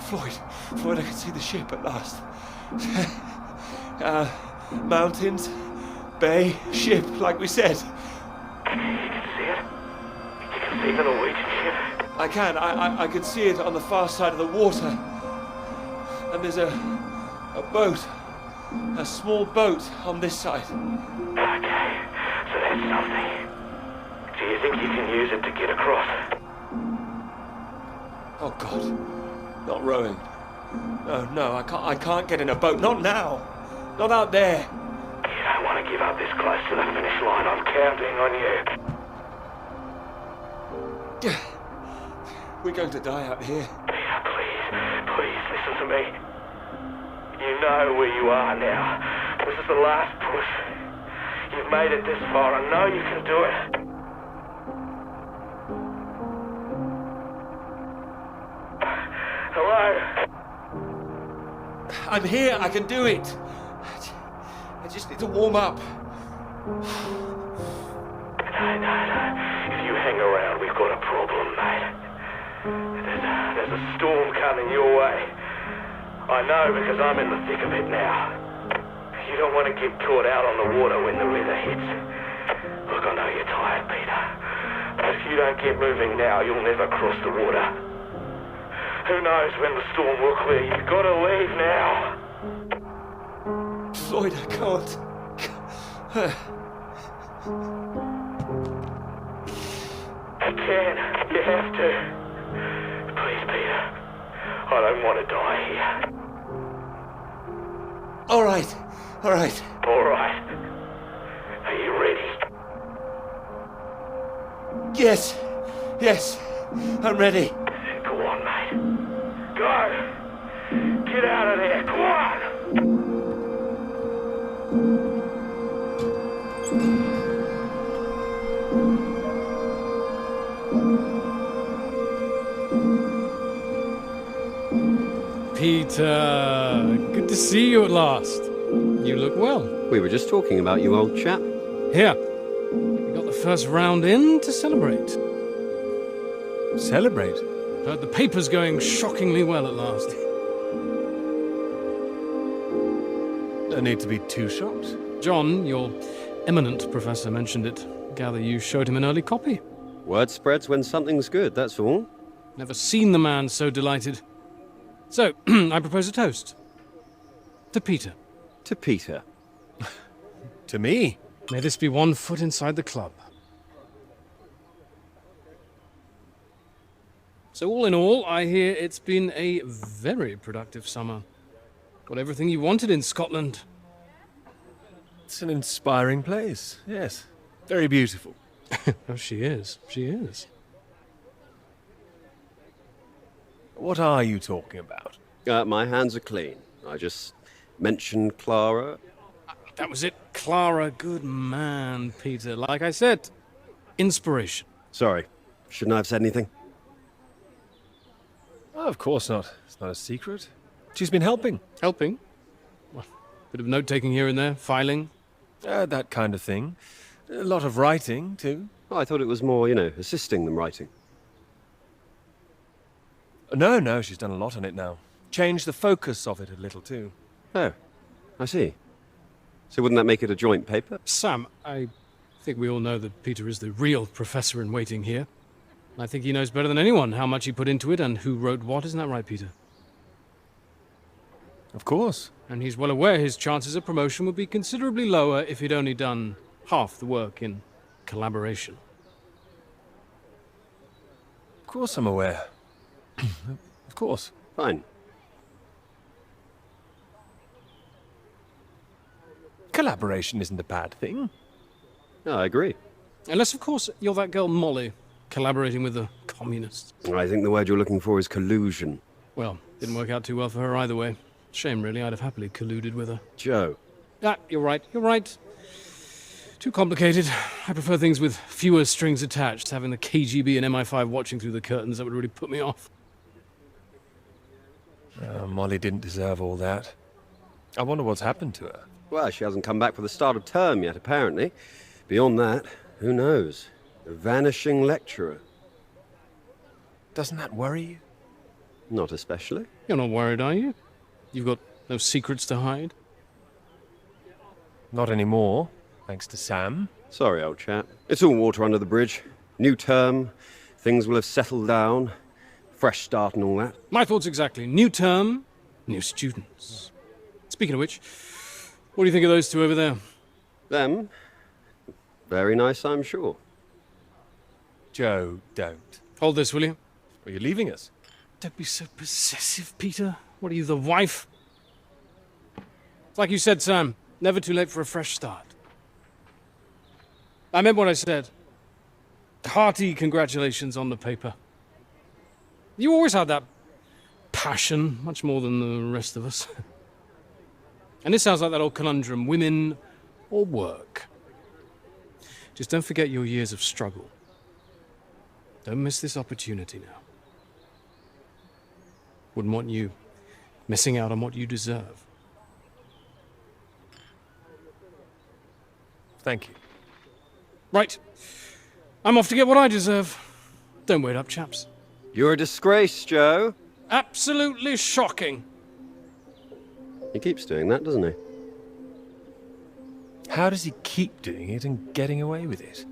S1: Floyd, I can see the ship at last. Mountains, bay, ship, like we said.
S5: You can see it? You can see the Norwegian ship?
S1: I can. I can see it on the far side of the water. And there's a boat A small boat on this side.
S5: Okay, so that's something. Do you think you can use it to get across?
S1: Oh God, not rowing. No, I can't get in a boat. Not now. Not out there.
S5: You don't want to give up this close to the finish line. I'm counting on you.
S1: We're going to die out here.
S5: Peter, please listen to me. You know where you are now. This is the last push. You've made it this far. I know you can do it. Hello?
S1: I'm here. I can do it. I just need to warm up.
S5: No. If you hang around, we've got a problem, mate. There's a storm coming your way. I know because I'm in the thick of it now. You don't want to get caught out on the water when the weather hits. Look, I know you're tired, Peter. But if you don't get moving now, you'll never cross the water. Who knows when the storm will clear? You've got to leave now.
S1: Floyd, I can't.
S5: You can. You have to. Please, Peter. I don't want to die here.
S1: All right.
S5: All right. Are you ready?
S1: Yes. I'm ready.
S5: Go on, mate. Go. Get out of there. Go on.
S8: Peter, good to see you at last. You look well.
S13: We were just talking about you, old chap.
S8: Here, we got the first round in to celebrate.
S1: Celebrate?
S8: Heard the paper's going shockingly well at last.
S1: No need to be too shocked.
S8: John, your eminent professor, mentioned it. Gather you showed him an early copy.
S13: Word spreads when something's good, that's all.
S8: Never seen the man so delighted. So, I propose a toast. To Peter.
S13: To Peter.
S1: To me.
S8: May this be one foot inside the club. So all in all, I hear it's been a very productive summer. Got everything you wanted in Scotland.
S1: It's an inspiring place, yes. Very beautiful.
S8: Oh, she is. She is.
S1: What are you talking about?
S13: My hands are clean. I just mentioned Clara.
S8: That was it. Clara, good man, Peter. Like I said, inspiration.
S13: Sorry, shouldn't I have said anything?
S1: Oh, of course not. It's not a secret. She's been helping.
S8: Helping? Well, bit of note-taking here and there, filing.
S1: That kind of thing. A lot of writing, too.
S13: Oh, I thought it was more, assisting than writing.
S1: No, she's done a lot on it now. Changed the focus of it a little, too.
S13: Oh, I see. So wouldn't that make it a joint paper?
S8: Sam, I think we all know that Peter is the real professor in waiting here. I think he knows better than anyone how much he put into it and who wrote what. Isn't that right, Peter?
S1: Of course.
S8: And he's well aware his chances of promotion would be considerably lower if he'd only done half the work in collaboration.
S1: Of course I'm aware. Of course.
S13: Fine.
S1: Collaboration isn't a bad thing.
S13: No, I agree.
S8: Unless, of course, you're that girl Molly, collaborating with the communists.
S13: I think the word you're looking for is collusion.
S8: Well, didn't work out too well for her either way. Shame, really. I'd have happily colluded with her.
S13: Joe.
S8: Ah, you're right. Too complicated. I prefer things with fewer strings attached. Having the KGB and MI5 watching through the curtains, that would really put me off.
S1: Molly didn't deserve all that. I wonder what's happened to her.
S13: Well, she hasn't come back for the start of term yet, apparently. Beyond that, who knows? A vanishing lecturer.
S1: Doesn't that worry you?
S13: Not especially.
S8: You're not worried, are you? You've got no secrets to hide?
S1: Not anymore, thanks to Sam.
S13: Sorry, old chap. It's all water under the bridge. New term, things will have settled down. Fresh start and all that.
S8: My thoughts exactly. New term, new students. Speaking of which, What do you think of those two over there?
S13: Them? Very nice, I'm sure.
S1: Joe, don't.
S8: Hold this, will you?
S1: Are you leaving us?
S8: Don't be so possessive, Peter. What are you, the wife? It's like you said, Sam. Never too late for a fresh start. I meant what I said. Hearty congratulations on the paper. You always had that passion, much more than the rest of us. And this sounds like that old conundrum, women or work. Just don't forget your years of struggle. Don't miss this opportunity now. Wouldn't want you missing out on what you deserve.
S1: Thank you.
S8: Right. I'm off to get what I deserve. Don't wait up, chaps.
S13: You're a disgrace, Joe.
S8: Absolutely shocking.
S13: He keeps doing that, doesn't he?
S1: How does he keep doing it and getting away with it?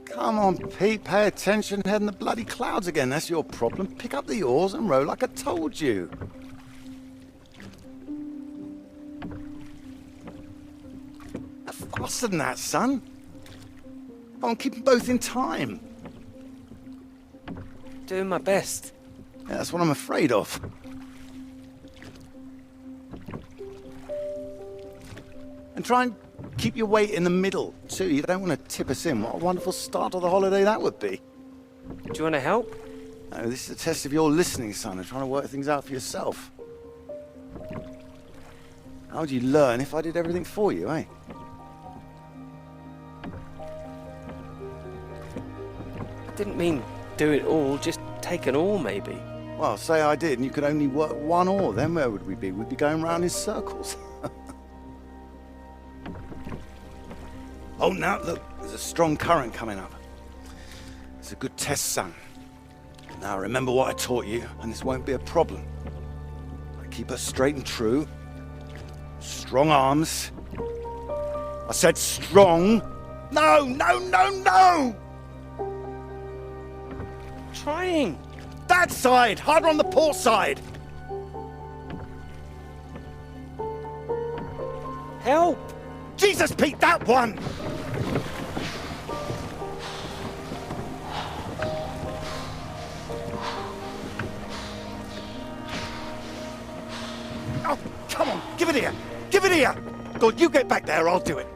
S11: Come on, Pete, pay attention, head in the bloody clouds again. That's your problem. Pick up the oars and row like I told you. Faster than that, son. Come on, keep them both in time.
S4: Doing my best.
S11: Yeah, that's what I'm afraid of. And try and keep your weight in the middle, too. You don't want to tip us in. What a wonderful start to the holiday that would be.
S4: Do you want to help?
S11: No, this is a test of your listening, son, and trying to work things out for yourself. How would you learn if I did everything for you, eh?
S4: I didn't mean do it all, just take an oar, maybe.
S11: Well, say I did, and you could only work one oar. Then where would we be? We'd be going round in circles. Oh, now, look, there's a strong current coming up. It's a good test, son. Now, remember what I taught you, and this won't be a problem. Keep her straight and true. Strong arms. I said strong. No, no, no, no!
S4: Trying.
S11: That side! Harder on the port side!
S4: Help!
S11: Jesus, Pete, that one! Oh, come on, give it here! Give it here! God, you get back there, I'll do it.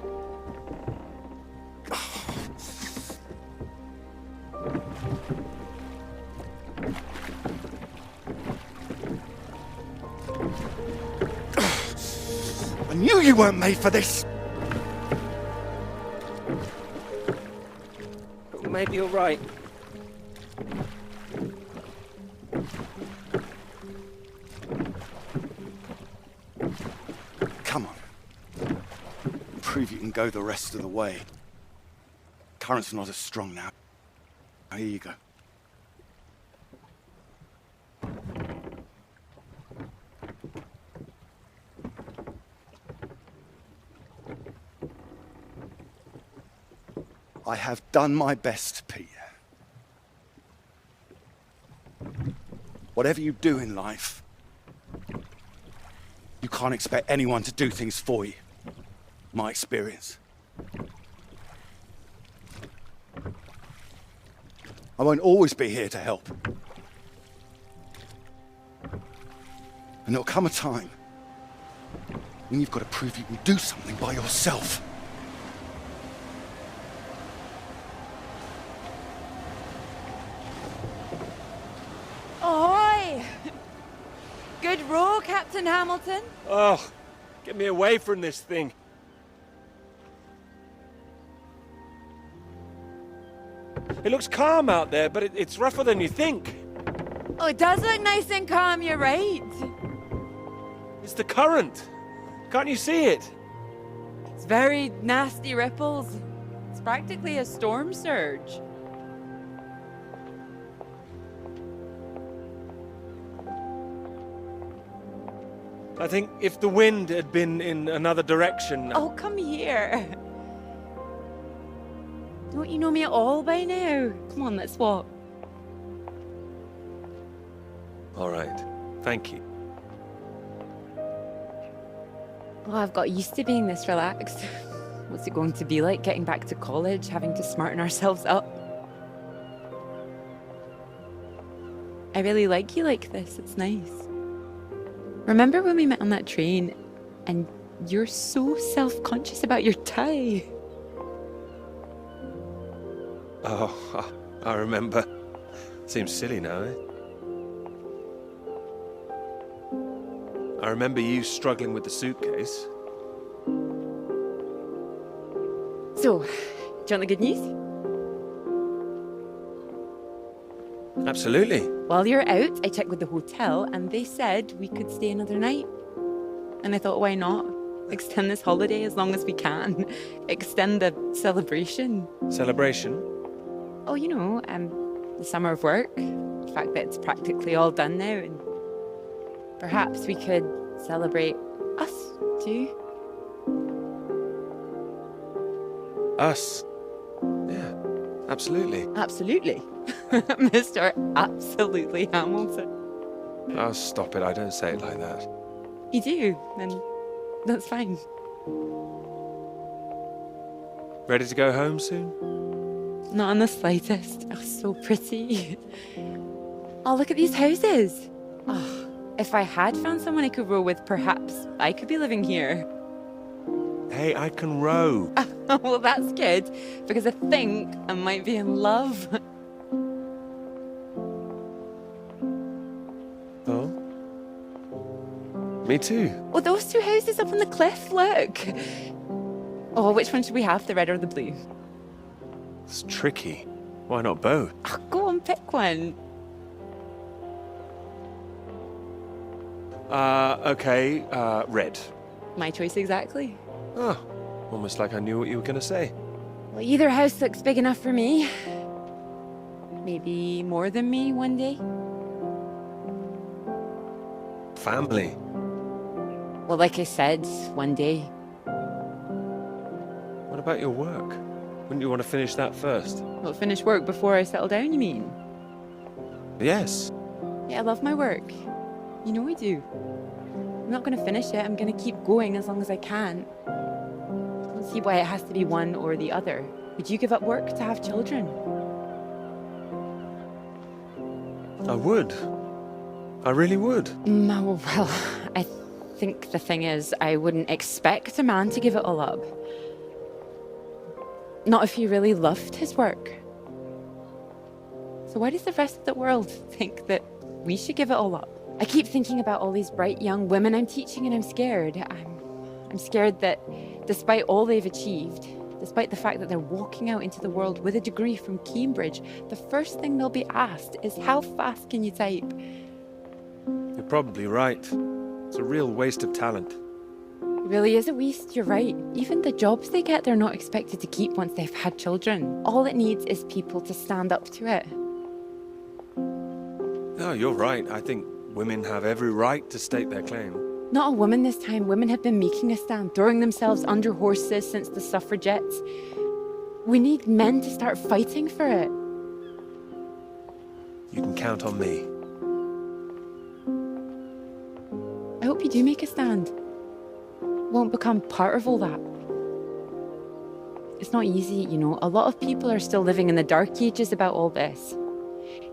S11: I knew you weren't made for this!
S4: Maybe you're right.
S11: Come on. Prove you can go the rest of the way. Current's not as strong now. Here you go. I have done my best, Peter. Whatever you do in life, you can't expect anyone to do things for you. My experience. I won't always be here to help. And there'll come a time when you've got to prove you can do something by yourself.
S3: Ahoy! Good row, Captain Hamilton.
S1: Oh, get me away from this thing. It looks calm out there, but it's rougher than you think.
S3: Oh, it does look nice and calm, you're right.
S1: It's the current. Can't you see it?
S3: It's very nasty ripples. It's practically a storm surge.
S1: I think if the wind had been in another direction...
S3: Oh, come here. Don't you know me at all by now? Come on, let's walk.
S1: All right. Thank you.
S3: Oh, I've got used to being this relaxed. What's it going to be like getting back to college, having to smarten ourselves up? I really like you like this. It's nice. Remember when we met on that train and you're so self-conscious about your tie?
S1: Oh, I remember. Seems silly now, eh? I remember you struggling with the suitcase.
S3: So, do you want the good news?
S1: Absolutely.
S3: While you're out, I checked with the hotel and they said we could stay another night. And I thought, why not? Extend this holiday as long as we can. Extend the celebration.
S1: Celebration?
S3: Oh, you know, the summer of work. The fact that it's practically all done now. And perhaps we could celebrate us, too.
S1: Us? Yeah, absolutely.
S3: Absolutely. Mr. Absolutely Hamilton.
S1: Oh, stop it. I don't say it like that.
S3: You do, and that's fine.
S1: Ready to go home soon?
S3: Not in the slightest. Oh, so pretty. Oh, look at these houses. Oh, if I had found someone I could row with, perhaps I could be living here.
S1: Hey, I can row.
S3: Well, that's good, because I think I might be in love.
S1: Oh? Me too.
S3: Oh, those two houses up on the cliff, look. Oh, which one should we have, the red or the blue?
S1: It's tricky. Why not both?
S3: Oh, go on, pick one.
S1: Okay, red.
S3: My choice exactly.
S1: Oh, almost like I knew what you were going to say.
S3: Well, either house looks big enough for me. Maybe more than me one day.
S1: Family.
S3: Well, like I said, one day.
S1: What about your work? Wouldn't you want to finish that first?
S3: Well, finish work before I settle down, you mean?
S1: Yes.
S3: Yeah, I love my work. You know I do. I'm not going to finish it. I'm going to keep going as long as I can. I don't see why it has to be one or the other. Would you give up work to have children?
S1: I would. I really would.
S3: No, well, I think the thing is, I wouldn't expect a man to give it all up. Not if he really loved his work. So why does the rest of the world think that we should give it all up? I keep thinking about all these bright young women I'm teaching and I'm scared. I'm scared that despite all they've achieved, despite the fact that they're walking out into the world with a degree from Cambridge, the first thing they'll be asked is, how fast can you type?
S1: You're probably right. It's a real waste of talent.
S3: It really is a waste, you're right. Even the jobs they get, they're not expected to keep once they've had children. All it needs is people to stand up to it.
S1: No, you're right. I think women have every right to state their claim.
S3: Not a woman this time. Women have been making a stand, throwing themselves under horses since the suffragettes. We need men to start fighting for it.
S1: You can count on me.
S3: I hope you do make a stand. Won't become part of all that. It's not easy, you know. A lot of people are still living in the dark ages about all this.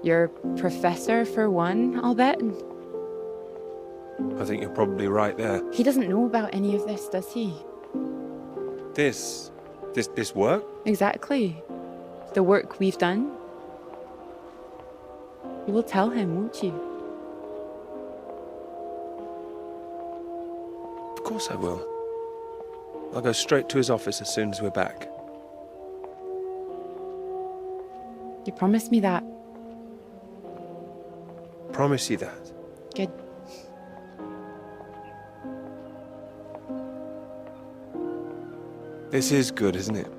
S3: Your professor, for one, I'll bet.
S1: I think you're probably right there.
S3: He doesn't know about any of this, does he?
S1: This work?
S3: Exactly. The work we've done. You will tell him, won't you?
S1: Of course I will. I'll go straight to his office as soon as we're back.
S3: You promised me that.
S1: Promise you that.
S3: Good.
S1: This is good, isn't it?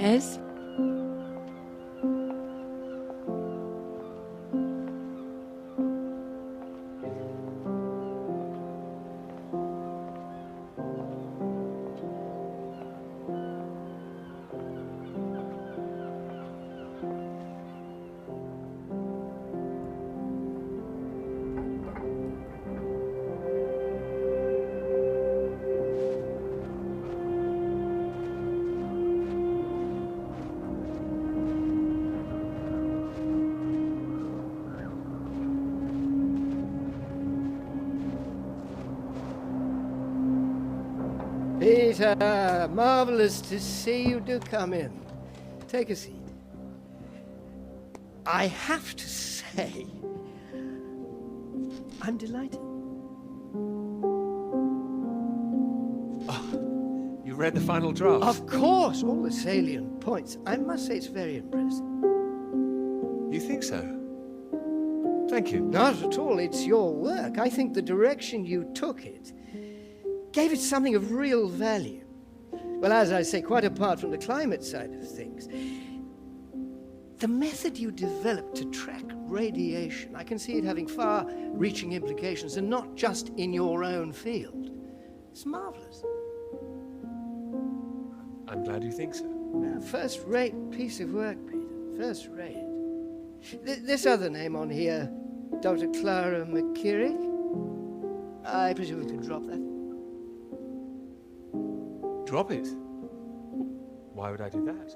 S3: is.
S4: Peter, marvelous to see you. Do come in. Take a seat. I have to say, I'm delighted.
S1: You read the final draft?
S4: Of course, all the salient points. I must say it's very impressive.
S1: You think so? Thank you.
S4: Not at all. It's your work. I think the direction you took it gave it something of real value. Well, as I say, quite apart from the climate side of things, the method you developed to track radiation, I can see it having far-reaching implications, and not just in your own field. It's marvelous.
S1: I'm glad you think so.
S4: First-rate piece of work, Peter. First-rate. This other name on here, Dr. Clara McKirrick, I presume we could drop that.
S1: Drop it? Why would I do that?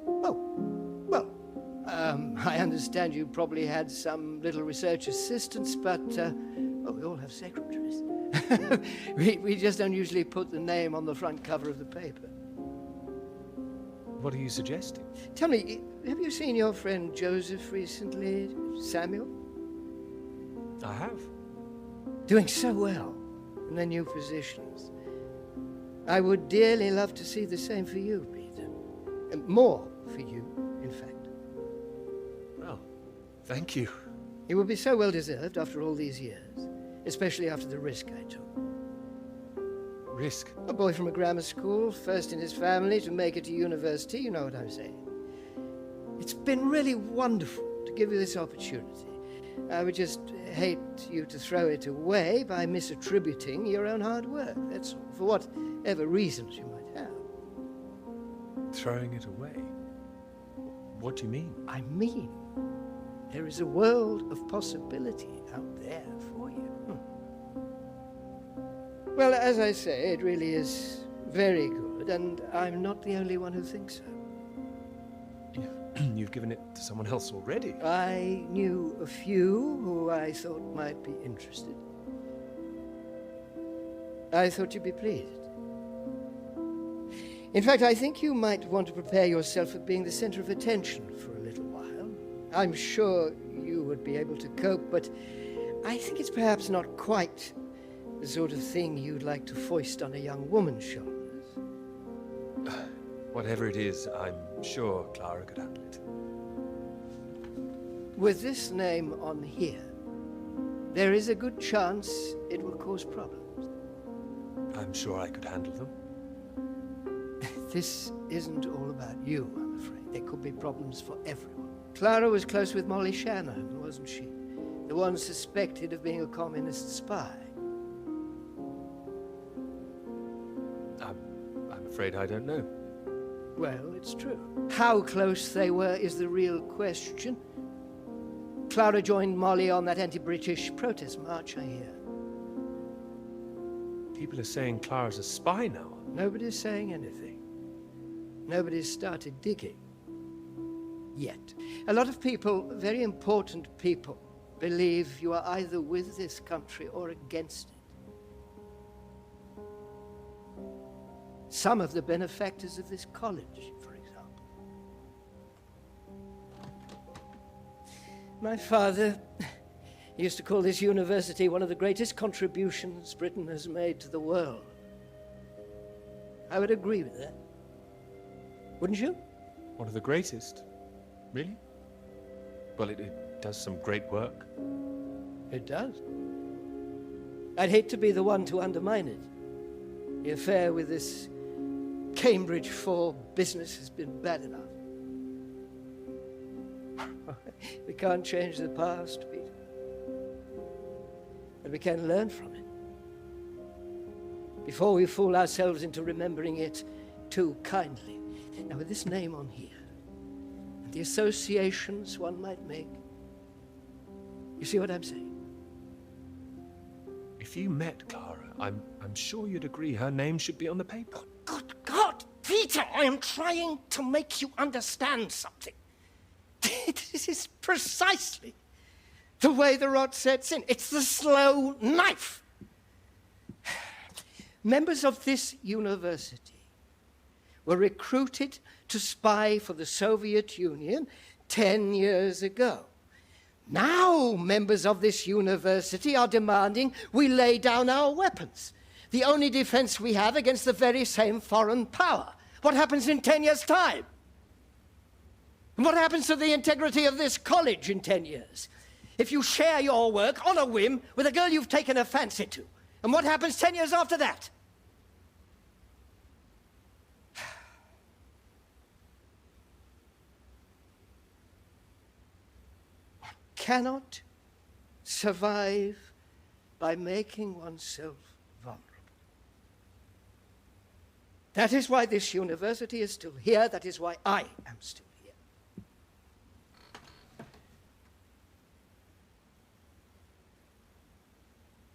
S4: I understand you probably had some little research assistants, but, well, we all have secretaries. we just don't usually put the name on the front cover of the paper.
S1: What are you suggesting?
S4: Tell me, have you seen your friend Joseph recently, Samuel?
S1: I have.
S4: Doing so well in their new positions. I would dearly love to see the same for you, Peter. And more for you, in fact.
S1: Well, thank you.
S4: It would be so well deserved after all these years, especially after the risk I took.
S1: Risk?
S4: A boy from a grammar school, first in his family to make it to university, you know what I'm saying. It's been really wonderful to give you this opportunity. I would just hate you to throw it away by misattributing your own hard work, that's all, for whatever reasons you might have.
S1: Throwing it away? What do you mean?
S4: I mean, there is a world of possibility out there for you. Well, as I say, it really is very good, and I'm not the only one who thinks so.
S1: You've given it to someone else already.
S4: I knew a few who I thought might be interested. I thought you'd be pleased. In fact, I think you might want to prepare yourself for being the center of attention for a little while. I'm sure you would be able to cope, but I think it's perhaps not quite the sort of thing you'd like to foist on a young woman's shoulders.
S1: Whatever it is, I'm sure Clara could handle it.
S4: With this name on here, there is a good chance it will cause problems.
S1: I'm sure I could handle them.
S4: This isn't all about you, I'm afraid. There could be problems for everyone. Clara was close with Molly Shanahan, wasn't she? The one suspected of being a communist spy.
S1: I'm afraid I don't know.
S4: Well, it's true. How close they were is the real question. Clara joined Molly on that anti-British protest march, I hear.
S1: People are saying Clara's a spy now.
S4: Nobody's saying anything. Nobody's started digging. Yet. A lot of people, very important people, believe you are either with this country or against it. Some of the benefactors of this college, for example. My father used to call this university one of the greatest contributions Britain has made to the world. I would agree with that. Wouldn't you?
S1: One of the greatest? Really? Well, it does some great work.
S4: It does. I'd hate to be the one to undermine it. The affair with this Cambridge 4 business has been bad enough. We can't change the past, Peter. But we can learn from it. Before we fool ourselves into remembering it too kindly. Now, with this name on here, and the associations one might make, you see what I'm saying?
S1: If you met Clara, I'm sure you'd agree her name should be on the paper.
S4: Good God, Peter, I am trying to make you understand something. This is precisely the way the rot sets in. It's the slow knife. Members of this university were recruited to spy for the Soviet Union 10 years ago. Now members of this university are demanding we lay down our weapons, the only defense we have against the very same foreign power. What happens in 10 years' time? And what happens to the integrity of this college in 10 years? If you share your work on a whim with a girl you've taken a fancy to, and what happens 10 years after that? One cannot survive by making oneself vulnerable. That is why this university is still here. That is why I am still here.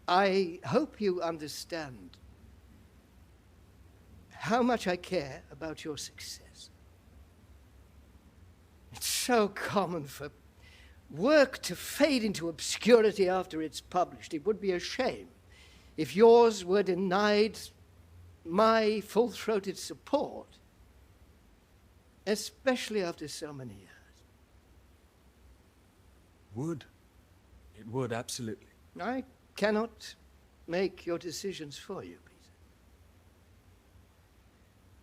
S4: I hope you understand how much I care about your success. It's so common for work to fade into obscurity after it's published. It would be a shame if yours were denied my full-throated support, especially after so many years.
S1: It would, absolutely.
S4: I cannot make your decisions for you, Peter.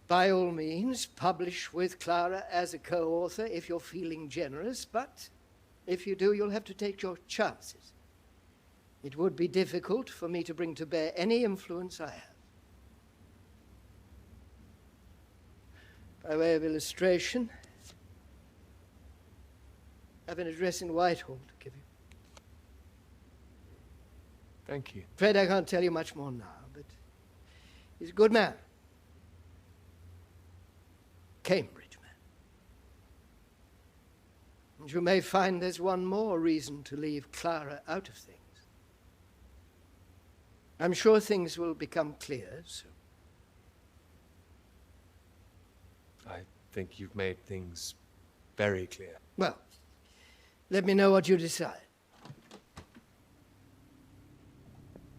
S4: By all means, publish with Clara as a co-author if you're feeling generous, but if you do, you'll have to take your chances. It would be difficult for me to bring to bear any influence I have. By way of illustration, I have an address in Whitehall to give you.
S1: Thank you.
S4: Afraid I can't tell you much more now, but he's a good man. Cambridge man. And you may find there's one more reason to leave Clara out of things. I'm sure things will become clear soon.
S1: I think you've made things very clear.
S4: Well, let me know what you decide.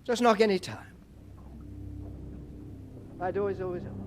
S4: Just knock any time. My door is always open.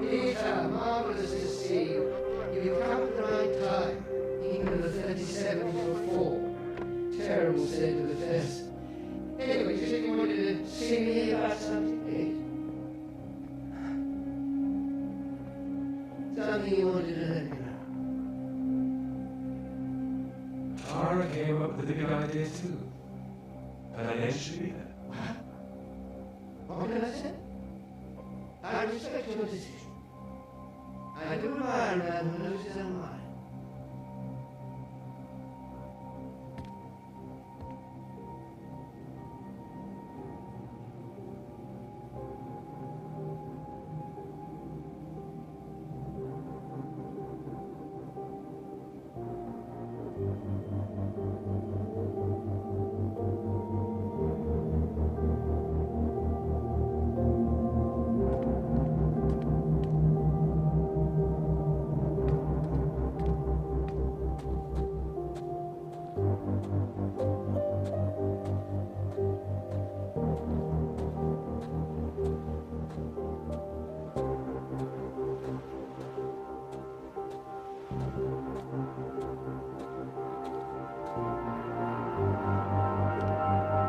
S4: Peter, marvelous to see you. You've come at the right time. England are 37 for 4. Terrible state of affairs. Anyway, you said you wanted to see me about something, eh? Something you wanted to let me know.
S1: Tara came up with the big idea too. Financially.
S4: What can I say? I respect your decision. I do admire a man who knows his own mind.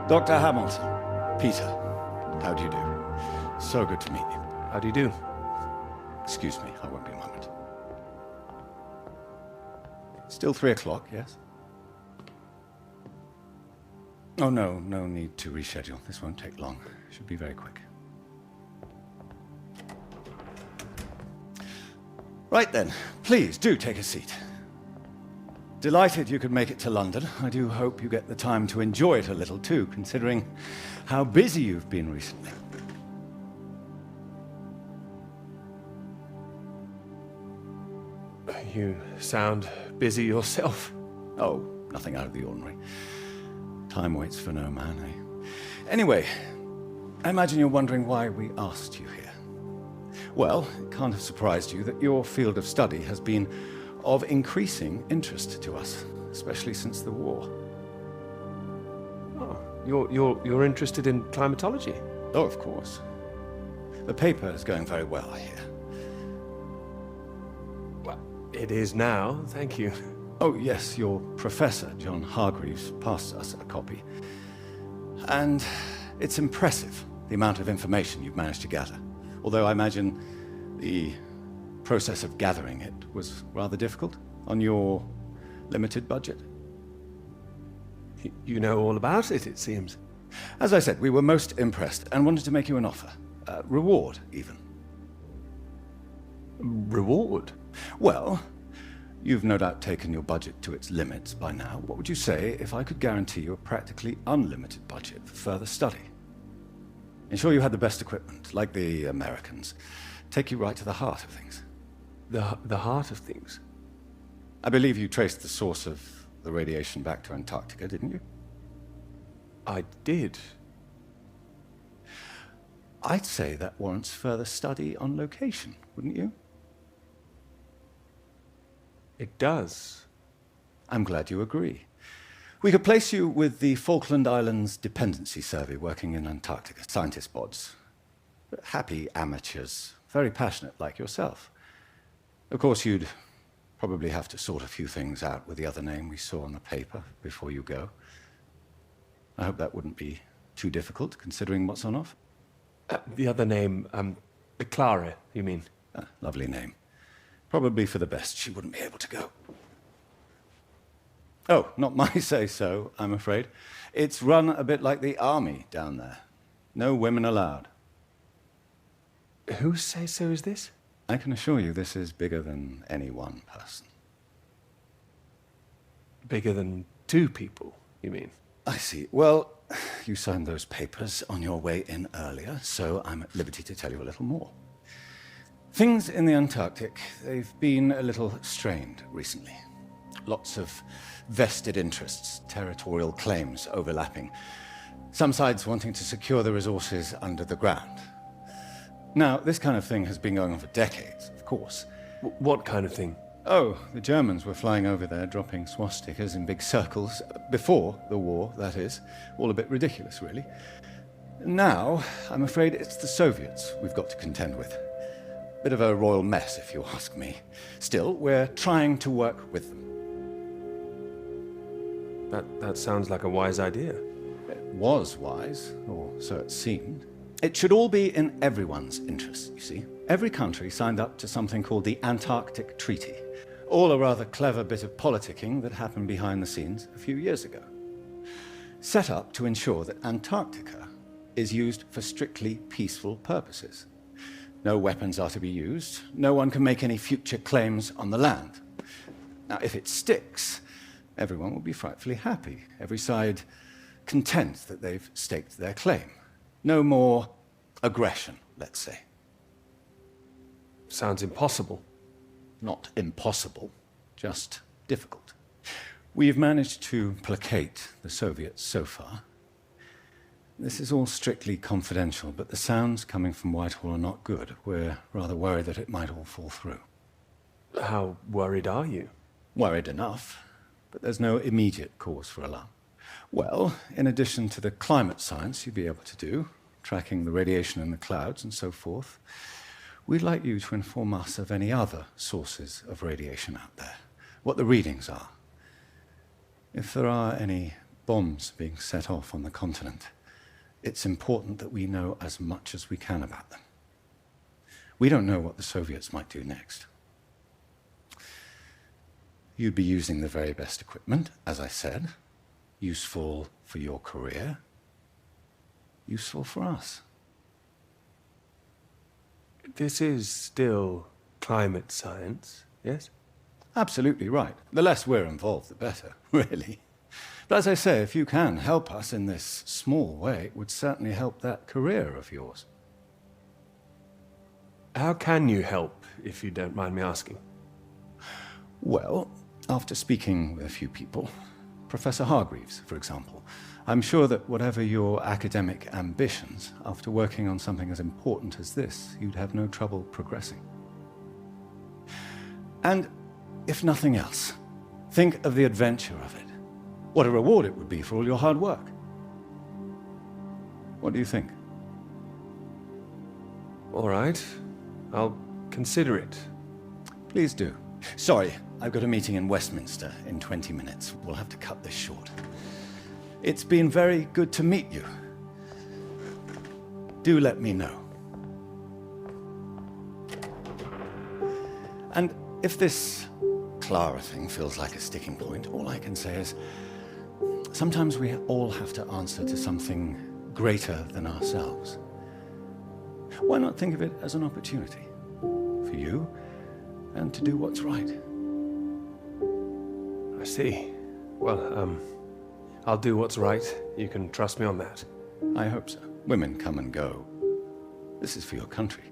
S2: Dr. Hamilton, Peter, how do you do? So good to meet you.
S1: How do you do?
S2: Excuse me, I won't be a moment. Still 3 o'clock, yes? Oh, no need to reschedule. This won't take long. Should be very quick. Right then, please do take a seat. Delighted you could make it to London. I do hope you get the time to enjoy it a little too, considering how busy you've been recently.
S1: You sound busy yourself.
S2: Oh, nothing out of the ordinary. Time waits for no man, eh? Anyway, I imagine you're wondering why we asked you here. Well, it can't have surprised you that your field of study has been of increasing interest to us, especially since the war.
S1: Oh, you're interested in climatology?
S2: Oh, of course. The paper is going very well, I hear.
S1: Well, it is now, thank you.
S2: Oh, yes, your professor, John Hargreaves, passed us a copy. And it's impressive, the amount of information you've managed to gather. Although I imagine the process of gathering it was rather difficult on your limited budget.
S1: You know all about it, it seems.
S2: As I said, we were most impressed and wanted to make you an offer. Reward, even.
S1: Reward?
S2: Well, you've no doubt taken your budget to its limits by now. What would you say if I could guarantee you a practically unlimited budget for further study? Ensure you had the best equipment, like the Americans. Take you right to the heart of things.
S1: The heart of things?
S2: I believe you traced the source of the radiation back to Antarctica, didn't you?
S1: I did.
S2: I'd say that warrants further study on location, wouldn't you?
S1: It does.
S2: I'm glad you agree. We could place you with the Falkland Islands Dependency Survey working in Antarctica, scientist bods. Happy amateurs, very passionate like yourself. Of course, you'd probably have to sort a few things out with the other name we saw on the paper before you go. I hope that wouldn't be too difficult, considering what's on offer.
S1: The other name, Clara, you mean?
S2: Lovely name. Probably for the best she wouldn't be able to go. Oh, not my say-so, I'm afraid. It's run a bit like the army down there. No women allowed.
S1: Whose say-so is this?
S2: I can assure you this is bigger than any one person.
S1: Bigger than 2 people, you mean?
S2: I see. Well, you signed those papers on your way in earlier, so I'm at liberty to tell you a little more. Things in the Antarctic, they've been a little strained recently. Lots of vested interests, territorial claims overlapping. Some sides wanting to secure the resources under the ground. Now, this kind of thing has been going on for decades, of course.
S1: What kind of thing?
S2: Oh, the Germans were flying over there, dropping swastikas in big circles. Before the war, that is. All a bit ridiculous, really. Now, I'm afraid it's the Soviets we've got to contend with. Bit of a royal mess, if you ask me. Still, we're trying to work with them.
S1: That sounds like a wise idea.
S2: It was wise, or so it seemed. It should all be in everyone's interest, you see. Every country signed up to something called the Antarctic Treaty. All a rather clever bit of politicking that happened behind the scenes a few years ago. Set up to ensure that Antarctica is used for strictly peaceful purposes. No weapons are to be used. No one can make any future claims on the land. Now, if it sticks, everyone will be frightfully happy. Every side content that they've staked their claim. No more aggression, let's say.
S1: Sounds impossible.
S2: Not impossible, just difficult. We've managed to placate the Soviets so far. This is all strictly confidential, but the sounds coming from Whitehall are not good. We're rather worried that it might all fall through.
S1: How worried are you?
S2: Worried enough, but there's no immediate cause for alarm. Well, in addition to the climate science you'd be able to do, tracking the radiation in the clouds and so forth, we'd like you to inform us of any other sources of radiation out there, what the readings are. If there are any bombs being set off on the continent, it's important that we know as much as we can about them. We don't know what the Soviets might do next. You'd be using the very best equipment, as I said. Useful for your career. Useful for us.
S1: This is still climate science, yes?
S2: Absolutely right. The less we're involved, the better, really. But as I say, if you can help us in this small way, it would certainly help that career of yours.
S1: How can you help, if you don't mind me asking?
S2: Well, after speaking with a few people, Professor Hargreaves, for example, I'm sure that whatever your academic ambitions, after working on something as important as this, you'd have no trouble progressing. And if nothing else, think of the adventure of it. What a reward it would be for all your hard work. What do you think?
S1: All right. I'll consider it.
S2: Please do. Sorry, I've got a meeting in Westminster in 20 minutes. We'll have to cut this short. It's been very good to meet you. Do let me know. And if this Clara thing feels like a sticking point, all I can say is sometimes we all have to answer to something greater than ourselves. Why not think of it as an opportunity for you and to do what's right?
S1: I see. Well, I'll do what's right. You can trust me on that.
S2: I hope so. Women come and go. This is for your country.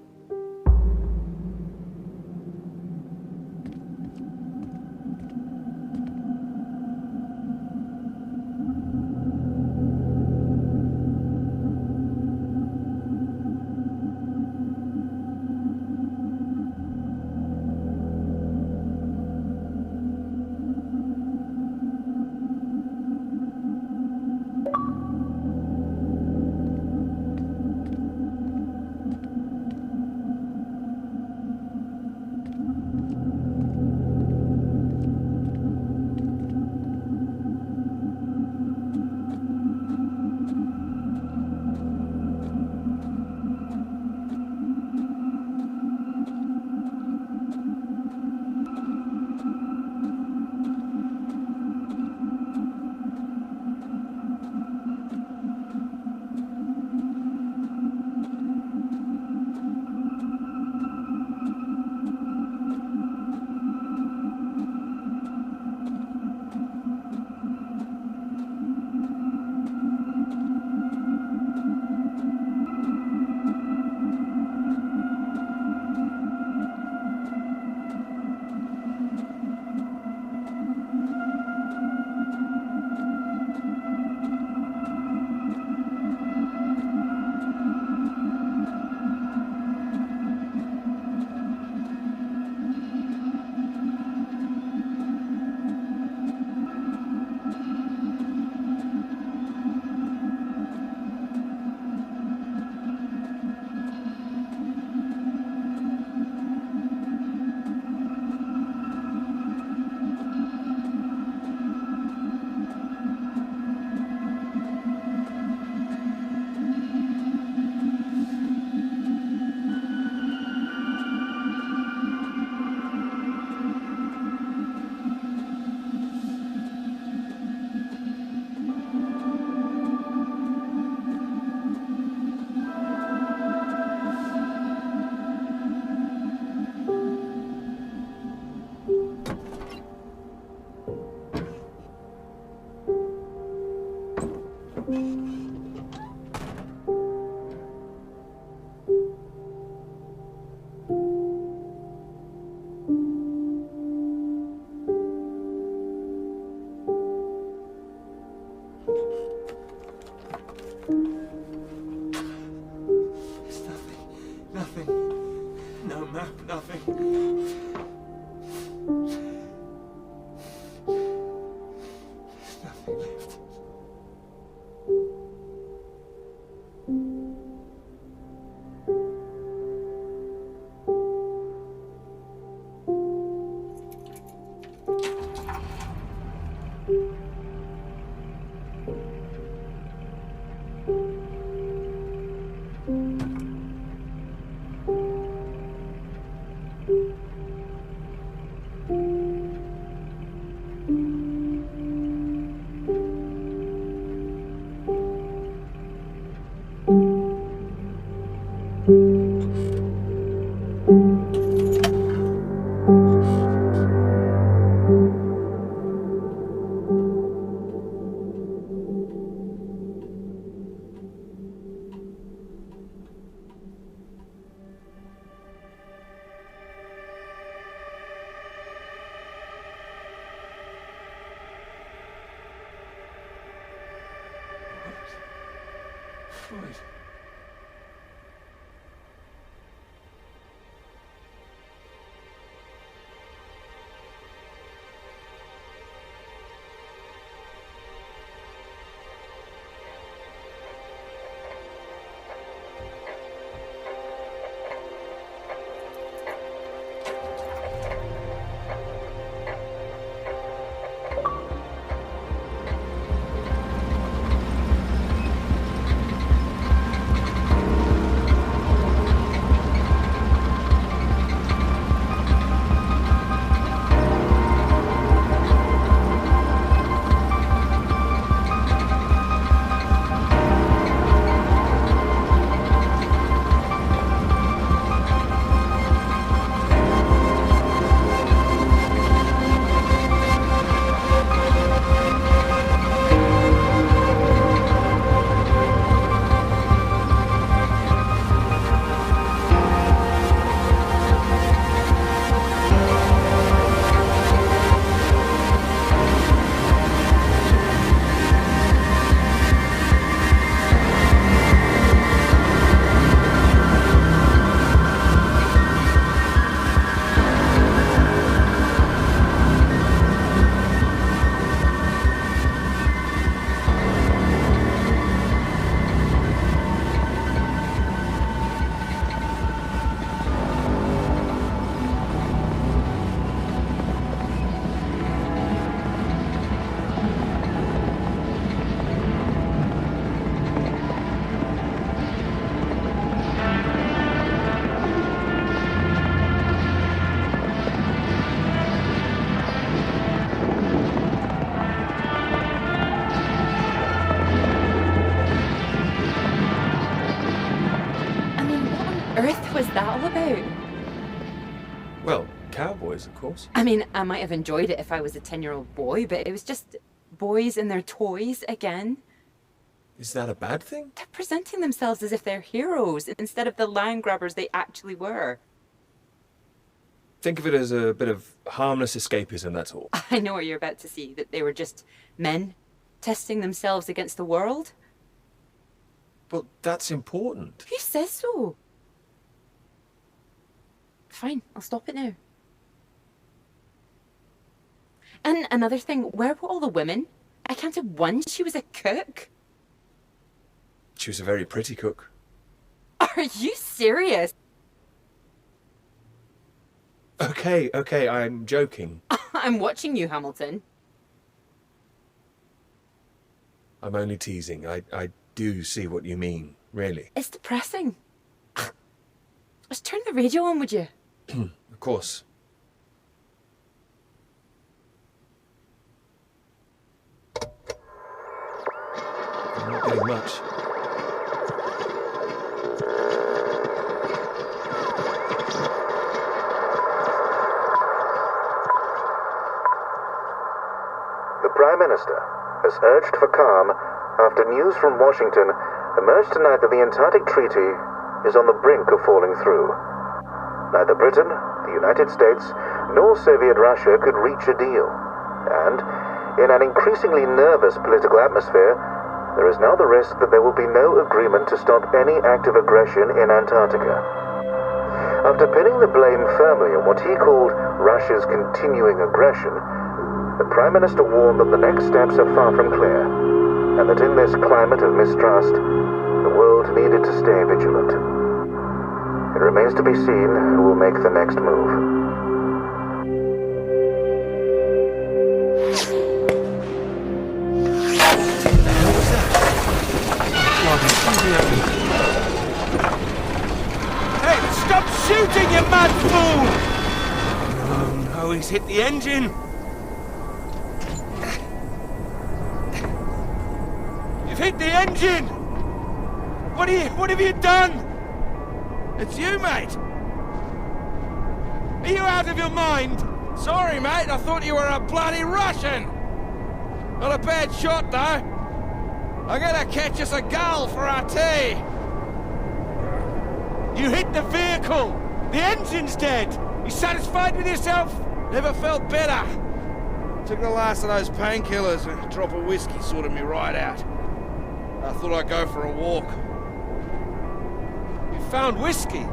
S8: Right.
S3: Earth was that all about?
S1: Well, cowboys, of course.
S3: I mean, I might have enjoyed it if I was a 10-year-old boy, but it was just boys and their toys again.
S1: Is that a bad thing?
S3: They're presenting themselves as if they're heroes instead of the land grabbers they actually were.
S1: Think of it as a bit of harmless escapism, that's all.
S3: I know what you're about to see, that they were just men testing themselves against the world.
S1: Well, that's important.
S3: Who says so? Fine, I'll stop it now. And another thing, where were all the women? I counted one. She was a cook.
S1: She was a very pretty cook.
S3: Are you serious?
S1: Okay, I'm joking.
S3: I'm watching you, Hamilton.
S1: I'm only teasing. I do see what you mean, really.
S3: It's depressing. Just turn the radio on, would you?
S1: Of course. I'm not getting much.
S6: The Prime Minister has urged for calm after news from Washington emerged tonight that the Antarctic Treaty is on the brink of falling through. Neither Britain, the United States, nor Soviet Russia could reach a deal. And, in an increasingly nervous political atmosphere, there is now the risk that there will be no agreement to stop any active aggression in Antarctica. After pinning the blame firmly on what he called Russia's continuing aggression, the Prime Minister warned that the next steps are far from clear, and that in this climate of mistrust, the world needed to stay vigilant. It remains to be seen who will make the next move.
S1: Hey, stop shooting, you mad fool! Oh no, he's hit the engine! You've hit the engine! What have you done?
S2: It's you, mate!
S1: Are you out of your mind?
S2: Sorry, mate, I thought you were a bloody Russian! Not a bad shot, though. I'm gonna catch us a gull for our tea!
S1: You hit the vehicle! The engine's dead! You satisfied with yourself?
S2: Never felt better. Took the last of those painkillers and a drop of whiskey sorted me right out. I thought I'd go for a walk.
S1: found whiskey.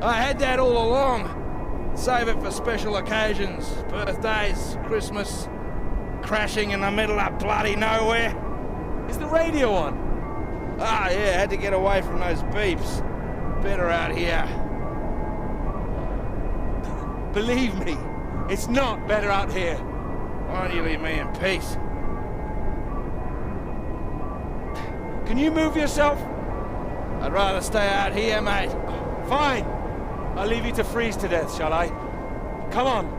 S2: I had that all along. Save it for special occasions, birthdays, Christmas. Crashing in the middle of bloody nowhere.
S1: Is the radio on?
S2: Ah, yeah, had to get away from those beeps. Better out here.
S1: Believe me, it's not better out here.
S2: Why don't you leave me in peace?
S1: Can you move yourself?
S2: I'd rather stay out here, mate.
S1: Fine. I'll leave you to freeze to death, shall I? Come on.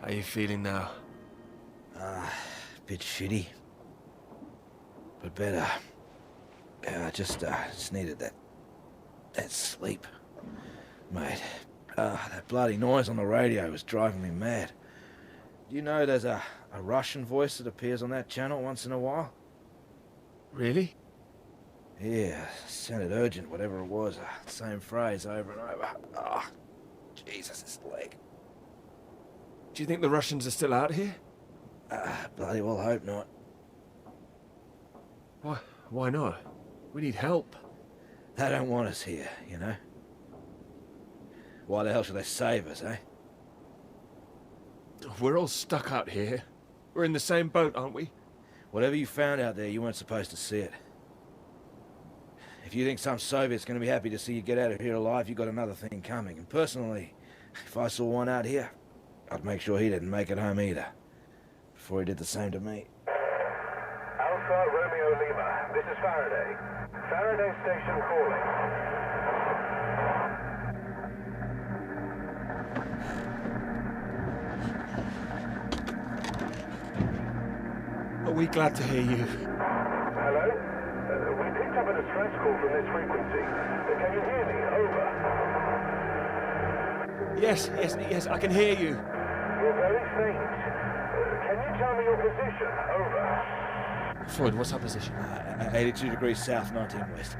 S1: How are you feeling now?
S2: Bit shitty. But better. Yeah, I just needed that sleep. Mate, that bloody noise on the radio was driving me mad. Do you know there's a Russian voice that appears on that channel once in a while?
S1: Really?
S2: Yeah, sounded urgent, whatever it was. Same phrase over and over. Ah, Jesus, this leg.
S1: Do you think the Russians are still out here?
S2: Bloody well hope not.
S1: Why not? We need help.
S2: They don't want us here, you know? Why the hell should they save us, eh?
S1: We're all stuck out here. We're in the same boat, aren't we?
S2: Whatever you found out there, you weren't supposed to see it. If you think some Soviet's gonna be happy to see you get out of here alive, you got another thing coming. And personally, if I saw one out here, I'd make sure he didn't make it home either. Before he did the same to me.
S5: Alpha Romeo Lima, this is Faraday. Faraday Station calling.
S1: Are we glad to hear you?
S5: Hello? We picked up a distress call from this frequency. Can you hear me? Over.
S1: Yes, I can hear you.
S5: You're very faint. Can you tell me your position? Over.
S1: Floyd, what's our position?
S2: 82 degrees south, 19 west.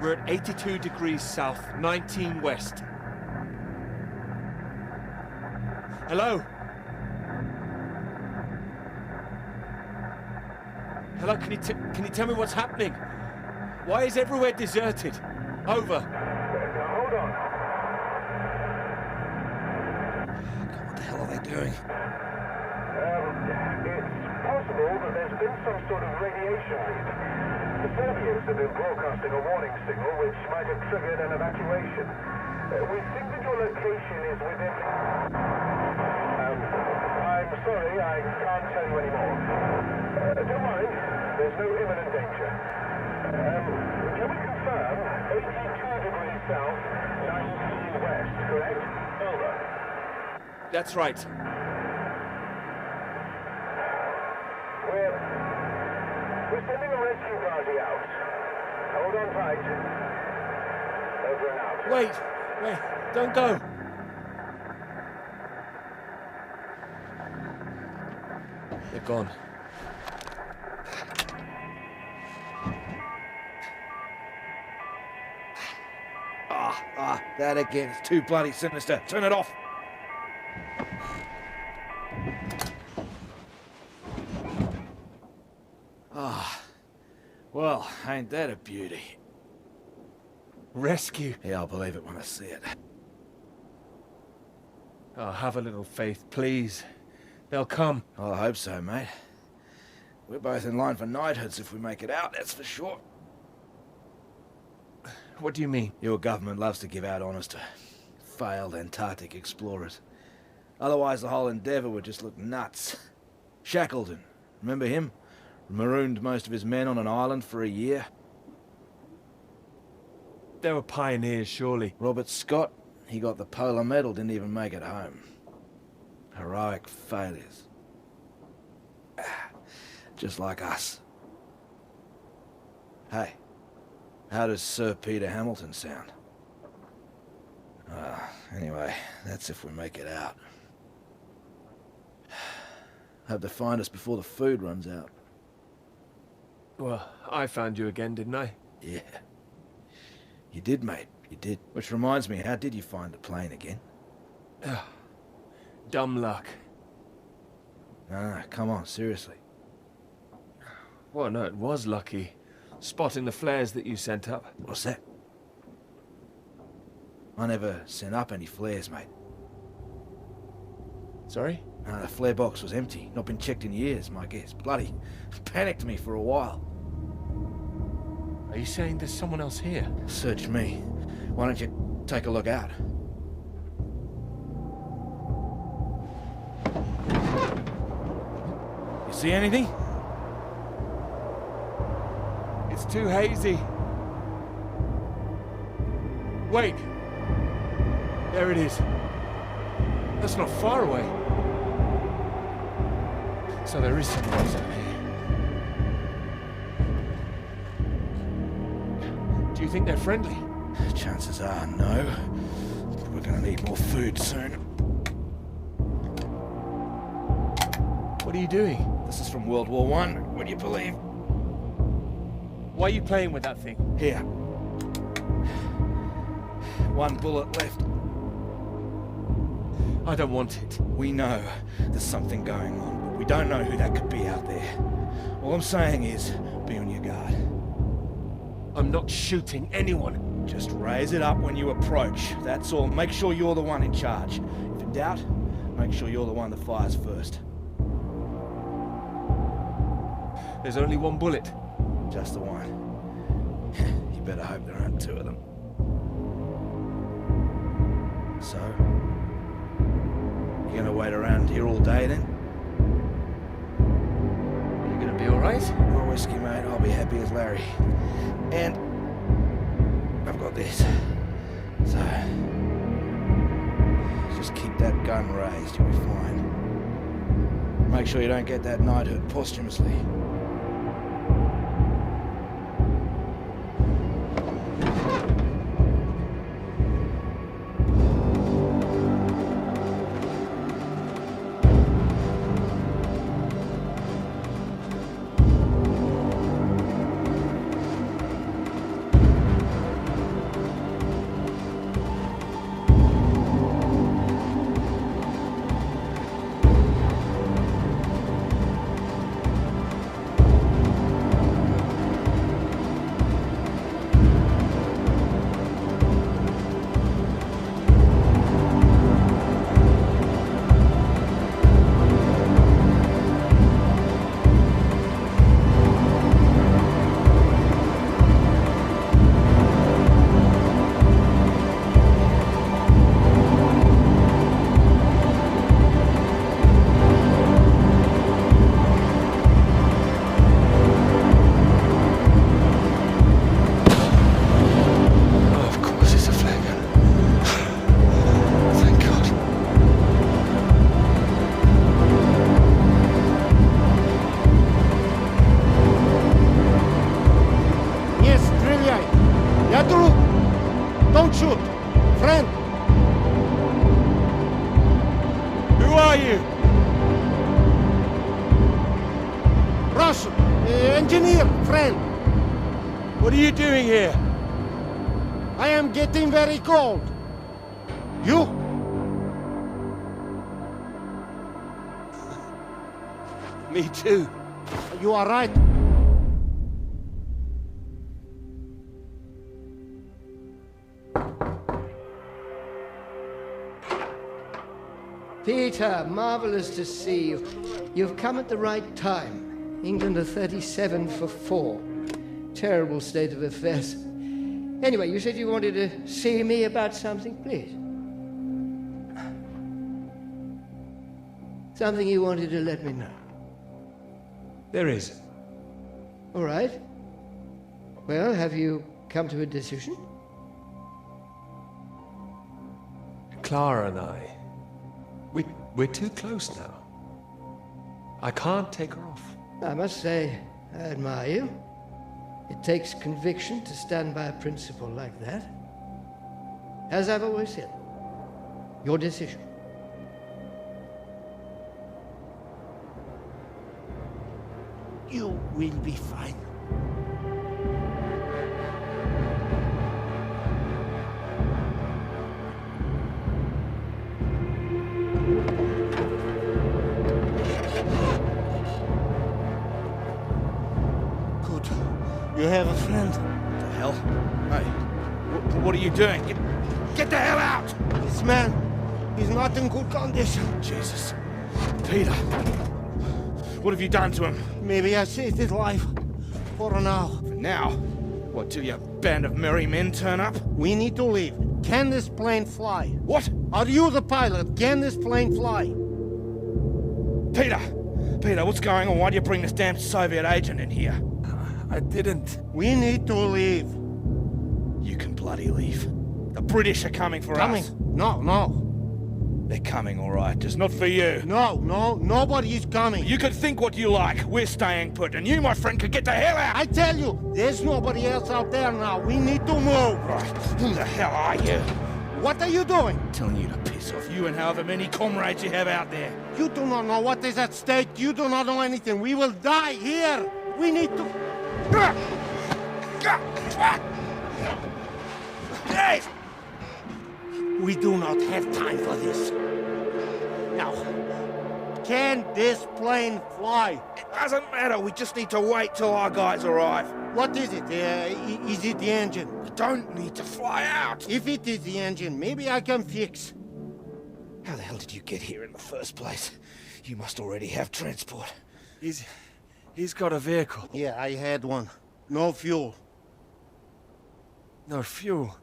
S1: We're at 82 degrees south, 19 west. Hello? Hello, can you tell me what's happening? Why is everywhere deserted? Over.
S5: Hold on.
S2: What the hell are they doing?
S5: It's possible that there's been some sort of radiation leak. The Soviets have been broadcasting a warning signal which might have triggered an evacuation. We think that your location is within... I'm sorry, I can't tell you anymore. Don't worry, there's no imminent danger. Can we confirm 82 degrees south, 19 west, correct? Over.
S1: That's right.
S5: We're sending a rescue party out. Hold on tight. Over and out.
S1: Wait, don't go. They're gone.
S2: That again. It's too bloody sinister. Turn it off. Well, ain't that a beauty?
S1: Rescue.
S2: Yeah, I'll believe it when I see it.
S1: Oh, have a little faith, please. They'll come.
S2: I hope so, mate. We're both in line for knighthoods if we make it out, that's for sure.
S1: What do you mean?
S2: Your government loves to give out honours to failed Antarctic explorers. Otherwise, the whole endeavour would just look nuts. Shackleton, remember him? Marooned most of his men on an island for a year.
S1: They were pioneers, surely.
S2: Robert Scott, he got the Polar Medal, didn't even make it home. Heroic failures. Just like us. Hey, how does Sir Peter Hamilton sound? Anyway, that's if we make it out. Hope they find us before the food runs out.
S1: Well, I found you again, didn't I?
S2: Yeah. You did, mate. You did. Which reminds me, how did you find the plane again?
S1: Dumb luck.
S2: Nah, come on, seriously.
S1: Well, no, it was lucky. Spotting the flares that you sent up.
S2: What's that? I never sent up any flares, mate.
S1: Sorry?
S2: The flare box was empty. Not been checked in years, my guess. Bloody panicked me for a while.
S1: Are you saying there's someone else here?
S2: Search me. Why don't you take a look out? You see anything?
S1: It's too hazy. Wait. There it is. That's not far away. So there is someone else up here. Do you think they're friendly?
S2: Chances are no. We're gonna need more food soon.
S1: What are you doing?
S2: This is from World War I, would you believe?
S1: Why are you playing with that thing?
S2: Here. One bullet left.
S1: I don't want it.
S2: We know there's something going on, but we don't know who that could be out there. All I'm saying is, be on your guard.
S1: I'm not shooting anyone.
S2: Just raise it up when you approach. That's all. Make sure you're the one in charge. If in doubt, make sure you're the one that fires first.
S1: There's only one bullet.
S2: Just the one. You better hope there aren't two of them. So, you gonna wait around here all day then?
S1: Are you gonna be alright?
S2: More whiskey, mate. I'll be happy as Larry. And I've got this. So, just keep that gun raised, you'll be fine. Make sure you don't get that knighthood posthumously.
S4: Don't shoot! Friend!
S1: Who are you?
S4: Russian! Engineer, friend!
S1: What are you doing here?
S4: I am getting very cold. You?
S1: Me too.
S4: You are right. Peter, marvelous to see you. You've come at the right time. England are 37 for 4. Terrible state of affairs. Anyway, you said you wanted to see me about something, please. Something you wanted to let me know.
S1: There is.
S4: All right. Well, have you come to a decision?
S1: Clara and I, we're too close now. I can't take her off.
S4: I must say, I admire you. It takes conviction to stand by a principle like that. As I've always said, your decision.
S14: You will be fine. Good. You have a friend.
S2: What the hell? Hey, what are you doing? Get the hell out!
S14: This man is not in good condition.
S2: Jesus. Peter. What have you done to him?
S14: Maybe I saved his life. For now.
S2: For now? What, till your band of merry men turn up?
S14: We need to leave. Can this plane fly?
S2: What?
S14: Are you the pilot? Can this plane fly?
S2: Peter! Peter, what's going on? Why do you bring this damn Soviet agent in here?
S1: I didn't.
S14: We need to leave.
S2: You can bloody leave. The British are coming for us.
S14: No.
S2: They're coming, all right. Just not for you.
S14: No, nobody is coming.
S2: You can think what you like. We're staying put, and you, my friend, can get the hell out.
S14: I tell you, there's nobody else out there now. We need to move.
S2: Right. Who the hell are you?
S14: What are you doing?
S2: Telling you to piss off. You and however many comrades you have out there.
S14: You do not know what is at stake. You do not know anything. We will die here. We need to...
S2: Hey!
S14: We do not have time for this. Now, can this plane fly?
S2: It doesn't matter. We just need to wait till our guys arrive.
S14: What is it? Is it the engine?
S2: We don't need to fly out.
S14: If it is the engine, maybe I can fix.
S2: How the hell did you get here in the first place? You must already have transport.
S1: He's got a vehicle.
S14: Yeah, I had one. No fuel.
S1: No fuel.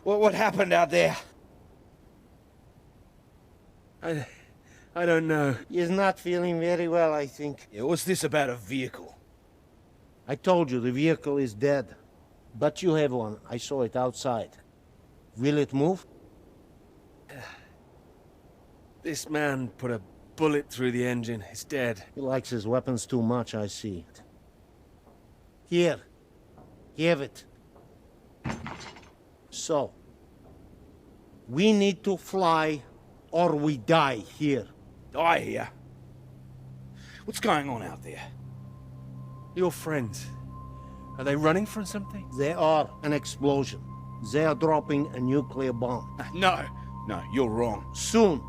S2: What happened out there?
S1: I don't know.
S14: He's not feeling very well, I think.
S2: Yeah, what's this about a vehicle?
S14: I told you the vehicle is dead. But you have one. I saw it outside. Will it move?
S1: This man put a bullet through the engine. He's dead.
S14: He likes his weapons too much, I see. Here. Have it. So, we need to fly or we die here.
S2: Die here? What's going on out there?
S1: Your friends. Are they running from something?
S14: They are an explosion. They are dropping a nuclear bomb.
S2: No, you're wrong.
S14: Soon.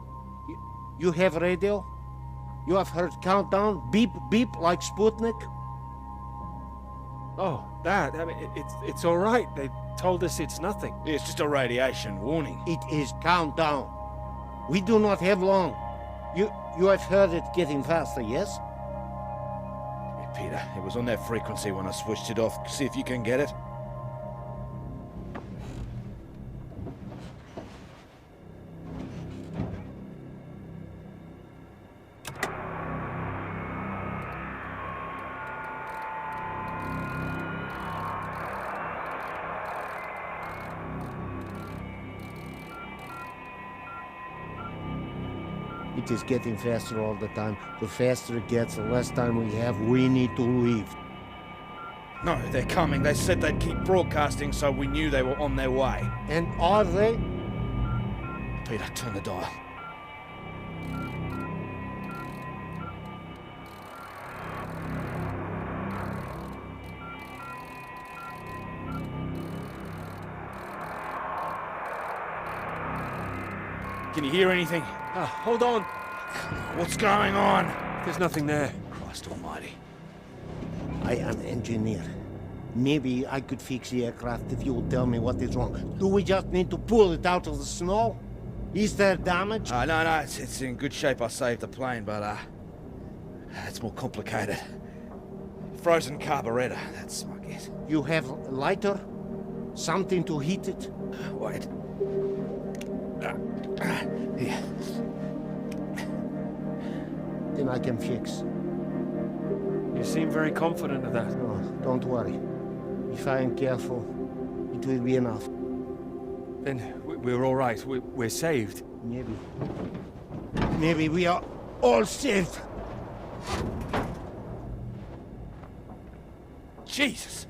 S14: You have radio? You have heard countdown? Beep, beep, like Sputnik?
S1: Oh, that. I mean, it's all right. They told us it's nothing.
S2: It's just a radiation warning.
S14: It is countdown. We do not have long. You have heard it getting faster, yes?
S2: Yeah, Peter, it was on that frequency when I switched it off. See if you can get it.
S14: It is getting faster all the time. The faster it gets, the less time we have. We need to leave.
S2: No, they're coming. They said they'd keep broadcasting, so we knew they were on their way.
S14: And are they?
S2: Peter, turn the dial. Can you hear anything?
S1: Hold on.
S2: What's going on?
S1: There's nothing there.
S2: Christ almighty.
S14: I am engineer. Maybe I could fix the aircraft if you would tell me what is wrong. Do we just need to pull it out of the snow? Is there damage?
S2: No, it's in good shape. I saved the plane, but it's more complicated. Frozen carburetor, that's my guess.
S14: You have a lighter? Something to heat it?
S2: Wait. Here.
S14: Then I can fix.
S1: You seem very confident of that.
S14: No, don't worry. If I am careful, it will be enough.
S1: Then we're all right. We're saved.
S14: Maybe. Maybe we are all saved.
S2: Jesus!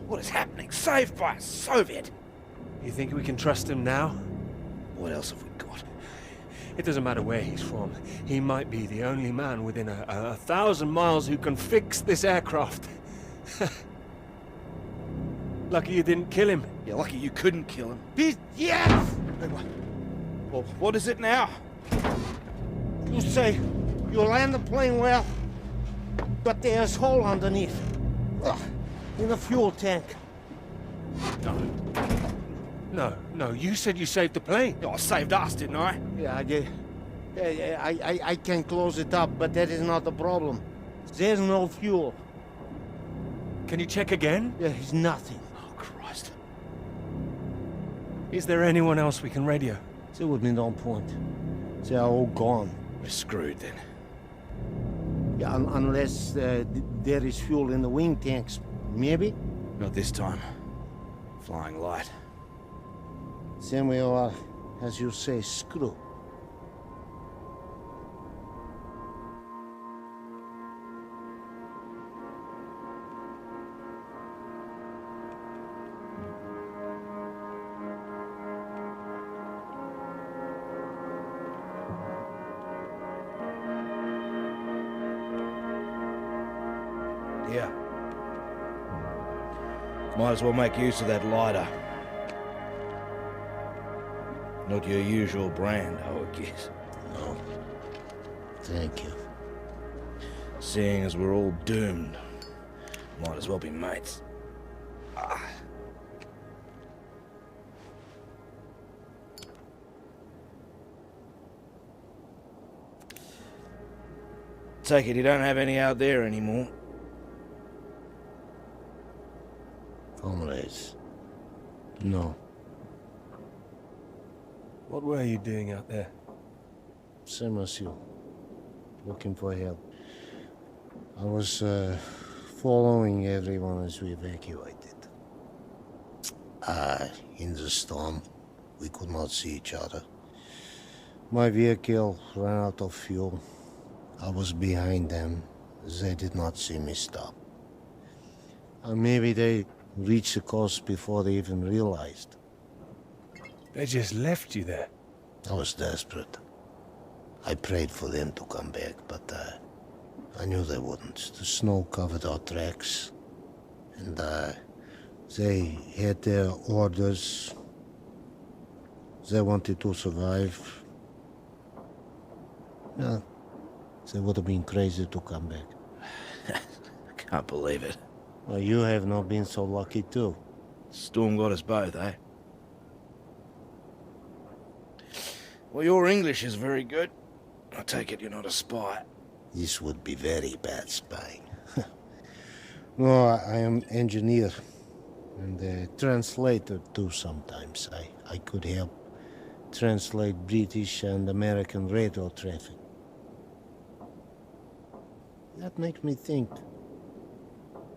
S2: What is happening? Saved by a Soviet!
S1: You think we can trust him now?
S2: What else have we got?
S1: It doesn't matter where he's from. He might be the only man within a 1,000 miles who can fix this aircraft. Lucky you didn't kill him.
S11: Yeah, lucky you couldn't kill him.
S14: Yes!
S11: Well, what is it now?
S14: You say you land the plane well, but there's a hole underneath. In the fuel tank.
S1: No, you said you saved the plane.
S11: Oh, I saved us, didn't I?
S14: Yeah, I did. I can close it up, but that is not the problem. There's no fuel.
S1: Can you check again?
S14: There's nothing.
S11: Oh, Christ.
S1: Is there anyone else we can radio?
S14: There would be no point. They are all gone.
S11: We're screwed then.
S14: Yeah, unless there is fuel in the wing tanks, maybe?
S11: Not this time. Flying light.
S14: Then we are, as you say, screwed.
S11: Yeah. Might as well make use of that lighter. Not your usual brand, I would guess.
S14: No. Thank you.
S11: Seeing as we're all doomed, might as well be mates. Take it you don't have any out there anymore.
S14: Comrades. No.
S1: What were you doing out there?
S14: Same as you. Looking for help. I was following everyone as we evacuated. In the storm, we could not see each other. My vehicle ran out of fuel. I was behind them. They did not see me stop. Maybe they reached the coast before they even realized.
S1: They just left you there.
S14: I was desperate. I prayed for them to come back, but I knew they wouldn't. The snow covered our tracks, and they had their orders. They wanted to survive. Yeah, they would have been crazy to come back.
S11: I can't believe it.
S14: Well, you have not been so lucky too.
S11: Storm got us both, eh? Well, your English is very good. I take it you're not a spy.
S14: This would be very bad spying. No, I am engineer and a translator too sometimes. I could help translate British and American radio traffic. That makes me think.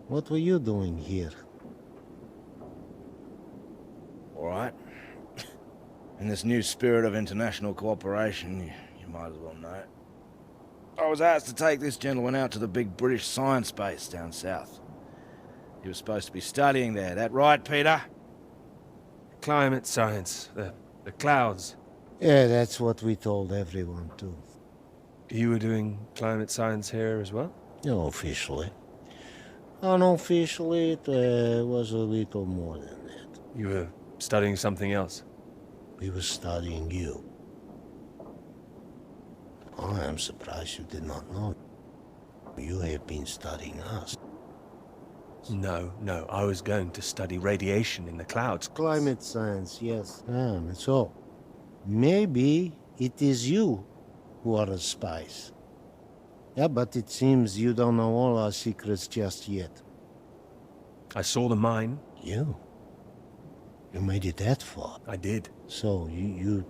S14: What were you doing here?
S11: All right. In this new spirit of international cooperation, you might as well know it. I was asked to take this gentleman out to the big British science base down south. He was supposed to be studying there, that right, Peter?
S1: Climate science, the clouds.
S14: Yeah, that's what we told everyone too.
S1: You were doing climate science here as well?
S14: No, officially. Unofficially, it was a little more than that.
S1: You were studying something else?
S14: We were studying you. I am surprised you did not know. You have been studying us.
S1: No, I was going to study radiation in the clouds.
S14: Climate science, yes. So, maybe it is you who are the spies. Yeah, but it seems you don't know all our secrets just yet.
S1: I saw the mine.
S14: You? You made it that far?
S1: I did.
S14: So, you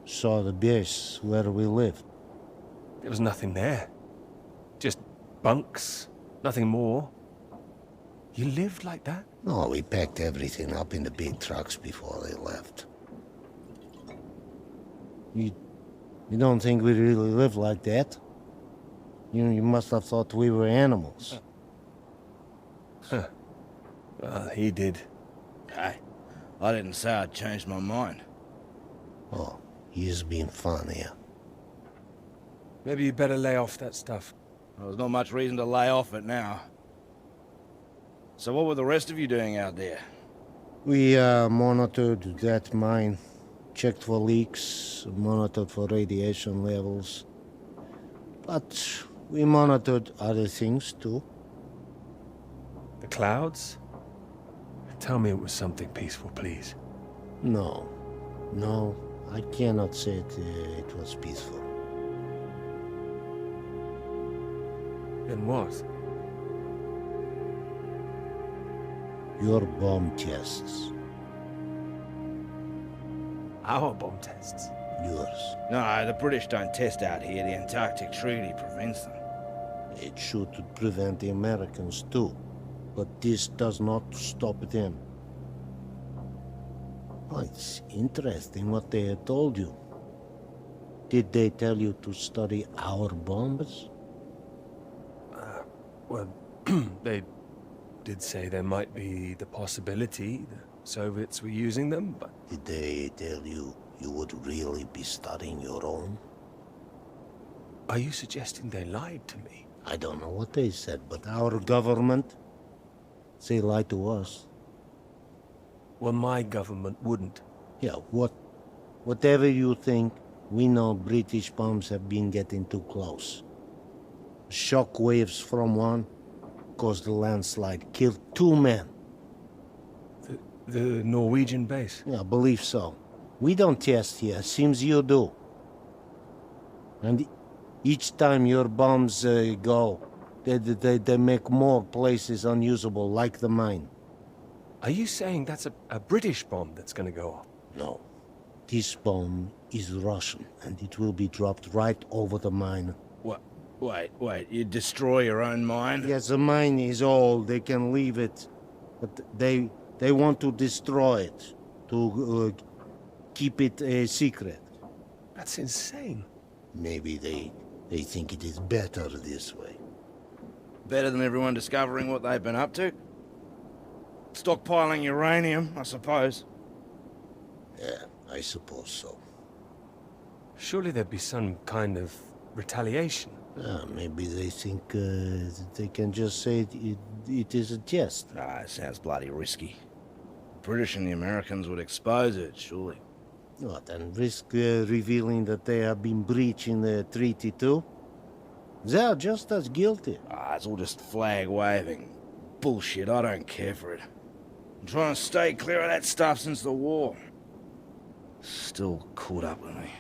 S14: saw the base where we lived?
S1: There was nothing there. Just bunks, nothing more. You lived like that?
S14: No, we packed everything up in the big trucks before they left. You don't think we really lived like that? You must have thought we were animals.
S1: Huh. Well, he did.
S11: Hey, I didn't say I'd changed my mind.
S14: Oh, he has been fun here.
S15: Maybe you better lay off that stuff.
S2: Well, there's not much reason to lay off it now. So what were the rest of you doing out there?
S14: We monitored that mine, checked for leaks, monitored for radiation levels. But we monitored other things too.
S15: The clouds? Tell me it was something peaceful, please.
S14: No, I cannot say it was peaceful.
S15: Then what?
S14: Your bomb tests.
S15: Our bomb tests?
S14: Yours.
S2: No, the British don't test out here. The Antarctic Treaty prevents them.
S14: It should prevent the Americans too. But this does not stop them. Oh, it's interesting what they had told you. Did they tell you to study our bombs?
S15: Well, they did say there might be the possibility the Soviets were using them, but...
S14: Did they tell you you would really be studying your own?
S15: Are you suggesting they lied to me?
S14: I don't know what they said, but our government, they lied to us.
S15: Well, my government wouldn't.
S14: Yeah, whatever you think, we know British bombs have been getting too close. Shock waves from one caused a landslide, killed 2 men.
S15: The Norwegian base?
S14: Yeah, I believe so. We don't test here, seems you do. And each time your bombs go, they make more places unusable, like the mine.
S15: Are you saying that's a British bomb that's gonna go off?
S14: No. This bomb is Russian, and it will be dropped right over the mine.
S2: What? Wait, you destroy your own mine?
S14: Yes, the mine is old, they can leave it. But they want to destroy it, to keep it a secret.
S15: That's insane.
S14: Maybe they think it is better this way.
S2: Better than everyone discovering what they've been up to? Stockpiling uranium, I suppose.
S14: Yeah, I suppose so.
S15: Surely there'd be some kind of retaliation.
S14: Maybe they think they can just say it is a test.
S2: Ah, it sounds bloody risky. The British and the Americans would expose it, surely.
S14: What, and risk revealing that they have been breaching the treaty too? They are just as guilty.
S2: Ah, it's all just flag waving. Bullshit, I don't care for it. I'm trying to stay clear of that stuff since the war. Still caught up with me.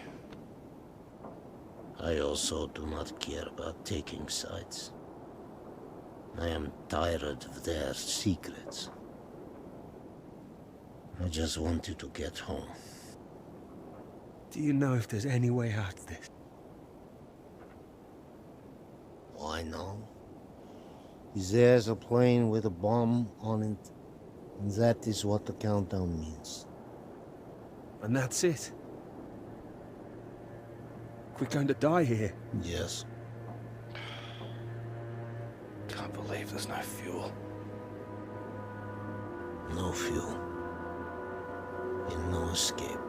S14: I also do not care about taking sides. I am tired of their secrets. I just wanted to get home.
S15: Do you know if there's any way out of this?
S14: Why no? There's a plane with a bomb on it, and that is what the countdown means.
S15: And that's it? We're going to die here.
S14: Yes.
S2: Can't believe there's no fuel.
S14: No fuel. And no escape.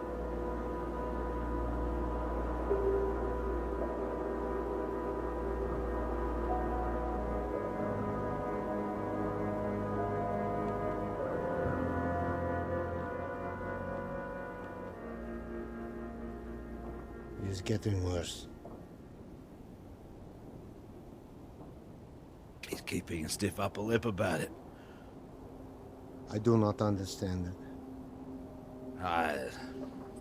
S14: It's getting worse.
S2: He's keeping a stiff upper lip about it.
S14: I do not understand it.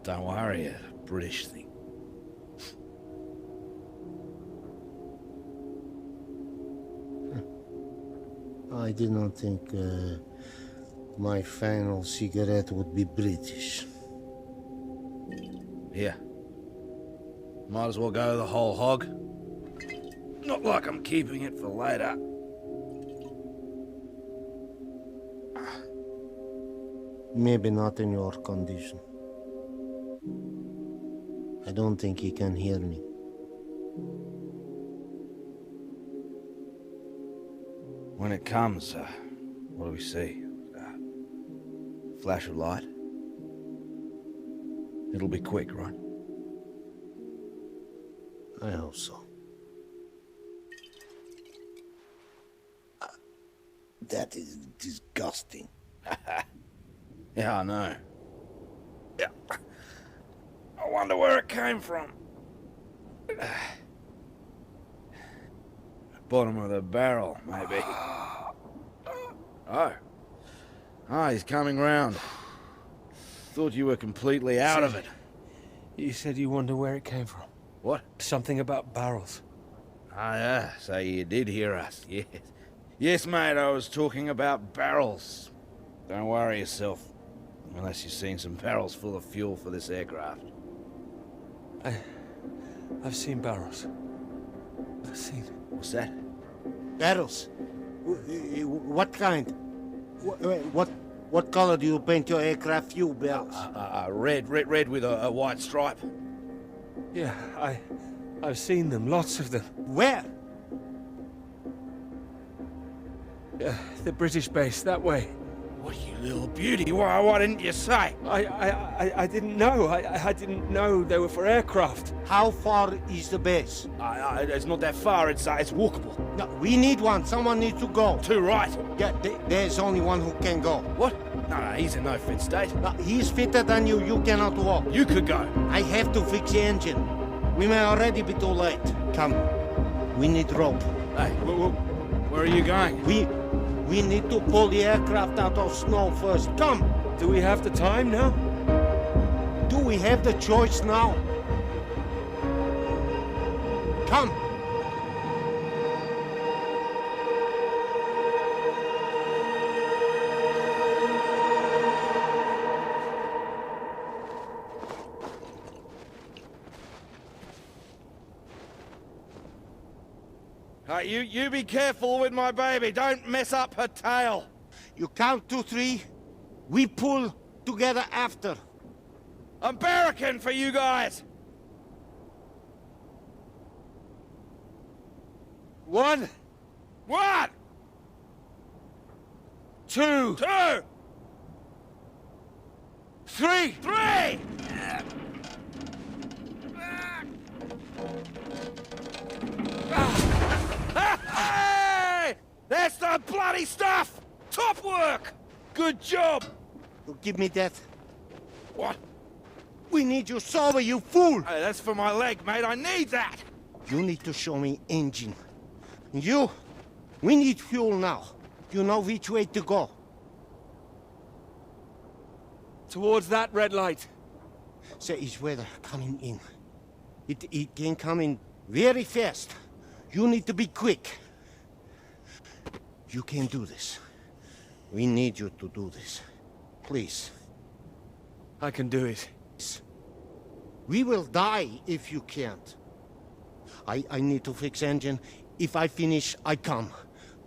S2: Don't worry, a British thing.
S14: I did not think my final cigarette would be British.
S2: Here. Might as well go the whole hog. Not like I'm keeping it for later.
S14: Maybe not in your condition. I don't think he can hear me.
S2: When it comes, what do we see? Flash of light? It'll be quick, right?
S14: I hope so. That is disgusting.
S2: Yeah, I know. Yeah. I wonder where it came from. Bottom of the barrel, maybe. Oh. Ah, he's coming round. Thought you were completely out of it.
S15: You said you wonder where it came from.
S2: What?
S15: Something about barrels.
S2: Ah, yeah, so you did hear us, yes. Yes, mate, I was talking about barrels. Don't worry yourself. Unless you've seen some barrels full of fuel for this aircraft.
S15: I've seen barrels. I've seen...
S2: What's that?
S14: Barrels? What kind? What color do you paint your aircraft fuel barrels?
S2: Red with a white stripe.
S15: Yeah, I've seen them, lots of them.
S14: Where?
S15: The British base, that way.
S2: What, you little beauty? Why didn't you say?
S15: I didn't know. I didn't know they were for aircraft.
S14: How far is the base?
S2: It's not that far. It's walkable.
S14: No, we need one. Someone needs to go.
S2: To right.
S14: Yeah, there's only one who can go.
S2: What? No, he's in no fit state.
S14: No, he's fitter than you. You cannot walk.
S2: You could go.
S14: I have to fix the engine. We may already be too late. Come. We need rope.
S2: Hey, where are you going?
S14: We need to pull the aircraft out of snow first. Come!
S15: Do we have the time now?
S14: Do we have the choice now? Come!
S2: You be careful with my baby. Don't mess up her tail.
S14: You count 2, 3. We pull together after.
S2: I'm barracking for you guys.
S14: 1.
S2: 1.
S14: 2.
S2: 2.
S14: 3.
S2: 3. Hey! That's the bloody stuff! Top work! Good job!
S14: You give me that.
S2: What?
S14: We need you sober, you fool!
S2: Hey, that's for my leg, mate. I need that!
S14: You need to show me engine. You, we need fuel now. You know which way to go.
S15: Towards that red light.
S14: There is weather coming in. It can come in very fast. You need to be quick. You can do this. We need you to do this. Please.
S15: I can do it.
S14: We will die if you can't. I need to fix engine. If I finish, I come.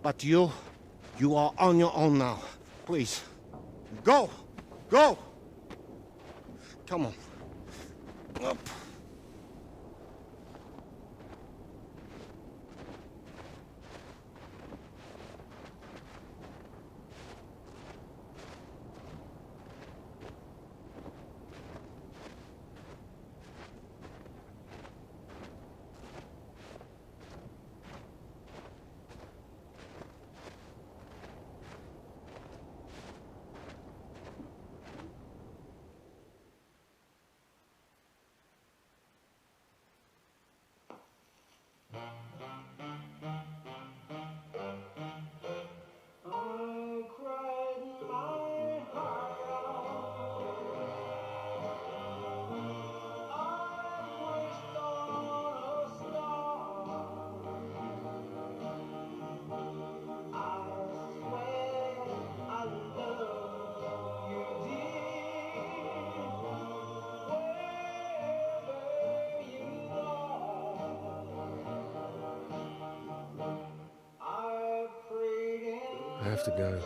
S14: But you are on your own now. Please. Go! Go! Come on. Up.
S15: I have to go.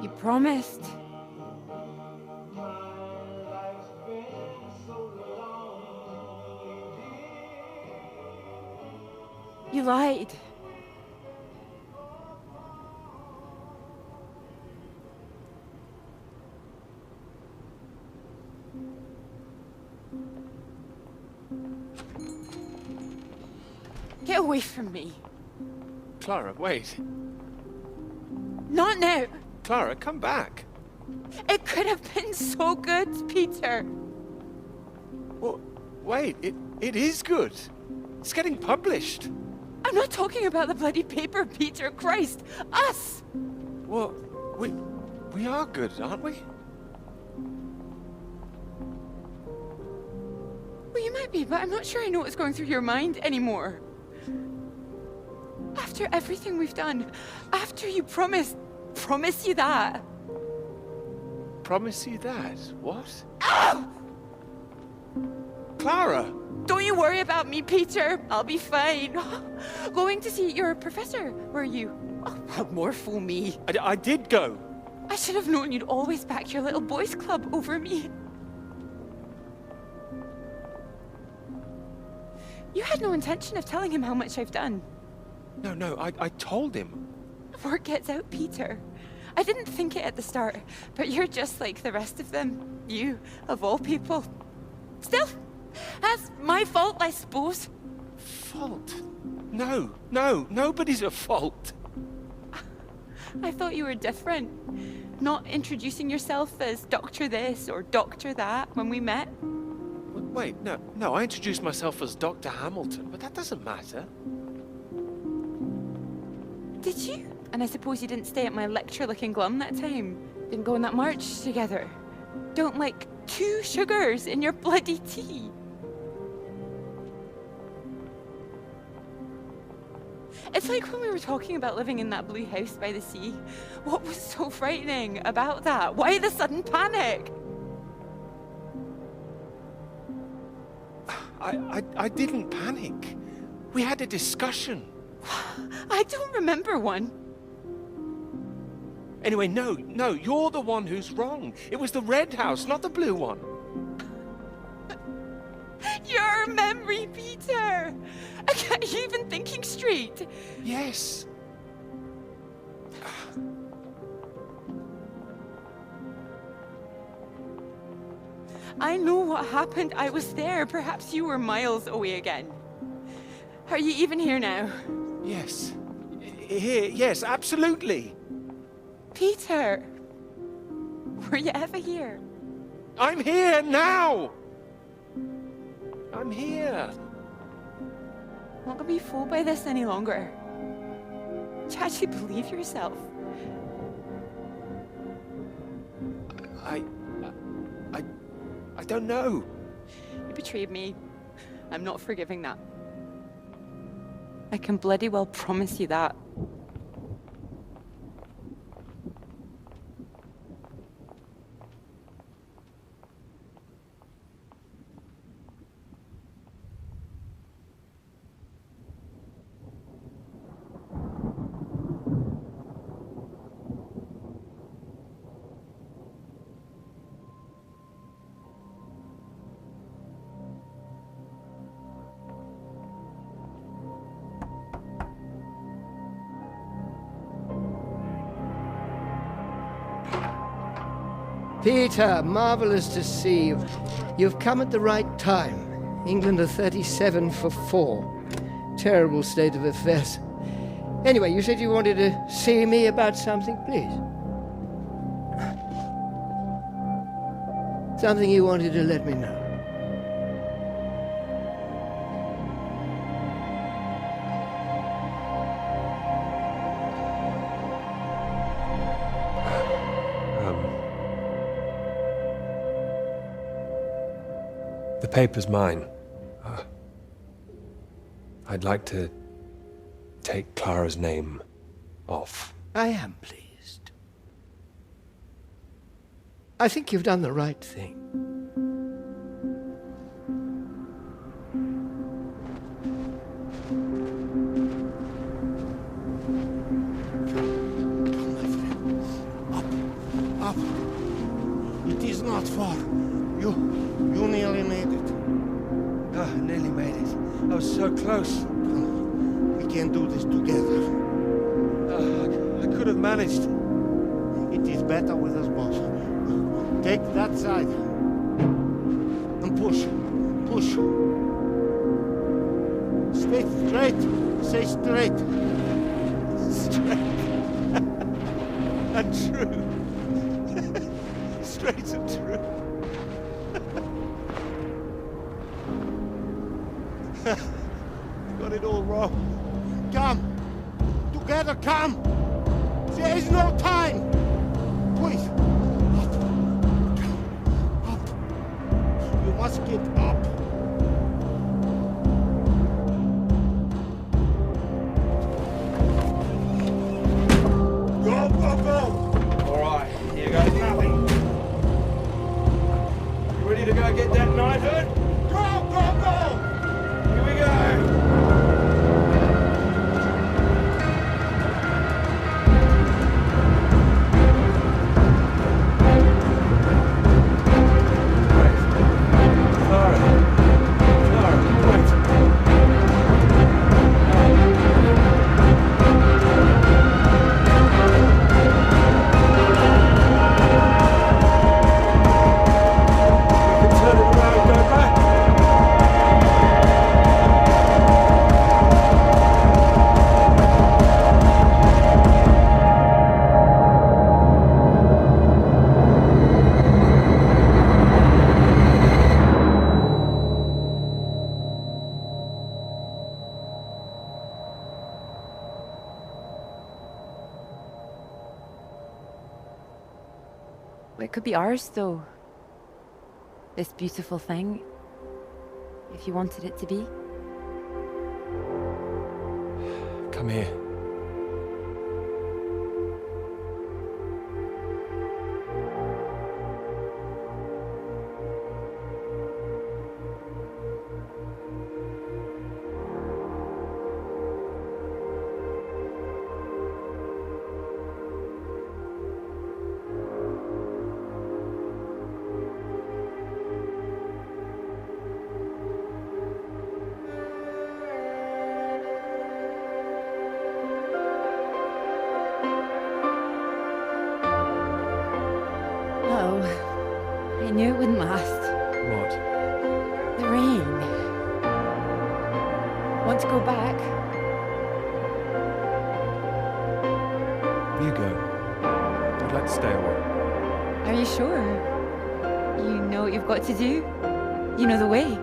S3: You promised. You lied. Get away from me.
S1: Clara, wait.
S3: Not now.
S1: Clara, come back.
S3: It could have been so good, Peter.
S1: Well, wait, it is good. It's getting published.
S3: I'm not talking about the bloody paper, Peter. Christ. Us!
S1: Well, we are good, aren't we?
S3: Well, you might be, but I'm not sure I know what's going through your mind anymore. After everything we've done, after you promise you that.
S1: Promise you that? What?
S3: Oh!
S1: Clara!
S3: Don't you worry about me, Peter. I'll be fine. Going to see your professor, were you? Oh, well, more fool me.
S1: I did go.
S3: I should have known you'd always back your little boys club over me. You had no intention of telling him how much I've done.
S1: No, I told him.
S3: Word gets out, Peter. I didn't think it at the start, but you're just like the rest of them. You, of all people. Still, that's my fault, I suppose.
S1: Fault? No, nobody's at fault.
S3: I thought you were different. Not introducing yourself as Doctor this or Doctor that when we met.
S1: Wait, no, I introduced myself as Dr. Hamilton, but that doesn't matter.
S3: Did you? And I suppose you didn't stay at my lecture looking glum that time? Didn't go on that march together? Don't like 2 sugars in your bloody tea? It's like when we were talking about living in that blue house by the sea. What was so frightening about that? Why the sudden panic?
S1: I didn't panic. We had a discussion.
S3: I don't remember one.
S1: Anyway, no, you're the one who's wrong. It was the red house, not the blue one.
S3: Your memory, Peter! Are you even thinking straight?
S1: Yes.
S3: I know what happened. I was there. Perhaps you were miles away again. Are you even here now?
S1: Yes. Here, yes, absolutely.
S3: Peter! Were you ever here?
S1: I'm here now! I'm here.
S3: I'm not gonna be fooled by this any longer. Do you actually believe yourself?
S1: I don't know.
S3: You betrayed me. I'm not forgiving that. I can bloody well promise you that.
S4: Peter, marvelous to see you. You've come at the right time. England are 37 for 4. Terrible state of affairs. Anyway, you said you wanted to see me about something, please. Something you wanted to let me know.
S15: The paper's mine. I'd like to take Clara's name off.
S4: I am pleased. I think you've done the right thing.
S14: Up. It is not far. You nearly made it.
S1: Oh, nearly made it. I was so close.
S14: We can do this together.
S1: I could have managed.
S14: It is better with us both. Take that side. And push. Stay straight. Stay straight.
S2: Straight. And true. Straight and true. Got it all wrong.
S14: Come. Together, come. There is no time. Please. Up. You must get up. Go, go, go.
S2: All right, here goes nothing. You ready to go get that knighthood?
S14: Go, go, go.
S2: Here we go.
S3: It could be ours, though. This beautiful thing. If you wanted it to be.
S15: Come here.
S3: Oh, I knew it wouldn't last.
S15: What?
S3: The rain. Want to go back?
S15: You go. I'd like to stay a while.
S3: Are you sure? You know what you've got to do? You know the way?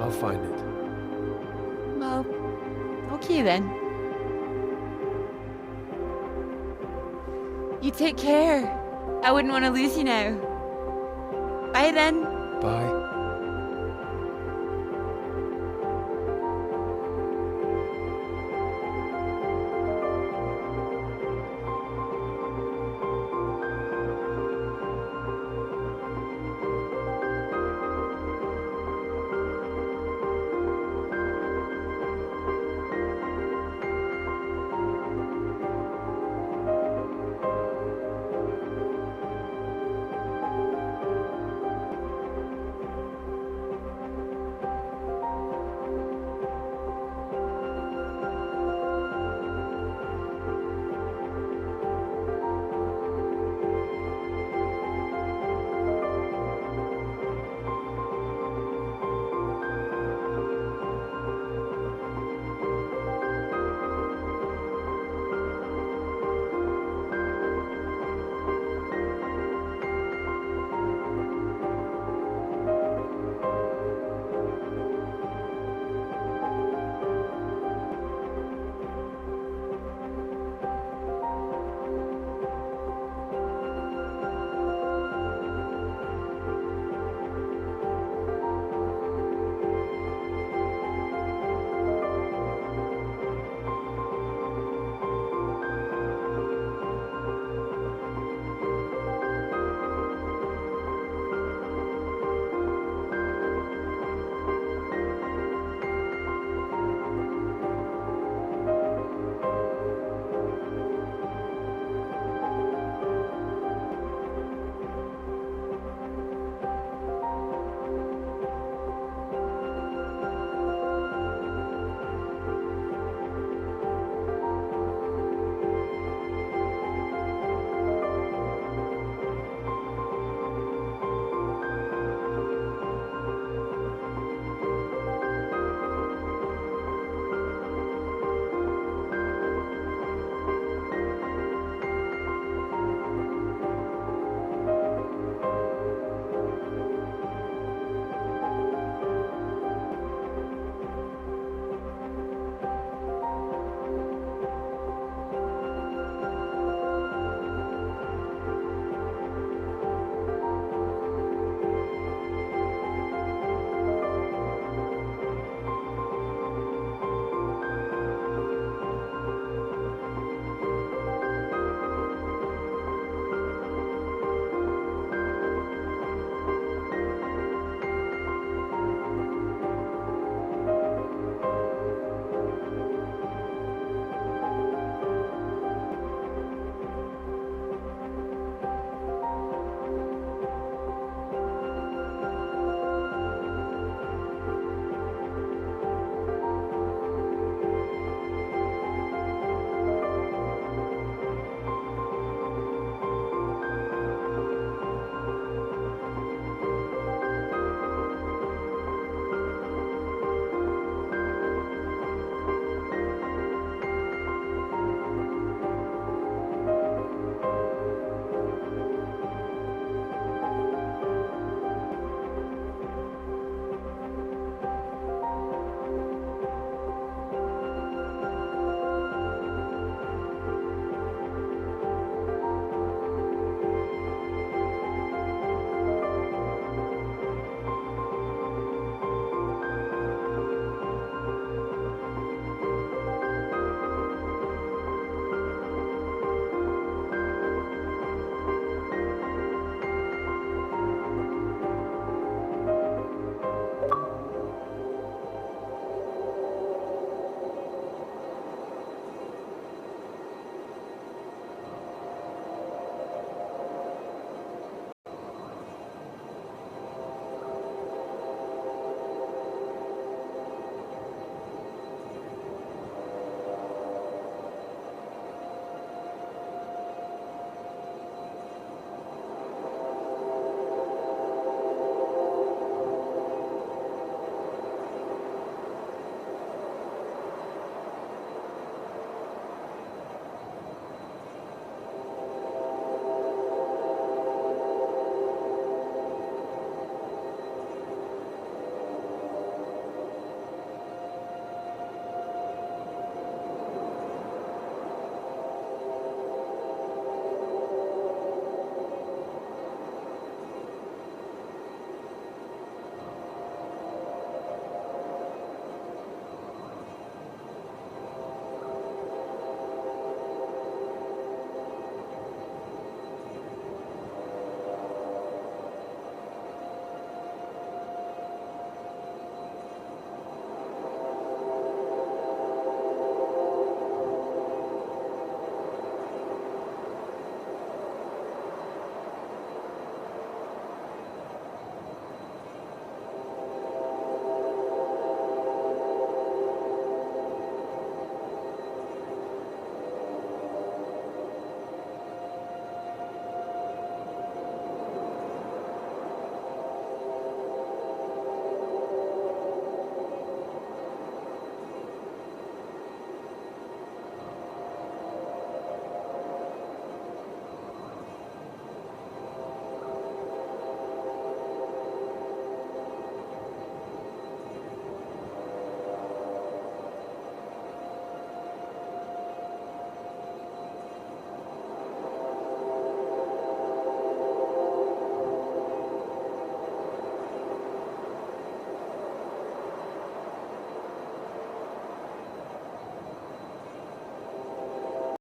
S15: I'll find it.
S3: Well, okay then. You take care. I wouldn't want to lose you now. Bye then.
S15: Bye.